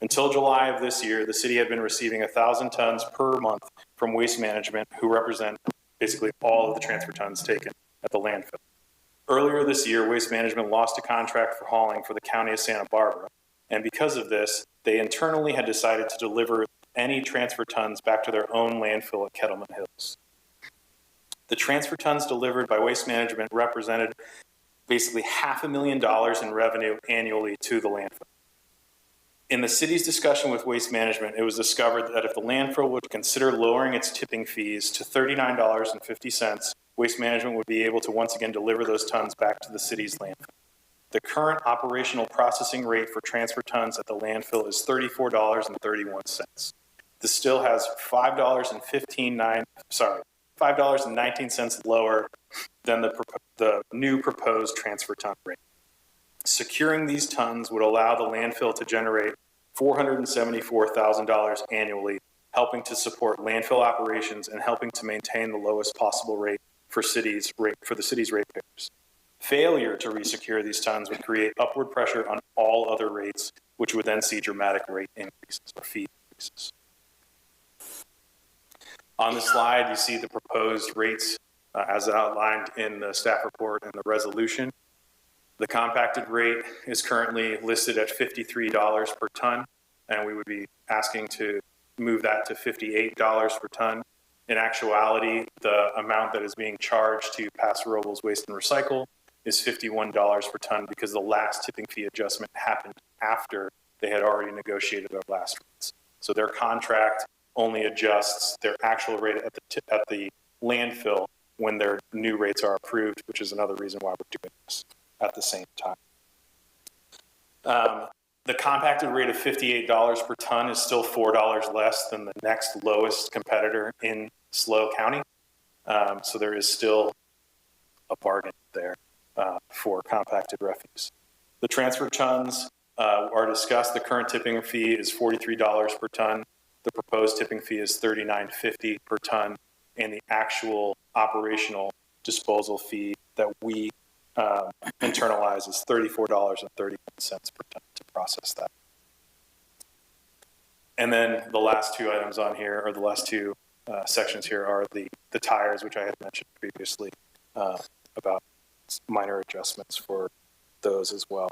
Until July of this year, the city had been receiving 1,000 tons per month from waste management, who represent basically all of the transfer tons taken at the landfill. Earlier this year, waste management lost a contract for hauling for the county of Santa Barbara, and because of this, they internally had decided to deliver any transfer tons back to their own landfill at Kettleman Hills. The transfer tons delivered by waste management represented basically $500,000 in revenue annually to the landfill. In the city's discussion with waste management, it was discovered that if the landfill would consider lowering its tipping fees to $39.50, waste management would be able to once again deliver those tons back to the city's landfill. The current operational processing rate for transfer tons at the landfill is $34.31. This still has $5.19 lower than the new proposed transfer ton rate. Securing these tons would allow the landfill to generate $474,000 annually, helping to support landfill operations and helping to maintain the lowest possible rate for the city's ratepayers. Failure to resecure these tons would create upward pressure on all other rates, which would then see dramatic rate increases or fee increases. On the slide, you see the proposed rates as outlined in the staff report and the resolution. The compacted rate is currently listed at $53 per ton, and we would be asking to move that to $58 per ton. In actuality, the amount that is being charged to Paso Robles Waste and Recycle is $51 per ton because the last tipping fee adjustment happened after they had already negotiated their last rates. So their contract only adjusts their actual rate at the landfill when their new rates are approved, which is another reason why we're doing this at the same time. The compacted rate of $58 per ton is still $4 less than the next lowest competitor in SLO County. So there is still a bargain there for compacted refuse. The transfer tons are discussed. The current tipping fee is $43 per ton. The proposed tipping fee is $39.50 per ton, and the actual operational disposal fee that we internalize is $34.31 per ton to process that. And then the last two items on here, or the last two sections here, are the tires, which I had mentioned previously about minor adjustments for those as well.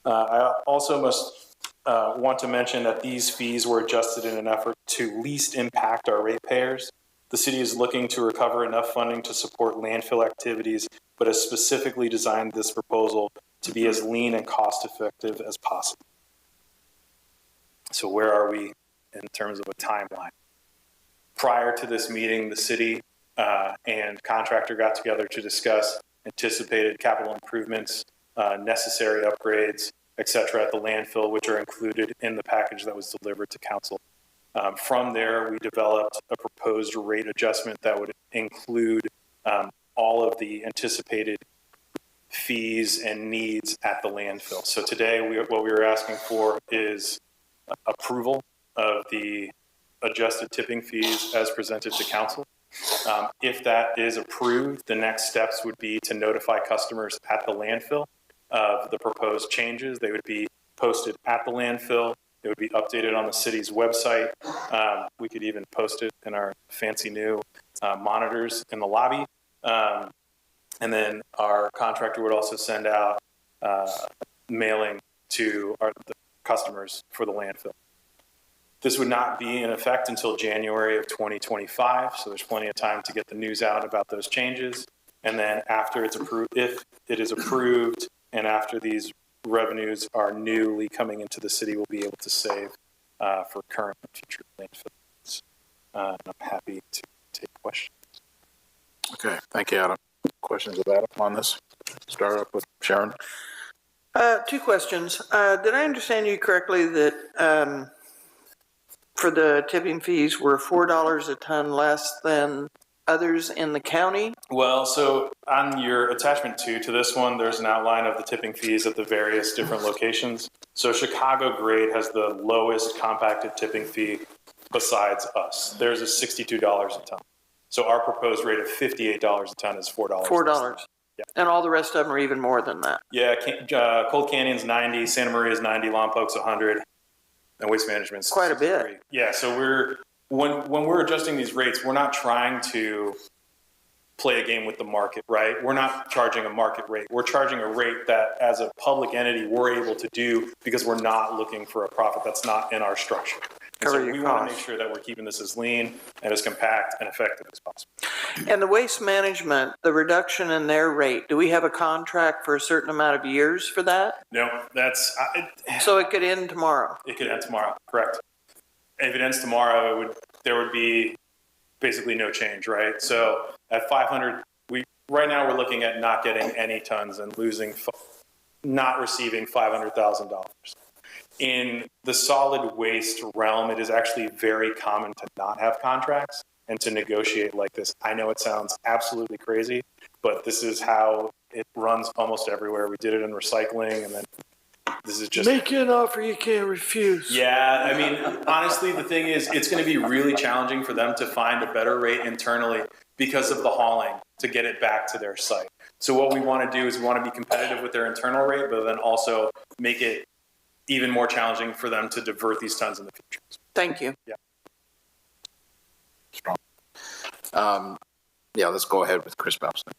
I also must want to mention that these fees were adjusted in an effort to least impact our ratepayers. The city is looking to recover enough funding to support landfill activities, but has specifically designed this proposal to be as lean and cost effective as possible. So where are we in terms of a timeline? Prior to this meeting, the city and contractor got together to discuss anticipated capital improvements, necessary upgrades, et cetera, at the landfill, which are included in the package that was delivered to council. From there, we developed a proposed rate adjustment that would include all of the anticipated fees and needs at the landfill. So today, what we were asking for is approval of the adjusted tipping fees as presented to council. If that is approved, the next steps would be to notify customers at the landfill of the proposed changes. They would be posted at the landfill. It would be updated on the city's website. We could even post it in our fancy new monitors in the lobby. And then our contractor would also send out mailing to the customers for the landfill. This would not be in effect until January of 2025, so there's plenty of time to get the news out about those changes. And then after it's approved, if it is approved, and after these revenues are newly coming into the city, we'll be able to save for current and future landfills. I'm happy to take questions. Okay, thank you, Adam. Questions of Adam on this? Start up with Sharon. Two questions. Did I understand you correctly that for the tipping fees were $4 a ton less than others in the county? Well, so on your attachment 2 to this one, there's an outline of the tipping fees at the various different locations. So Chicago grade has the lowest compacted tipping fee besides us. Theirs is $62 a ton. So our proposed rate of $58 a ton is $4. $4. Yeah. And all the rest of them are even more than that. Yeah, Cold Canyon's 90, Santa Maria's 90, Lompoc's 100, and Waste Management's quite a 63. bit. Yeah, so when we're adjusting these rates, we're not trying to play a game with the market, right? We're not charging a market rate. We're charging a rate that as a public entity, we're able to do because we're not looking for a profit. That's not in our structure. And so we want to make sure that we're keeping this as lean and as compact and effective as possible. And the Waste Management, the reduction in their rate, do we have a contract for a certain amount of years for that? No, that's... so it could end tomorrow? It could end tomorrow, correct. If it ends tomorrow, there would be basically no change, right? So at 500, right now we're looking at not getting any tons and not receiving $500,000. In the solid waste realm, it is actually very common to not have contracts and to negotiate like this. I know it sounds absolutely crazy, but this is how it runs almost everywhere. We did it in recycling, and then this is just... Make an offer you can't refuse. Yeah, I mean, honestly, the thing is, it's going to be really challenging for them to find a better rate internally because of the hauling to get it back to their site. So what we want to do is we want to be competitive with their internal rate, but then also make it even more challenging for them to divert these tons in the future. Thank you. Yeah. Strong. Yeah, let's go ahead with Chris Babson.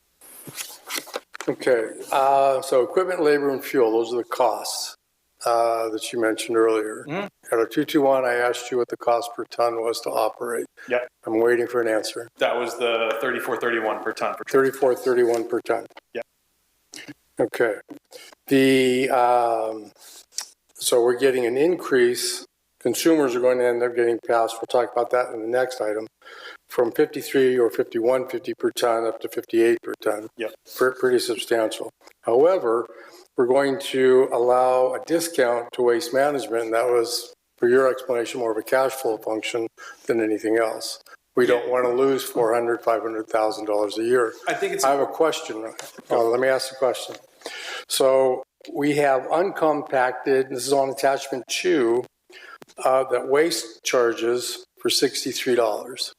Okay, so equipment, labor, and fuel, those are the costs that you mentioned earlier. Mm-hmm. At our 221, I asked you what the cost per ton was to operate. Yep. I'm waiting for an answer. That was the $34.31 per ton. $34.31 per ton. Yep. Okay. So we're getting an increase. Consumers are going to end up getting passed, we'll talk about that in the next item, from 53 or 51.50 per ton up to 58 per ton. Yep. Pretty substantial. However, we're going to allow a discount to Waste Management, and that was, for your explanation, more of a cash flow function than anything else. We don't want to lose $400,000, $500,000 a year. I think I have a question. Let me ask the question. So we have uncompacted, this is on attachment 2, that waste charges for $63.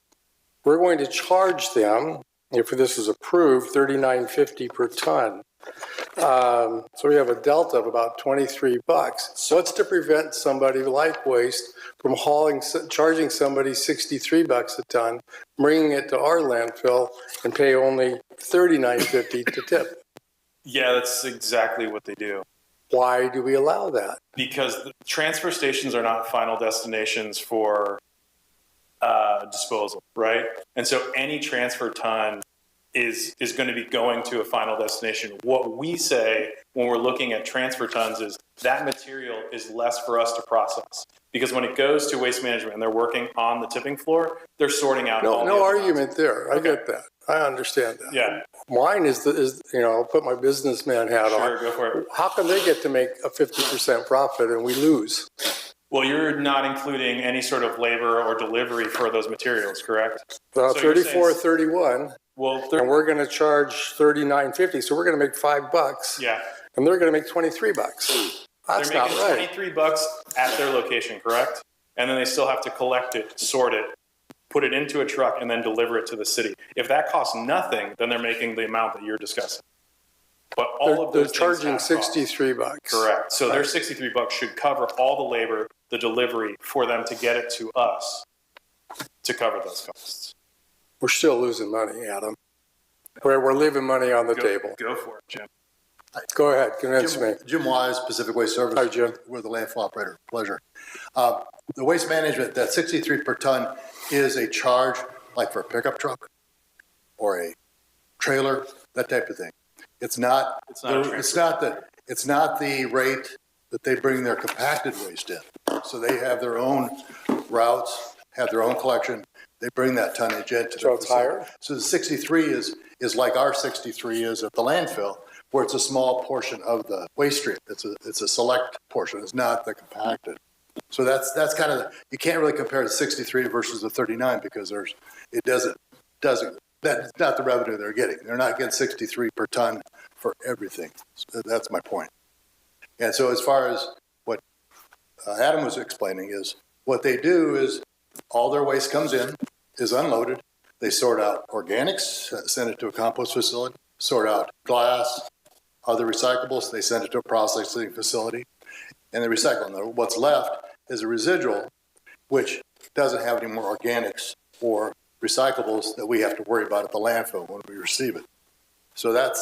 We're going to charge them, if this is approved, $39.50 per ton. So we have a delta of about $23. So what's to prevent somebody like Waste from charging somebody $63 a ton, bringing it to our landfill and pay only $39.50 to tip? Yeah, that's exactly what they do. Why do we allow that? Because the transfer stations are not final destinations for disposal, right? And so any transfer ton is going to be going to a final destination. What we say when we're looking at transfer tons is that material is less for us to process. Because when it goes to waste management and they're working on the tipping floor, they're sorting out all No the argument there. I get that. I understand that. Yeah. Mine is I'll put my businessman hat on. Sure, go for it. How can they get to make a 50% profit and we lose? Well, you're not including any sort of labor or delivery for those materials, correct? Well, So you're 34, saying- 31. Well, and we're going to charge $39.50, so we're going to make $5. Yeah. And they're going to make $23. That's They're not making right. $23 at their location, correct? And then they still have to collect it, sort it, put it into a truck, and then deliver it to the city. If that costs nothing, then they're making the amount that you're discussing. But all of They're those charging things have costs. $63. Correct. So their Right. $63 should cover all the labor, the delivery for them to get it to us to cover those costs. We're still losing money, Adam. We're leaving money on the table. Go for it, Jim. Go ahead, convince me. Jim Wise, Pacific Waste Services. Hi, Jim. We're the landfill operator. Pleasure. The waste management, that 63 per ton is a charge like for a pickup truck or a trailer, that type of thing. It's not the rate that they bring their compacted waste in. So they have their own routes, have their own collection. They bring that tonnage into So it's higher? So the 63 is like our 63 is at the landfill, where it's a small portion of the waste stream. It's a select portion. It's not the compacted. So that's kind of, you can't really compare the 63 versus the 39 because that's not the revenue they're getting. They're not getting 63 per ton for everything. So that's my point. And so as far as what Adam was explaining is what they do is all their waste comes in, is unloaded. They sort out organics, send it to a compost facility, sort out glass, other recyclables, they send it to a processing facility, and they recycle. And what's left is a residual, which doesn't have any more organics or recyclables that we have to worry about at the landfill when we receive it. So that's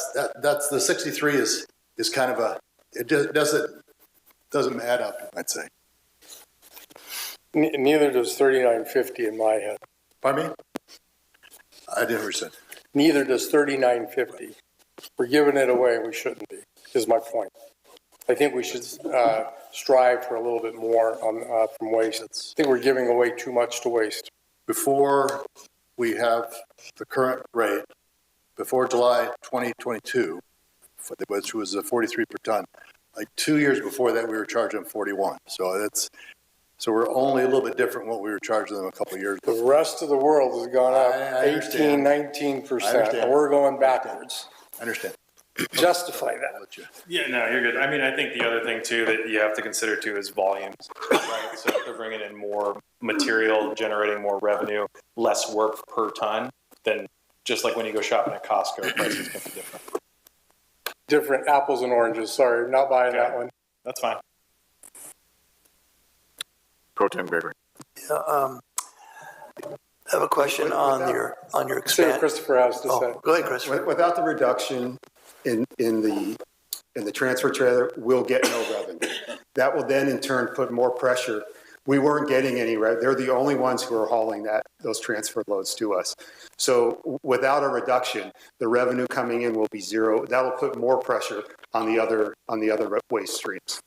the 63 is kind of it doesn't add up, I'd say. Neither does $39.50 in my head. Pardon me? I didn't understand. Neither does $39.50. We're giving it away. We shouldn't be, is my point. I think we should strive for a little bit more from waste. I think we're giving away too much to waste. Before we have the current rate, before July 2022, which was a 43 per ton, like 2 years before that, we were charging 41. So we're only a little bit different what we were charging them a couple of years ago. The rest of the world has gone up 18, 19%, and we're going backwards. I understand. Justify that. Yeah, no, you're good. I mean, I think the other thing too that you have to consider too is volumes, right? So if they're bringing in more material, generating more revenue, less work per ton, then just like when you go shopping at Costco, prices can be different. Different apples and oranges. Sorry, not buying that one. That's fine. Pro Tem Gregory. Yeah, I have a question on your See expansion. what Christopher has to say. Go ahead, Christopher. Without the reduction in the transfer trailer, we'll get no revenue. That will then in turn put more pressure. We weren't getting any revenue. They're the only ones who are hauling those transfer loads to us. So without a reduction, the revenue coming in will be zero. That will put more pressure on the other waste streams.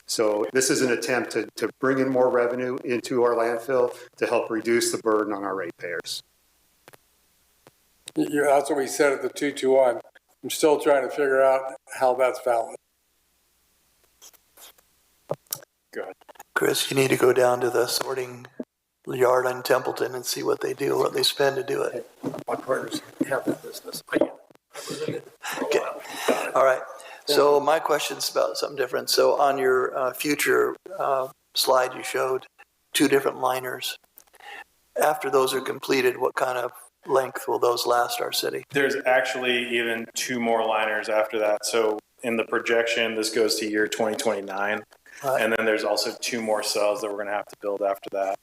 So this is an attempt to bring in more revenue into our landfill to help reduce the burden on our ratepayers. That's what we said at the 221. I'm still trying to figure out how that's valid. Good. Chris, you need to go down to the sorting yard on Templeton and see what they do, what they spend to do it. My partners have that business. Okay. All right. So my question's about something different. So on your future slide, you showed 2 different liners. After those are completed, what kind of length will those last our city? There's actually even 2 more liners after that. So in the projection, this goes to year 2029. Right. And then there's also 2 more cells that we're going to have to build after that.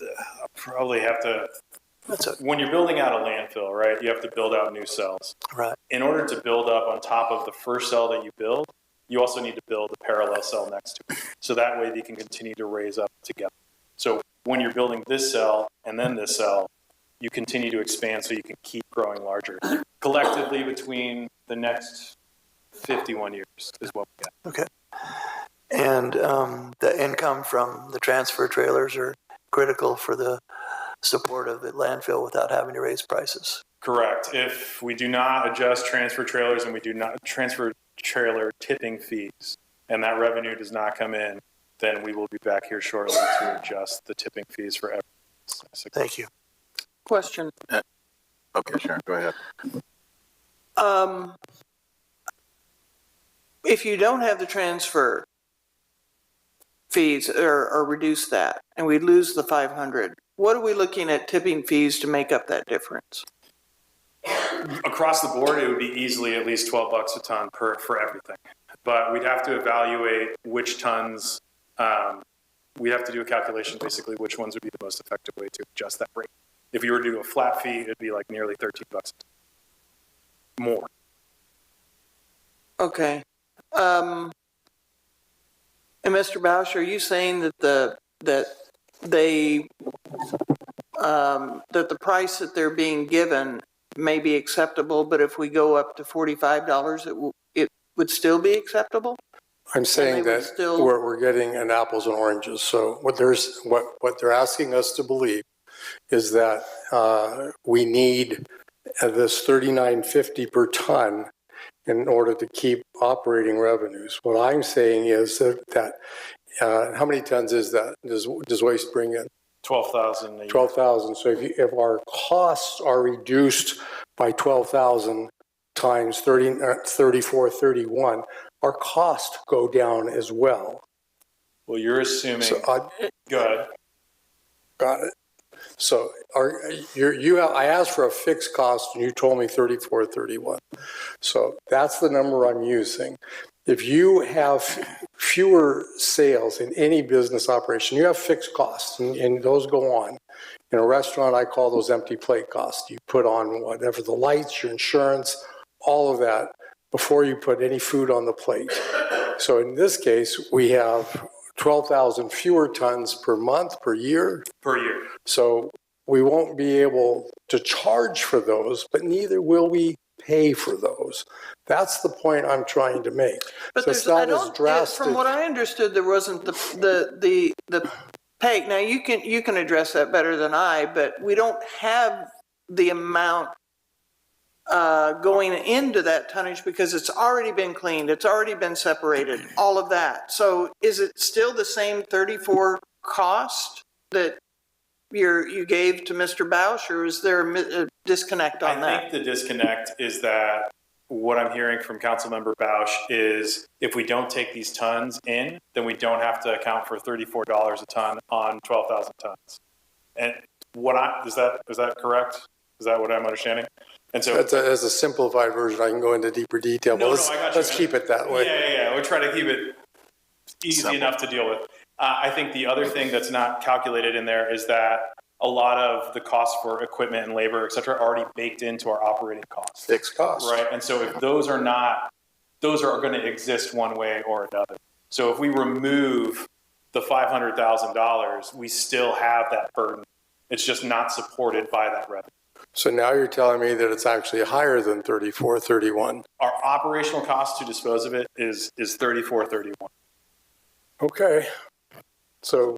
I'll probably have to When you're building out a landfill, right, you have to build out new cells. Right. In order to build up on top of the first cell that you build, you also need to build a parallel cell next to it. So that way they can continue to raise up together. So when you're building this cell and then this cell, you continue to expand so you can keep growing larger. Collectively between the next 51 years is what we got. Okay. And the income from the transfer trailers are critical for the support of the landfill without having to raise prices. Correct. If we do not adjust transfer trailers and we do not transfer trailer tipping fees, and that revenue does not come in, then we will be back here shortly to adjust the tipping fees for everyone. Thank you. Question. Okay, Sharon, go ahead. If you don't have the transfer fees or reduce that and we lose the 500, what are we looking at tipping fees to make up that difference? Across the board, it would be easily at least $12 a ton for everything. But we'd have to evaluate which tons, we'd have to do a calculation, basically, which ones would be the most effective way to adjust that rate. If you were to do a flat fee, it'd be like nearly $13 a ton. More. Okay. And Mr. Bausch, are you saying that the price that they're being given may be acceptable, but if we go up to $45, it would still be acceptable? I'm saying that we're getting an apples and oranges. So what they're asking us to believe is that we need this $39.50 per ton in order to keep operating revenues. What I'm saying is that how many tons is that? Does waste bring in? 12,000. 12,000. So if our costs are reduced by 12,000 times 34.31, our costs go down as well. Well, you're assuming. So, go ahead. Got it. So I asked for a fixed cost and you told me 34.31. So that's the number I'm using. If you have fewer sales in any business operation, you have fixed costs and those go on. In a restaurant, I call those empty plate costs. You put on whatever, the lights, your insurance, all of that before you put any food on the plate. So in this case, we have 12,000 fewer tons per month, per year. Per year. So we won't be able to charge for those, but neither will we pay for those. That's the point I'm trying to make. But so it's not as drastic. From what I understood, there wasn't the pay. Now you can address that better than I, but we don't have the amount going into that tonnage because it's already been cleaned, it's already been separated, all of that. So is it still the same 34 cost that you gave to Mr. Bausch, or is there a disconnect on that? I think the disconnect is that what I'm hearing from Councilmember Bausch is if we don't take these tons in, then we don't have to account for $34 a ton on 12,000 tons. And is that correct? Is that what I'm understanding? And so as a simplified version, I can go into deeper detail. No, but I got you. Let's keep it that way. Yeah. We'll try to keep it easy enough to deal with. I think the other thing that's not calculated in there is that a lot of the costs for equipment and labor, et cetera, are already baked into our operating costs. Fixed costs. Right. And so if those are going to exist one way or another. So if we remove the $500,000, we still have that burden. It's just not supported by that revenue. So now you're telling me that it's actually higher than 34.31. Our operational cost to dispose of it is 34.31. Okay. So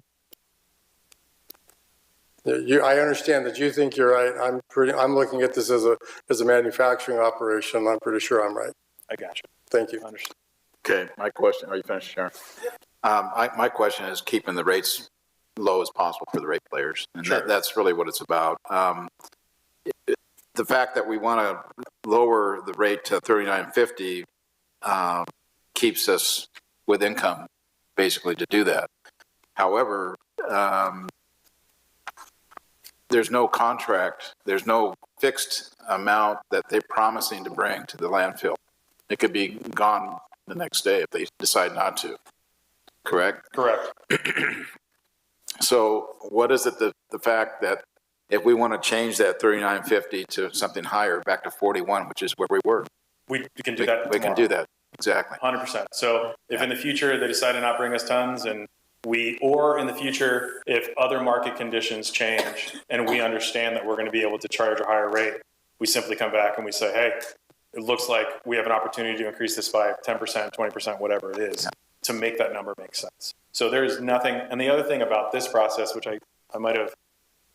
I understand that you think you're right. I'm looking at this as a manufacturing operation. I'm pretty sure I'm right. I got you. Thank you. Understood. Okay, my question, are you finished, Sharon? My question is keeping the rates low as possible for the rate players. And sure. That's really what it's about. The fact that we want to lower the rate to $39.50 keeps us with income, basically, to do that. However, there's no contract, there's no fixed amount that they're promising to bring to the landfill. It could be gone the next day if they decide not to. Correct? Correct. So what is it the fact that if we want to change that 39.50 to something higher, back to 41, which is where we were. We can do that. We can do that, exactly. 100%. So if in the future they decide to not bring us tons or in the future, if other market conditions change and we understand that we're going to be able to charge a higher rate, we simply come back and we say, hey, it looks like we have an opportunity to increase this by 10%, 20%, whatever it is, to make that number make sense. So there's nothing, and the other thing about this process, which I might have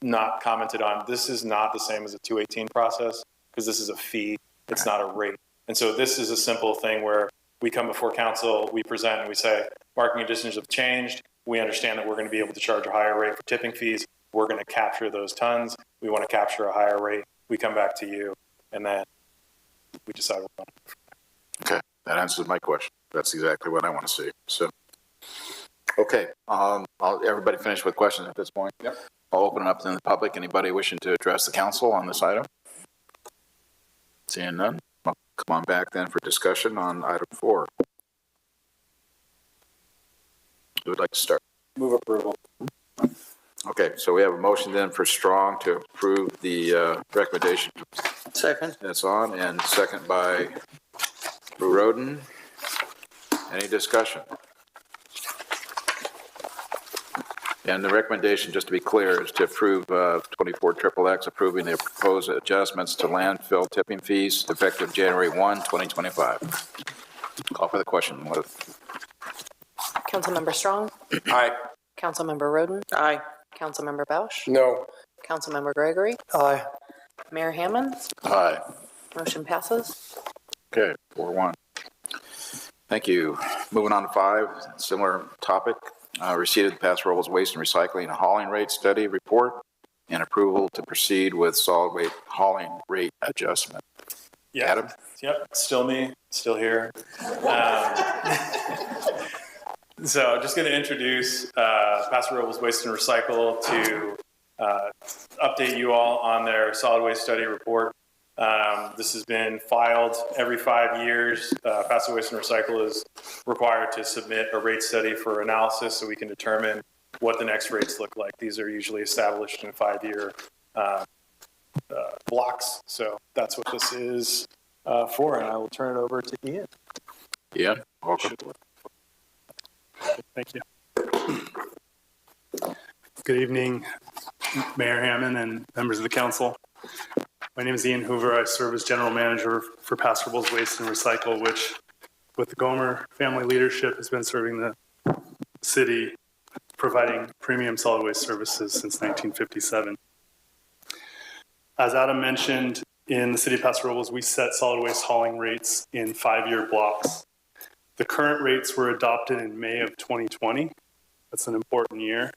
not commented on, this is not the same as a 218 process, because this is a fee, it's not a rate. And so this is a simple thing where we come before council, we present and we say, marketing conditions have changed. We understand that we're going to be able to charge a higher rate for tipping fees. We're going to capture those tons. We want to capture a higher rate. We come back to you, and then we decide what we want to do. Okay, that answers my question. That's exactly what I want to see. So, okay, everybody finished with questions at this point? Yep. I'll open it up to the public. Anybody wishing to address the council on this item? Seeing none, I'll come on back then for discussion on item 4. Who would like to start? Move approval. Okay, so we have a motion then for Strong to approve the recommendation. Second. That's on, and second by Roden. Any discussion? And the recommendation, just to be clear, is to approve 24XXX, approving the proposed adjustments to landfill tipping fees effective January 1, 2025. Call for the question. Councilmember Strong? Aye. Councilmember Roden? Aye. Councilmember Bausch? No. Councilmember Gregory? Aye. Mayor Hammond? Aye. Motion passes. Okay, 4-1. Thank you. Moving on to 5, similar topic. Receipt of the Paso Robles Waste and Recycling Hauling Rate Study Report and approval to proceed with solid waste hauling rate adjustment. Yeah. Adam? Yep, still me, still here. So just going to introduce Paso Robles Waste and Recycle to update you all on their solid waste study report. This has been filed every 5 years. Paso Waste and Recycle is required to submit a rate study for analysis so we can determine what the next rates look like. These are usually established in 5-year blocks. So that's what this is for, and I will turn it over to Ian. Ian, welcome. Thank you. Good evening, Mayor Hammond and members of the council. My name is Ian Hoover. I serve as general manager for Paso Robles Waste and Recycle, which with the Gomer family leadership has been serving the city, providing premium solid waste services since 1957. As Adam mentioned, in the city of Paso Robles, we set solid waste hauling rates in 5-year blocks. The current rates were adopted in May of 2020. That's an important year.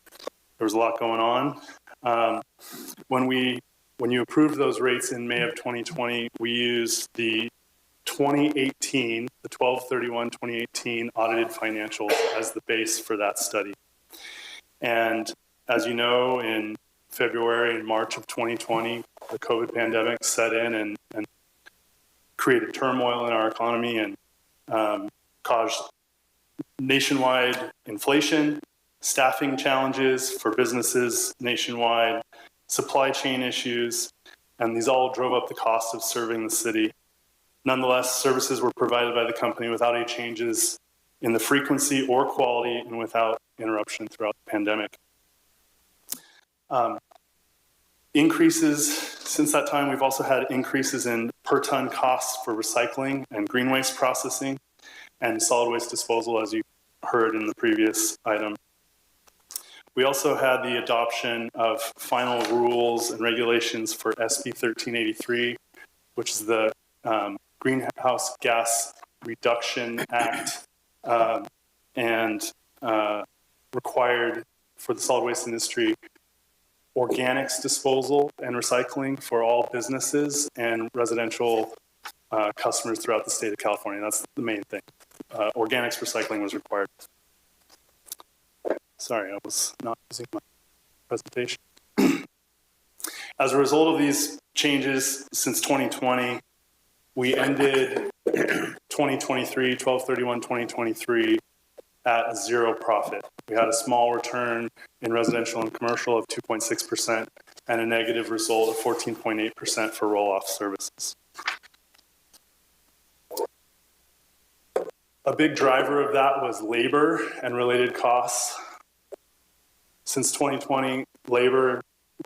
There was a lot going on. When you approved those rates in May of 2020, we used the 2018, the 12/31/2018 audited financials as the base for that study. And as you know, in February and March of 2020, the COVID pandemic set in and created turmoil in our economy and caused nationwide inflation, staffing challenges for businesses nationwide, supply chain issues, and these all drove up the cost of serving the city. Nonetheless, services were provided by the company without any changes in the frequency or quality and without interruption throughout the pandemic. Increases, since that time, we've also had increases in per ton costs for recycling and green waste processing and solid waste disposal, as you heard in the previous item. We also had the adoption of final rules and regulations for SB 1383, which is the Greenhouse Gas Reduction Act, and required for the solid waste industry organics disposal and recycling for all businesses and residential customers throughout the state of California. That's the main thing. Organics recycling was required. Sorry, I was not using my presentation. As a result of these changes since 2020, we ended 2023, 12/31/2023, at 0 profit. We had a small return in residential and commercial of 2.6%, and a negative result of 14.8% for roll-off services. A big driver of that was labor and related costs. Since 2020, labor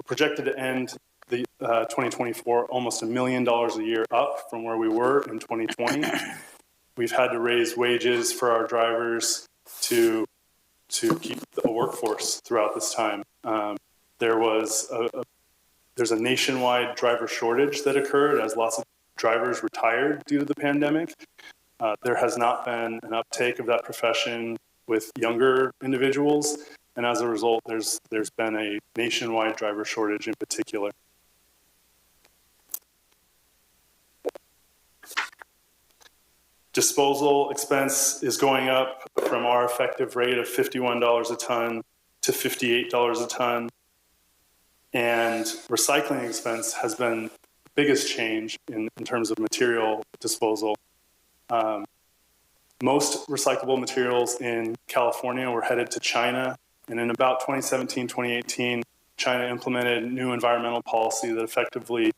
projected to end the 2024 almost $1 million a year up from where we were in 2020. We've had to raise wages for our drivers to keep a workforce throughout this time. There's a nationwide driver shortage that occurred as lots of drivers retired due to the pandemic. There has not been an uptake of that profession with younger individuals, and as a result, there's been a nationwide driver shortage in particular. Disposal expense is going up from our effective rate of $51 a ton to $58 a ton, and recycling expense has been the biggest change in terms of material disposal. Most recyclable materials in California were headed to China, and in about 2017, 2018, China implemented new environmental policy that effectively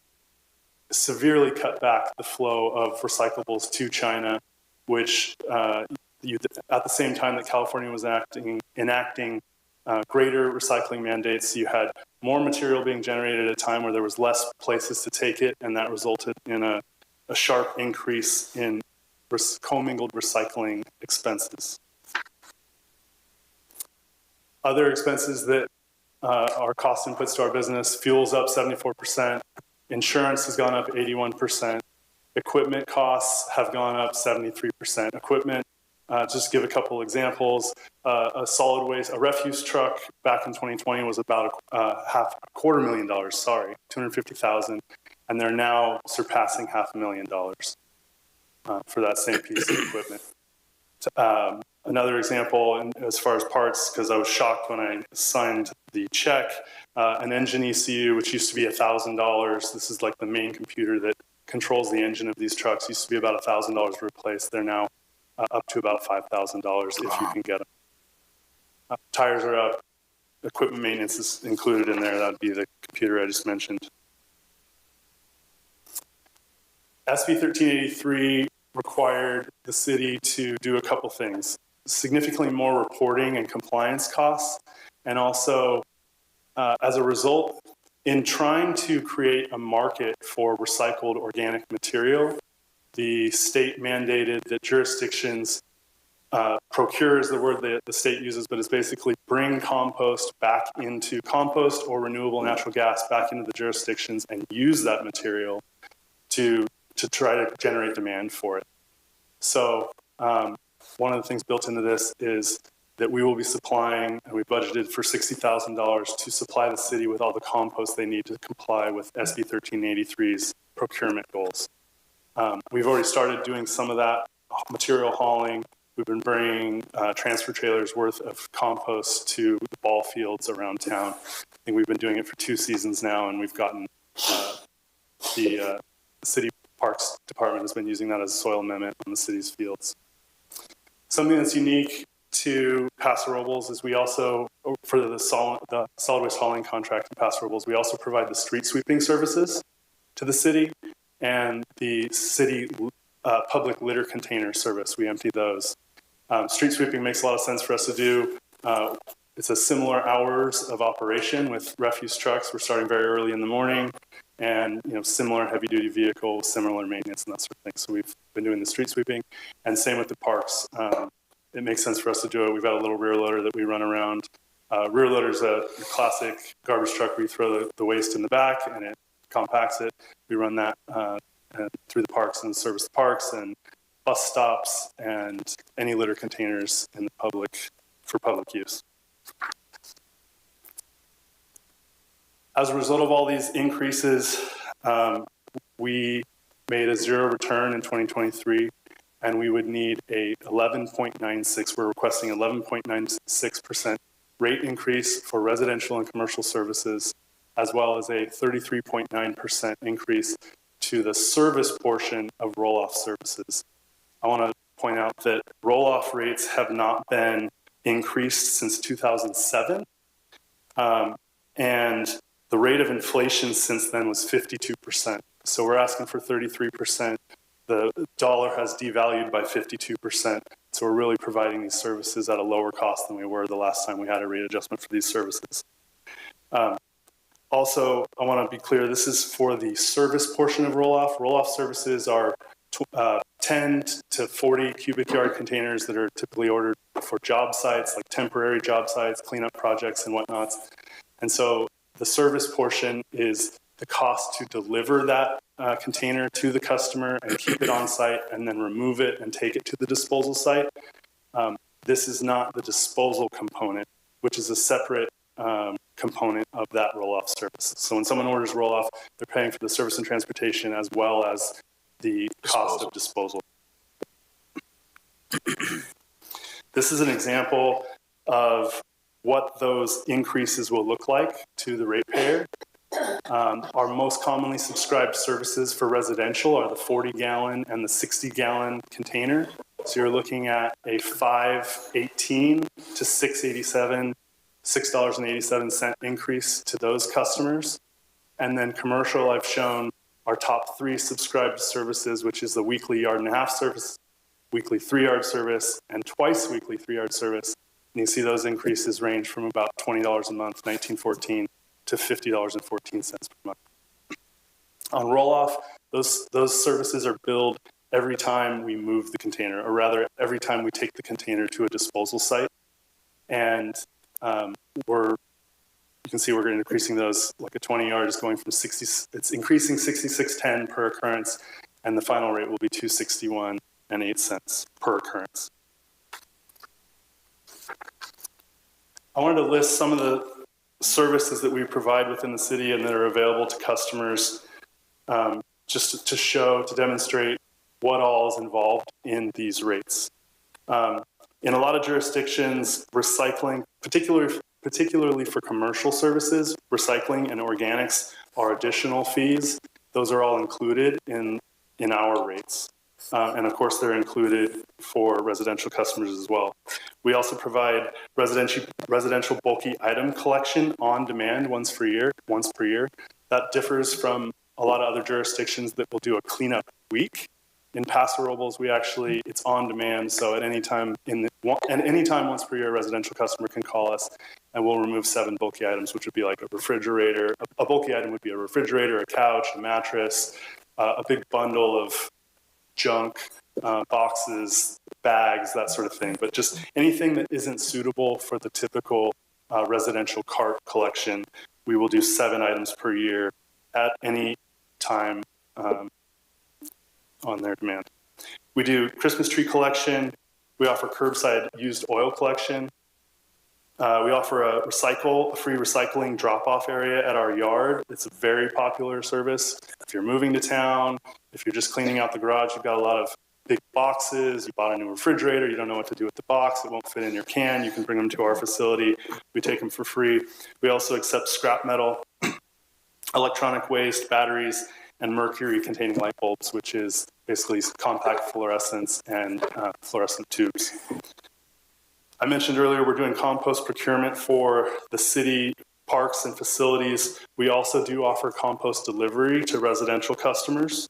severely cut back the flow of recyclables to China, which at the same time that California was enacting greater recycling mandates, you had more material being generated at a time where there was less places to take it, and that resulted in a sharp increase in commingled recycling expenses. Other expenses that are cost inputs to our business: fuel's up 74%, insurance has gone up 81%, equipment costs have gone up 73%. Equipment, just to give a couple examples, a solid waste, a refuse truck back in 2020 was about $250,000, $250,000, and they're now surpassing $500,000 for that same piece of equipment. Another example, and as far as parts, because I was shocked when I signed the check, an engine ECU, which used to be $1,000, this is like the main computer that controls the engine of these trucks, used to be about $1,000 to replace. They're now up to about $5,000 if you can get them. Tires are up. Equipment maintenance is included in there. That would be the computer I just mentioned. SB 1383 required the city to do a couple things: significantly more reporting and compliance costs, and also, as a result, in trying to create a market for recycled organic material, the state mandated that jurisdictions procure is the word that the state uses, but it's basically bring compost or renewable natural gas back into the jurisdictions and use that material to try to generate demand for it. So one of the things built into this is that we will be supplying, and we budgeted for $60,000 to supply the city with all the compost they need to comply with SB 1383's procurement goals. We've already started doing some of that material hauling. We've been bringing transfer trailers worth of compost to the ball fields around town. I think we've been doing it for 2 seasons now, and we've gotten the city parks department has been using that as a soil amendment on the city's fields. Something that's unique to Paso Robles is we also, for the solid waste hauling contract in Paso Robles, we also provide the street sweeping services to the city and the city public litter container service. We empty those. Street sweeping makes a lot of sense for us to do. It's a similar hours of operation with refuse trucks. We're starting very early in the morning, and similar heavy-duty vehicle, similar maintenance and that sort of thing. So we've been doing the street sweeping, and same with the parks. It makes sense for us to do it. We've got a little rear loader that we run around. Rear loader is a classic garbage truck where you throw the waste in the back and it compacts it. We run that through the parks and service the parks and bus stops and any litter containers in the public for public use. As a result of all these increases, we made a zero return in 2023, and we would need a 11.96. We're requesting 11.96% rate increase for residential and commercial services, as well as a 33.9% increase to the service portion of roll-off services. I want to point out that roll-off rates have not been increased since 2007. And The rate of inflation since then was 52%. So we're asking for 33%. The dollar has devalued by 52%. So we're really providing these services at a lower cost than we were the last time we had a rate adjustment for these services. Also, I want to be clear, this is for the service portion of roll-off. Roll-off services are 10 to 40 cubic yard containers that are typically ordered for job sites, like temporary job sites, cleanup projects and whatnots. And so the service portion is the cost to deliver that container to the customer and keep it on site and then remove it and take it to the disposal site. This is not the disposal component, which is a separate component of that roll-off service. So when someone orders roll-off, they're paying for the service and transportation as well as the cost of disposal. This is an example of what those increases will look like to the ratepayer. Our most commonly subscribed services for residential are the 40-gallon and the 60-gallon container. So you're looking at a $5.18 to $6.87 increase to those customers. And then commercial, I've shown our top 3 subscribed services, which is the weekly yard and a half service, weekly 3-yard service, and twice weekly 3-yard service. And you see those increases range from about $20 a month, $19.14, to $50.14 per month. On roll-off, those services are billed every time we move the container, or rather every time we take the container to a disposal site. And you can see we're increasing those, like a 20-yard is going from 60, it's increasing 66.10 per occurrence, and the final rate will be $261.08 per occurrence. I wanted to list some of the services that we provide within the city and that are available to customers, just to show, to demonstrate what all is involved in these rates. In a lot of jurisdictions, recycling, particularly for commercial services, recycling and organics are additional fees. Those are all included in our rates. And of course, they're included for residential customers as well. We also provide residential bulky item collection on demand once per year. That differs from a lot of other jurisdictions that will do a cleanup week. In Paso Robles, it's on demand. So at any time once per year, a residential customer can call us and we'll remove 7 bulky items, which would be like a refrigerator. A bulky item would be a refrigerator, a couch, a mattress, a big bundle of junk, boxes, bags, that sort of thing. But just anything that isn't suitable for the typical residential cart collection, we will do 7 items per year at any time on their demand. We do Christmas tree collection. We offer curbside used oil collection. We offer a free recycling drop-off area at our yard. It's a very popular service. If you're moving to town, if you're just cleaning out the garage, you've got a lot of big boxes, you bought a new refrigerator, you don't know what to do with the box, it won't fit in your can, you can bring them to our facility. We take them for free. We also accept scrap metal, electronic waste, batteries, and mercury-containing light bulbs, which is basically compact fluorescents and fluorescent tubes. I mentioned earlier we're doing compost procurement for the city parks and facilities. We also do offer compost delivery to residential customers.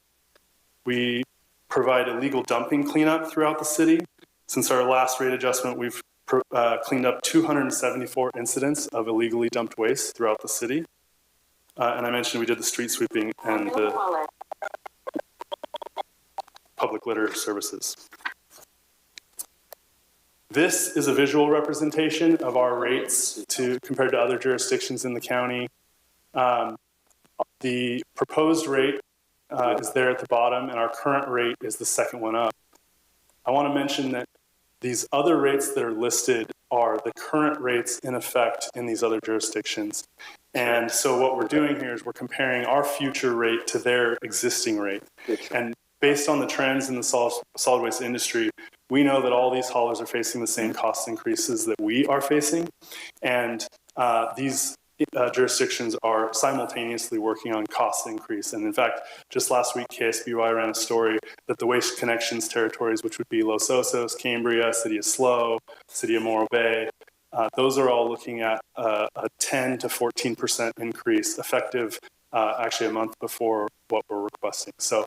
We provide illegal dumping cleanup throughout the city. Since our last rate adjustment, we've cleaned up 274 incidents of illegally dumped waste throughout the city. And I mentioned we did the street sweeping and the public litter services. This is a visual representation of our rates compared to other jurisdictions in the county. The proposed rate is there at the bottom, and our current rate is the second one up. I want to mention that these other rates that are listed are the current rates in effect in these other jurisdictions. And so what we're doing here is we're comparing our future rate to their existing rate. And based on the trends in the solid waste industry, we know that all these haulers are facing the same cost increases that we are facing. And these jurisdictions are simultaneously working on cost increase. And in fact, just last week, KSBY ran a story that the Waste Connections territories, which would be Los Osos, Cambria, City of SLO, City of Morro Bay, Those are all looking at a 10 to 14% increase effective actually a month before what we're requesting. So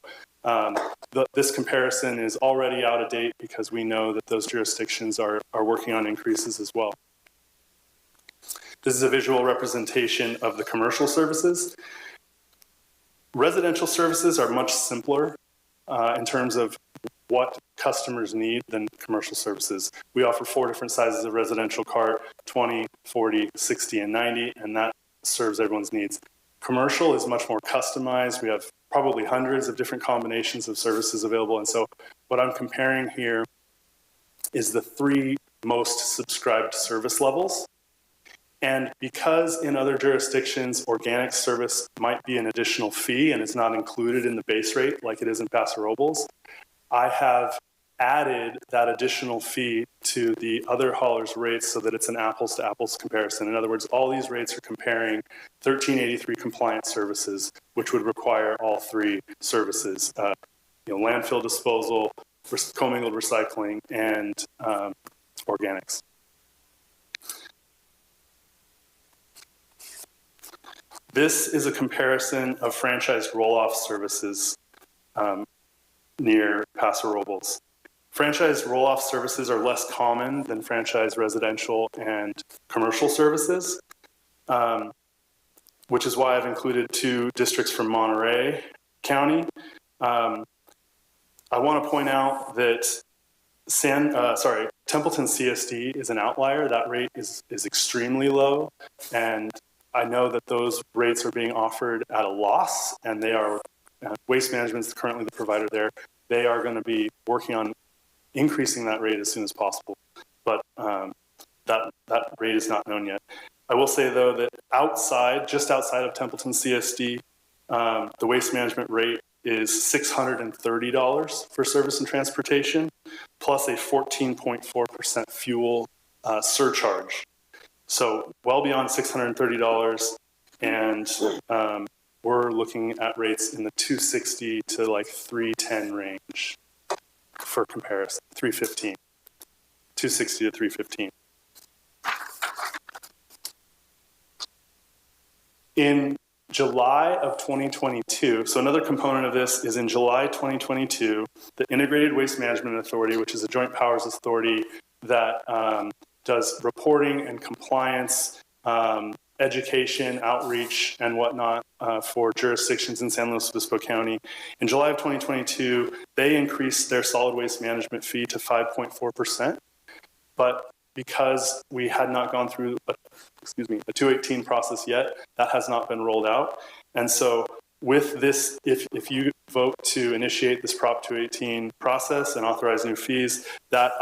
this comparison is already out of date because we know that those jurisdictions are working on increases as well. This is a visual representation of the commercial services. Residential services are much simpler in terms of what customers need than commercial services. We offer 4 different sizes of residential cart, 20, 40, 60, and 90, and that serves everyone's needs. Commercial is much more customized. We have probably hundreds of different combinations of services available. And so what I'm comparing here is the 3 most subscribed service levels. And because in other jurisdictions, organic service might be an additional fee and it's not included in the base rate like it is in Paso Robles, I have added that additional fee to the other haulers' rates so that it's an apples to apples comparison. In other words, all these rates are comparing 1383 compliant services, which would require all 3 services, landfill disposal, commingled recycling, and organics. This is a comparison of franchised roll-off services near Paso Robles. Franchise roll-off services are less common than franchise residential and commercial services, which is why I've included 2 districts from Monterey County. I want to point out that Templeton CSD is an outlier. That rate is extremely low, and I know that those rates are being offered at a loss, and they are, Waste Management is currently the provider there. They are going to be working on increasing that rate as soon as possible, but that rate is not known yet. I will say, though, that just outside of Templeton CSD, the Waste Management rate is $630 for service and transportation, plus a 14.4% fuel surcharge. So well beyond $630, and we're looking at rates in the $260 to like $310 range for comparison, $315, $260 to $315. In July of 2022, so another component of this is in July 2022, the Integrated Waste Management Authority, which is a joint powers authority that does reporting and compliance, education, outreach, and whatnot for jurisdictions in San Luis Obispo County. In July of 2022, they increased their solid waste management fee to 5.4%, but because we had not gone through a 218 process yet, that has not been rolled out. And so with this, if you vote to initiate this Prop 218 process and authorize new fees, that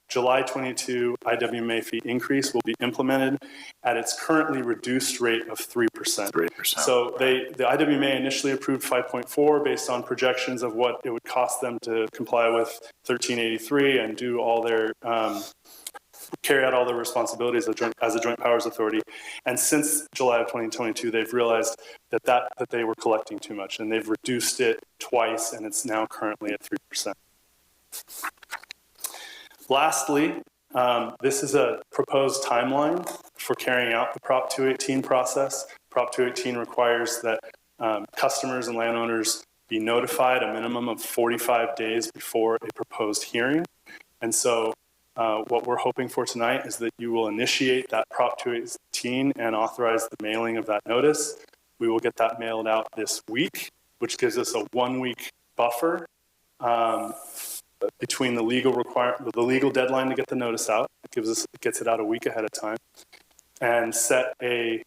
July 22 IWMA fee increase will be implemented at its currently reduced rate of 3%. 3%. So the IWMA initially approved 5.4 based on projections of what it would cost them to comply with 1383 and do all their carry out all their responsibilities as a joint powers authority. And since July of 2022, they've realized that they were collecting too much, and they've reduced it twice, and it's now currently at 3%. Lastly, this is a proposed timeline for carrying out the Prop 218 process. Prop 218 requires that customers and landowners be notified a minimum of 45 days before a proposed hearing. And so what we're hoping for tonight is that you will initiate that Prop 218 and authorize the mailing of that notice. We will get that mailed out this week, which gives us a 1-week buffer between the legal deadline to get the notice out. It gets it out a week ahead of time, and set a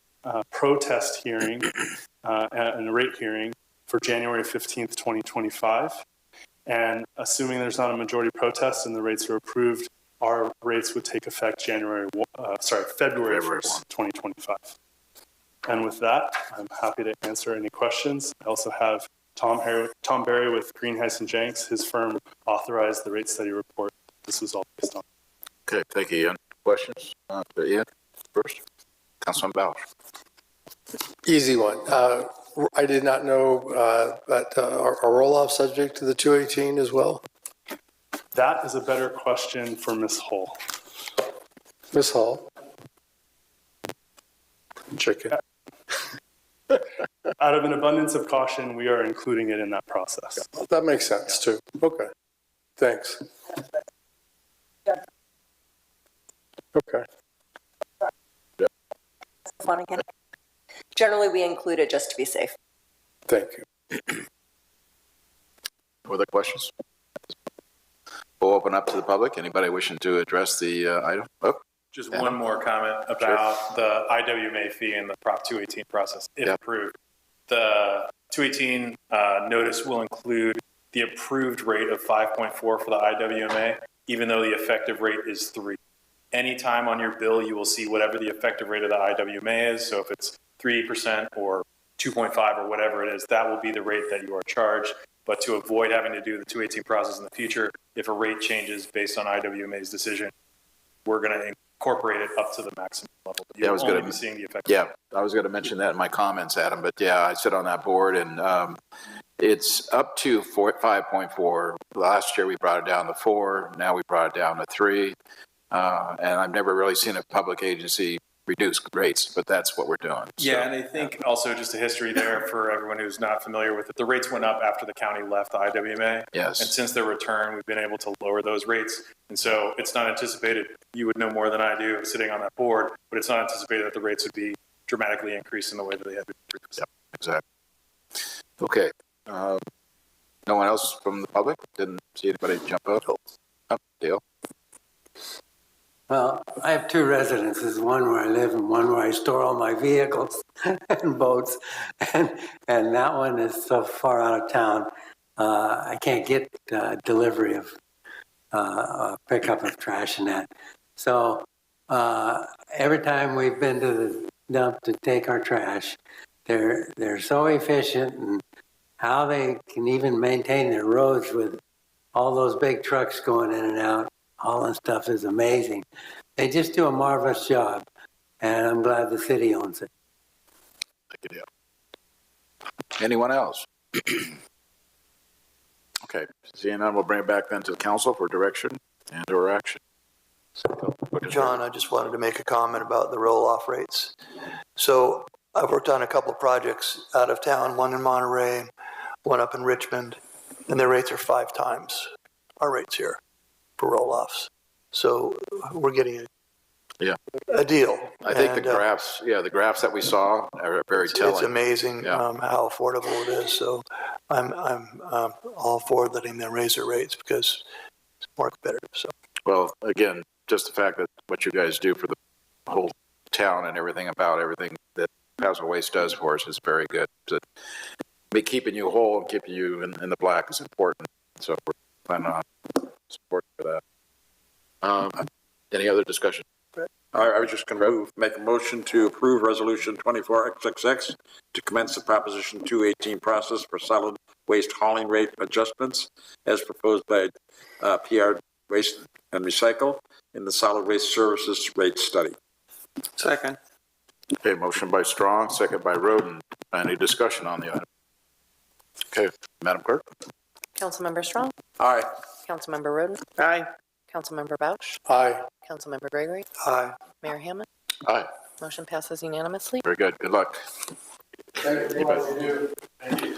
protest hearing and a rate hearing for January 15th, 2025. And assuming there's not a majority protest and the rates are approved, our rates would take effect February 1st, 2025. And with that, I'm happy to answer any questions. I also have Tom Berry with Greenhouse and Jenks. His firm authorized the rate study report. This was all based on. Okay, thank you, Ian. Questions? Ian, first. Councilman Bauer. Easy one. I did not know that are roll-off subject to the 218 as well? That is a better question for Ms. Hull. Ms. Hull. chicken. Out of an abundance of caution, we are including it in that process. That makes sense too. Okay. Thanks. Okay. Flanagan. Generally, we include it just to be safe. Thank you. Other questions? We'll open up to the public. Anybody wishing to address the item? Oh, just one more comment about the IWMA fee and the Prop 218 process, if approved. The 218 notice will include the approved rate of 5.4 for the IWMA, even though the effective rate is 3. Anytime on your bill, you will see whatever the effective rate of the IWMA is. So if it's 3% or 2.5 or whatever it is, that will be the rate that you are charged. But to avoid having to do the 218 process in the future, if a rate changes based on IWMA's decision, we're going to incorporate it up to the maximum level. Yeah, I was going to be seeing the effective rate. I was going to mention that in my comments, Adam, but yeah, I sit on that board and it's up to 5.4. Last year we brought it down to 4. Now we brought it down to 3. And I've never really seen a public agency reduce rates, but that's what we're doing. Yeah, and I think also just a history there for everyone who's not familiar with it. The rates went up after the county left the IWMA. Yes. And since their return, we've been able to lower those rates. And so it's not anticipated, you would know more than I do sitting on that board, but it's not anticipated that the rates would be dramatically increased in the way that they have been previously. Yep, exactly. Okay. No one else from the public? Didn't see anybody jump out? Oh, Dale. Well, I have 2 residences, one where I live and one where I store all my vehicles and boats. And that one is so far out of town, I can't get delivery of pickup of trash and that. So every time we've been to the dump to take our trash, they're so efficient, and how they can even maintain their roads with all those big trucks going in and out. All that stuff is amazing. They just do a marvelous job, and I'm glad the city owns it. Thank you. Anyone else? Okay, seeing none, we'll bring it back then to the council for direction and or action. John, I just wanted to make a comment about the roll-off rates. So I've worked on a couple of projects out of town, one in Monterey, one up in Richmond, and their rates are 5 times our rates here for roll-offs. So we're getting a deal. I think the graphs that we saw are very telling. It's amazing how affordable it is. So I'm all for letting them raise their rates because it's more competitive. So. Well, again, just the fact that what you guys do for the whole town and everything that Paso Waste does for us is very good. So be keeping you whole and keeping you in the black is important. So we're planning on support for that. Any other discussion? I was just going to make a motion to approve Resolution 24XXX to commence the Proposition 218 process for solid waste hauling rate adjustments as proposed by PR Waste and Recycle in the solid waste services rate study. Second. Okay, motion by Strong, second by Roden. Any discussion on the item? Okay, Madam Clerk. Councilmember Strong? Aye. Councilmember Roden? Aye. Councilmember Bouch? Aye. Councilmember Gregory? Aye. Mayor Hammond? Aye. Motion passes unanimously. Very good. Good luck. Thank you for what you do. Thank you.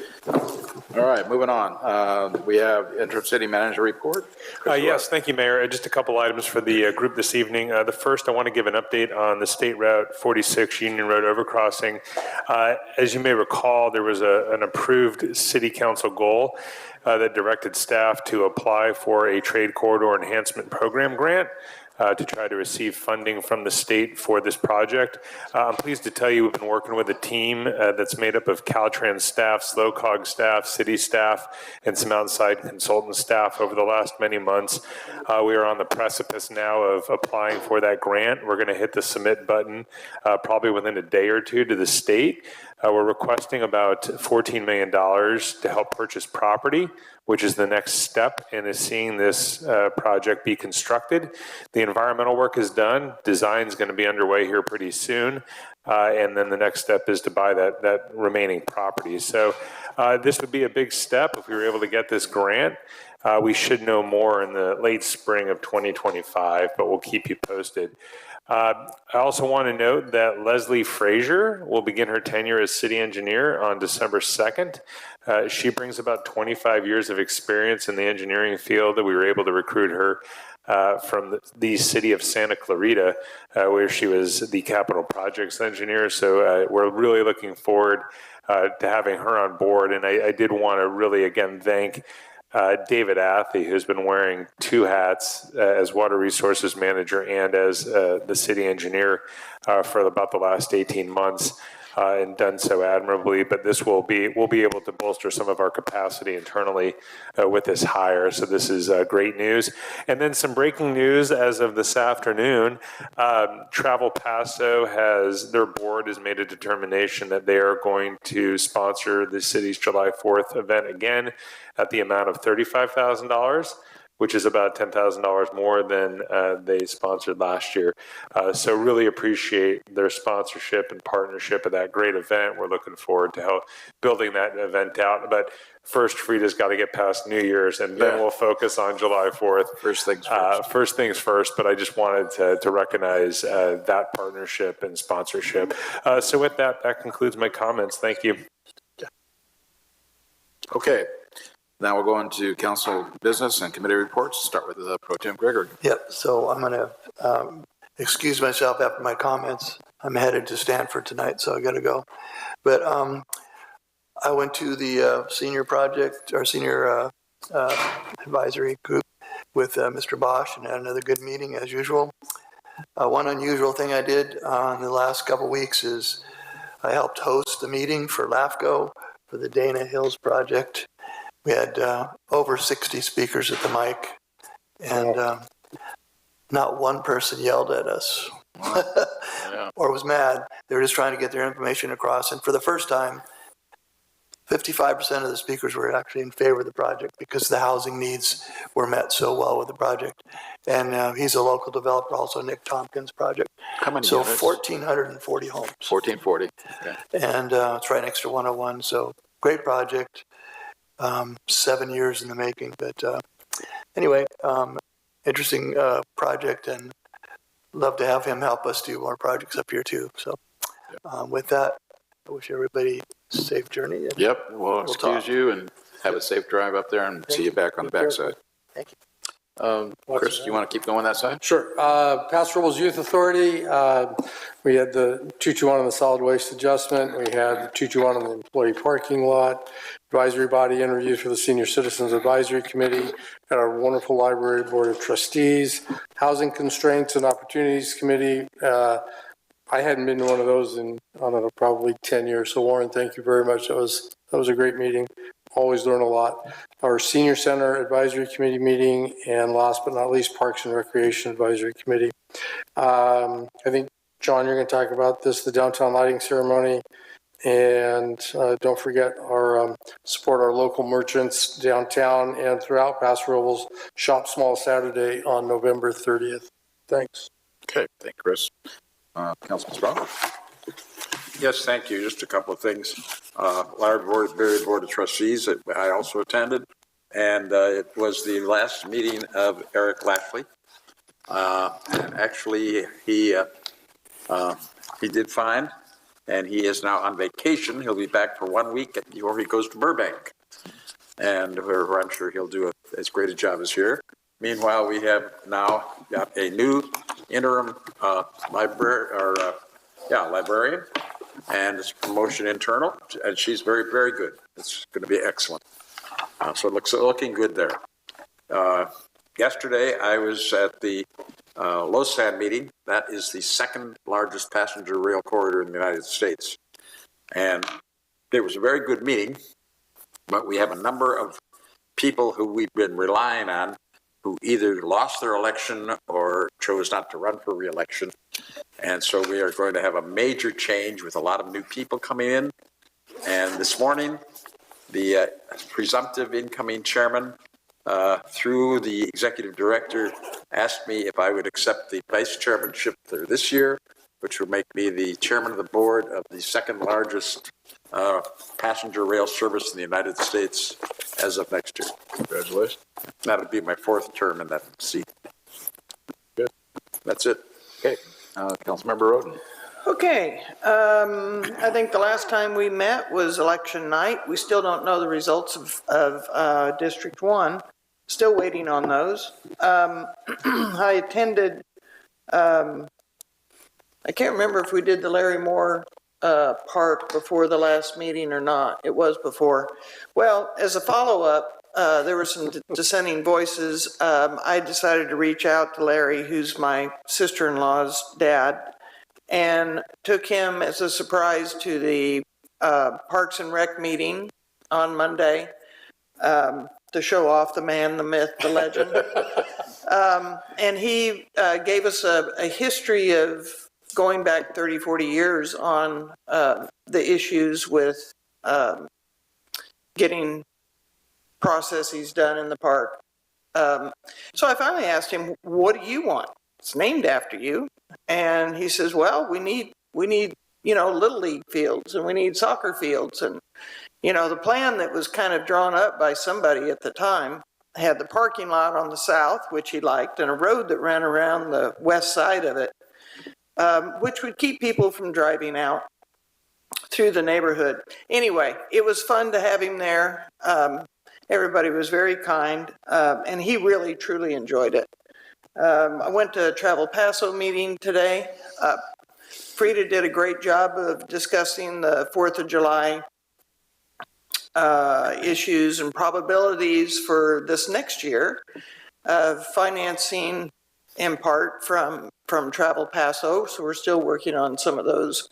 All right, moving on. We have interim city manager report. Yes, thank you, Mayor. Just a couple items for the group this evening. The first, I want to give an update on the State Route 46 Union Road overcrossing. As you may recall, there was an approved city council goal that directed staff to apply for a trade corridor enhancement program grant to try to receive funding from the state for this project. I'm pleased to tell you we've been working with a team that's made up of Caltrans staff, SLOCOG staff, city staff, and some outside consultant staff over the last many months. We are on the precipice now of applying for that grant. We're going to hit the submit button probably within a day or two to the state. We're requesting about $14 million to help purchase property, which is the next step in seeing this project be constructed. The environmental work is done. Design is going to be underway here pretty soon. And then the next step is to buy that remaining property. So this would be a big step if we were able to get this grant. We should know more in the late spring of 2025, but we'll keep you posted. I also want to note that Leslie Frazier will begin her tenure as city engineer on December 2nd. She brings about 25 years of experience in the engineering field. We were able to recruit her from the city of Santa Clarita, where she was the capital projects engineer. So we're really looking forward to having her on board. And I did want to really, again, thank David Athy, who's been wearing two hats as water resources manager and as the city engineer for about the last 18 months. And done so admirably, but we'll be able to bolster some of our capacity internally with this hire. So this is great news. And then some breaking news as of this afternoon. Travel Paso their board has made a determination that they are going to sponsor the city's July 4th event again at the amount of $35,000. Which is about $10,000 more than they sponsored last year. So really appreciate their sponsorship and partnership of that great event. We're looking forward to building that event out. But first, Frida's got to get past New Year's, and then we'll focus on July 4th. First things first. First things first, but I just wanted to recognize that partnership and sponsorship. So with that concludes my comments. Thank you. Okay. Now we'll go into council business and committee reports. Start with Pro Tem Gregory. Yep, so I'm going to excuse myself after my comments. I'm headed to Stanford tonight, so I got to go. But I went to the senior advisory group with Mr. Bosch and had another good meeting as usual. One unusual thing I did in the last couple weeks is I helped host the meeting for LAFCO for the Dana Hills project. We had over 60 speakers at the mic, and not one person yelled at us or was mad. They were just trying to get their information across. And for the first time, 55% of the speakers were actually in favor of the project because the housing needs were met so well with the project. And he's a local developer, also Nick Tompkins' project. How many so units? 1,440 homes. 1,440. Okay. And it's right next to 101. So great project. 7 years in the making, but anyway, interesting project, and love to have him help us do more projects up here too. So with that, I wish everybody a safe journey. Yep, we'll excuse you and have a safe drive up there and see you back on the backside. Thank you. Chris, do you want to keep going that side? Sure. Paso Robles Youth Authority, we had the 221 on the solid waste adjustment. We had the 221 on the employee parking lot. Advisory body interviews for the Senior Citizens Advisory Committee. Had our wonderful library board of trustees. Housing Constraints and Opportunities Committee. I hadn't been to one of those in, I don't know, probably 10 years. So Warren, thank you very much. That was a great meeting. Always learn a lot. Our Senior Center Advisory Committee meeting, and last but not least, Parks and Recreation Advisory Committee. I think, John, you're going to talk about this, the downtown lighting ceremony. And don't forget our support our local merchants downtown and throughout Paso Robles. Shop Small Saturday on November 30th. Thanks. Okay, thank you, Chris. Councilman Strong. Yes, thank you. Just a couple of things. Library Board of Trustees that I also attended, and it was the last meeting of Eric Lashley. And actually, he did fine, and he is now on vacation. He'll be back for 1 week before he goes to Burbank, and where I'm sure he'll do as great a job as here. Meanwhile, we have now got a new interim librarian, and it's promotion internal, and she's very, very good. It's going to be excellent. So it looking good there. Yesterday, I was at the LoSAN meeting. That is the second largest passenger rail corridor in the United States. And it was a very good meeting, but we have a number of people who we've been relying on who either lost their election or chose not to run for re-election. And so we are going to have a major change with a lot of new people coming in. And this morning, the presumptive incoming chairman, through the executive director, asked me if I would accept the vice chairmanship for this year, which would make me the chairman of the board of the second largest passenger rail service in the United States as of next year. Congratulations. That would be my fourth term in that seat. Good. That's it. Okay. Councilmember Roden. Okay, I think the last time we met was election night. We still don't know the results of District 1. Still waiting on those. I attended, I can't remember if we did the Larry Moore Park before the last meeting or not. It was before. Well, as a follow-up, there were some dissenting voices. I decided to reach out to Larry, who's my sister-in-law's dad, and took him as a surprise to the Parks and Rec meeting on Monday to show off the man, the myth, the legend. And he gave us a history of going back 30, 40 years on the issues with getting processes done in the park. So I finally asked him, what do you want? It's named after you. And he says, well, we need, Little League fields, and we need soccer fields. And, the plan that was kind of drawn up by somebody at the time had the parking lot on the south, which he liked, and a road that ran around the west side of it, which would keep people from driving out through the neighborhood. Anyway, it was fun to have him there. Everybody was very kind, and he really, truly enjoyed it. I went to a Travel Paso meeting today. Frida did a great job of discussing the 4th of July issues and probabilities for this next year of financing in part from Travel Paso, so we're still working on some of those.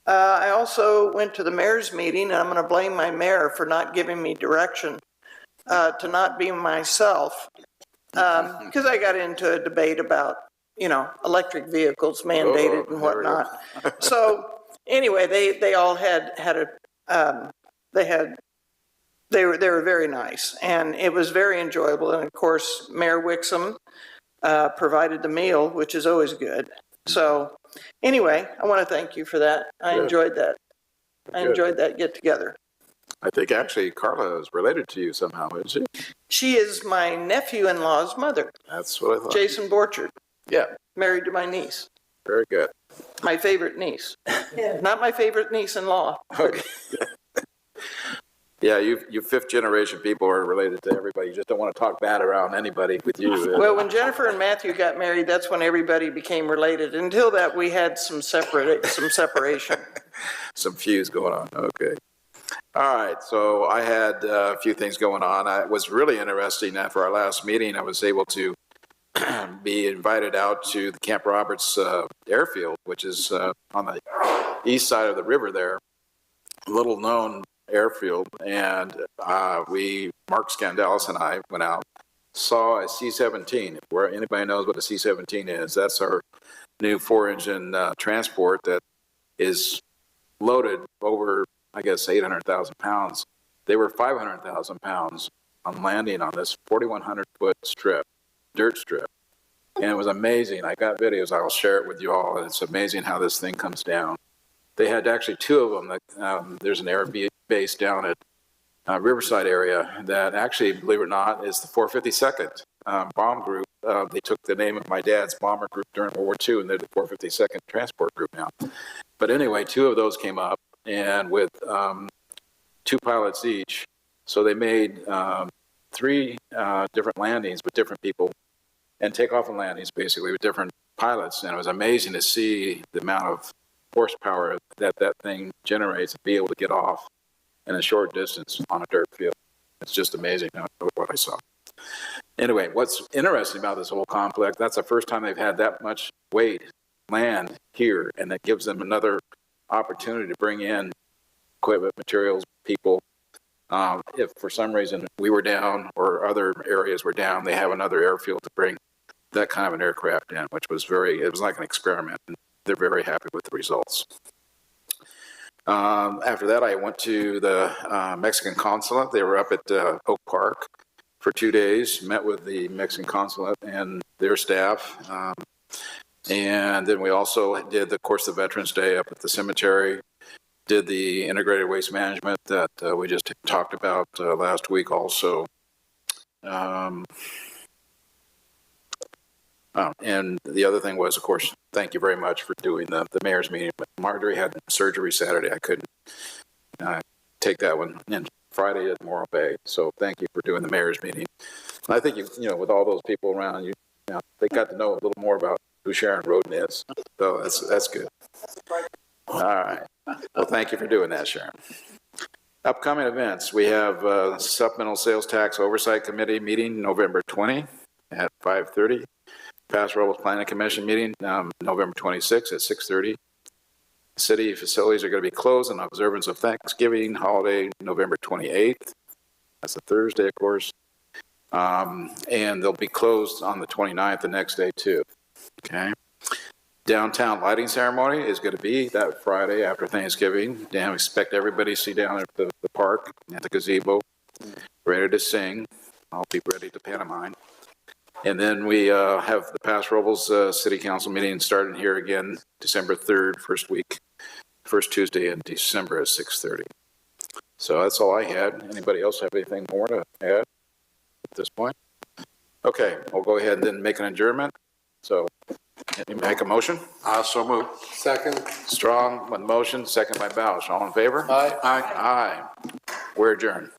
I also went to the mayor's meeting, and I'm going to blame my mayor for not giving me direction to not be myself. Because I got into a debate about, electric vehicles mandated and whatnot. So anyway, they all had they were very nice, and it was very enjoyable. And of course, Mayor Wixom provided the meal, which is always good. So anyway, I want to thank you for that. I enjoyed that. I enjoyed that get together. I think actually Carla is related to you somehow, isn't she? She is my nephew-in-law's mother. That's what I thought. Jason Borchard. Yeah. Married to my niece. Very good. My favorite niece. Not my favorite niece-in-law. Okay. Yeah, you fifth generation people are related to everybody. You just don't want to talk bad around anybody with you. Well, when Jennifer and Matthew got married, that's when everybody became related. Until that, we had some separation. Some fuse going on. Okay. All right, so I had a few things going on. It was really interesting. After our last meeting, I was able to be invited out to the Camp Roberts airfield, which is on the east side of the river there, little known airfield. And Mark Scandalis and I went out, saw a C-17. Where anybody knows what a C-17 is, that's our new 4-engine transport that is loaded over, I guess, 800,000 pounds. They were 500,000 pounds on landing on this 4,100-foot strip, dirt strip. And it was amazing. I got videos. I'll share it with you all. It's amazing how this thing comes down. They had actually two of them. There's an air base down at Riverside area that actually, believe it or not, is the 452nd bomb group. They took the name of my dad's bomber group during World War II, and they're the 452nd Transport Group now. But anyway, two of those came up, and with two pilots each. So they made three different landings with different people, and takeoff and landings basically with different pilots. And it was amazing to see the amount of horsepower that thing generates and be able to get off in a short distance on a dirt field. It's just amazing what I saw. Anyway, what's interesting about this whole complex, that's the first time they've had that much weight land here, and that gives them another opportunity to bring in equipment, materials, people. If for some reason we were down or other areas were down, they have another airfield to bring that kind of an aircraft in, which was it was like an experiment, and they're very happy with the results. After that, I went to the Mexican consulate. They were up at Oak Park for 2 days, met with the Mexican consulate and their staff. And then we also did, of course, the Veterans Day up at the cemetery, did the integrated waste management that we just talked about last week also. And the other thing was, of course, thank you very much for doing the mayor's meeting. But Marjorie had surgery Saturday. I couldn't take that one. And Friday at Morro Bay. So thank you for doing the mayor's meeting. And I think, you know, with all those people around, they got to know a little more about who Sharon Roden is. So that's good. All right. Well, thank you for doing that, Sharon. Upcoming events. We have Supplemental Sales Tax Oversight Committee meeting November 20 at 5:30. Paso Robles Planning Commission meeting November 26 at 6:30. City facilities are going to be closed in observance of Thanksgiving holiday November 28th. That's a Thursday, of course. And they'll be closed on the 29th, the next day too. Okay. Downtown lighting ceremony is going to be that Friday after Thanksgiving. I expect everybody to see down at the park, at the gazebo, ready to sing. I'll be ready to pantomime. And then we have the Paso Robles City Council meeting starting here again December 3rd, first Tuesday in December at 6:30. So that's all I had. Anybody else have anything more to add at this point? Okay, we'll go ahead and then make an adjournment. So, can you make a motion? So move. Second. Strong on motion, second by Bausch. All in favor? Aye. Aye. We're adjourned.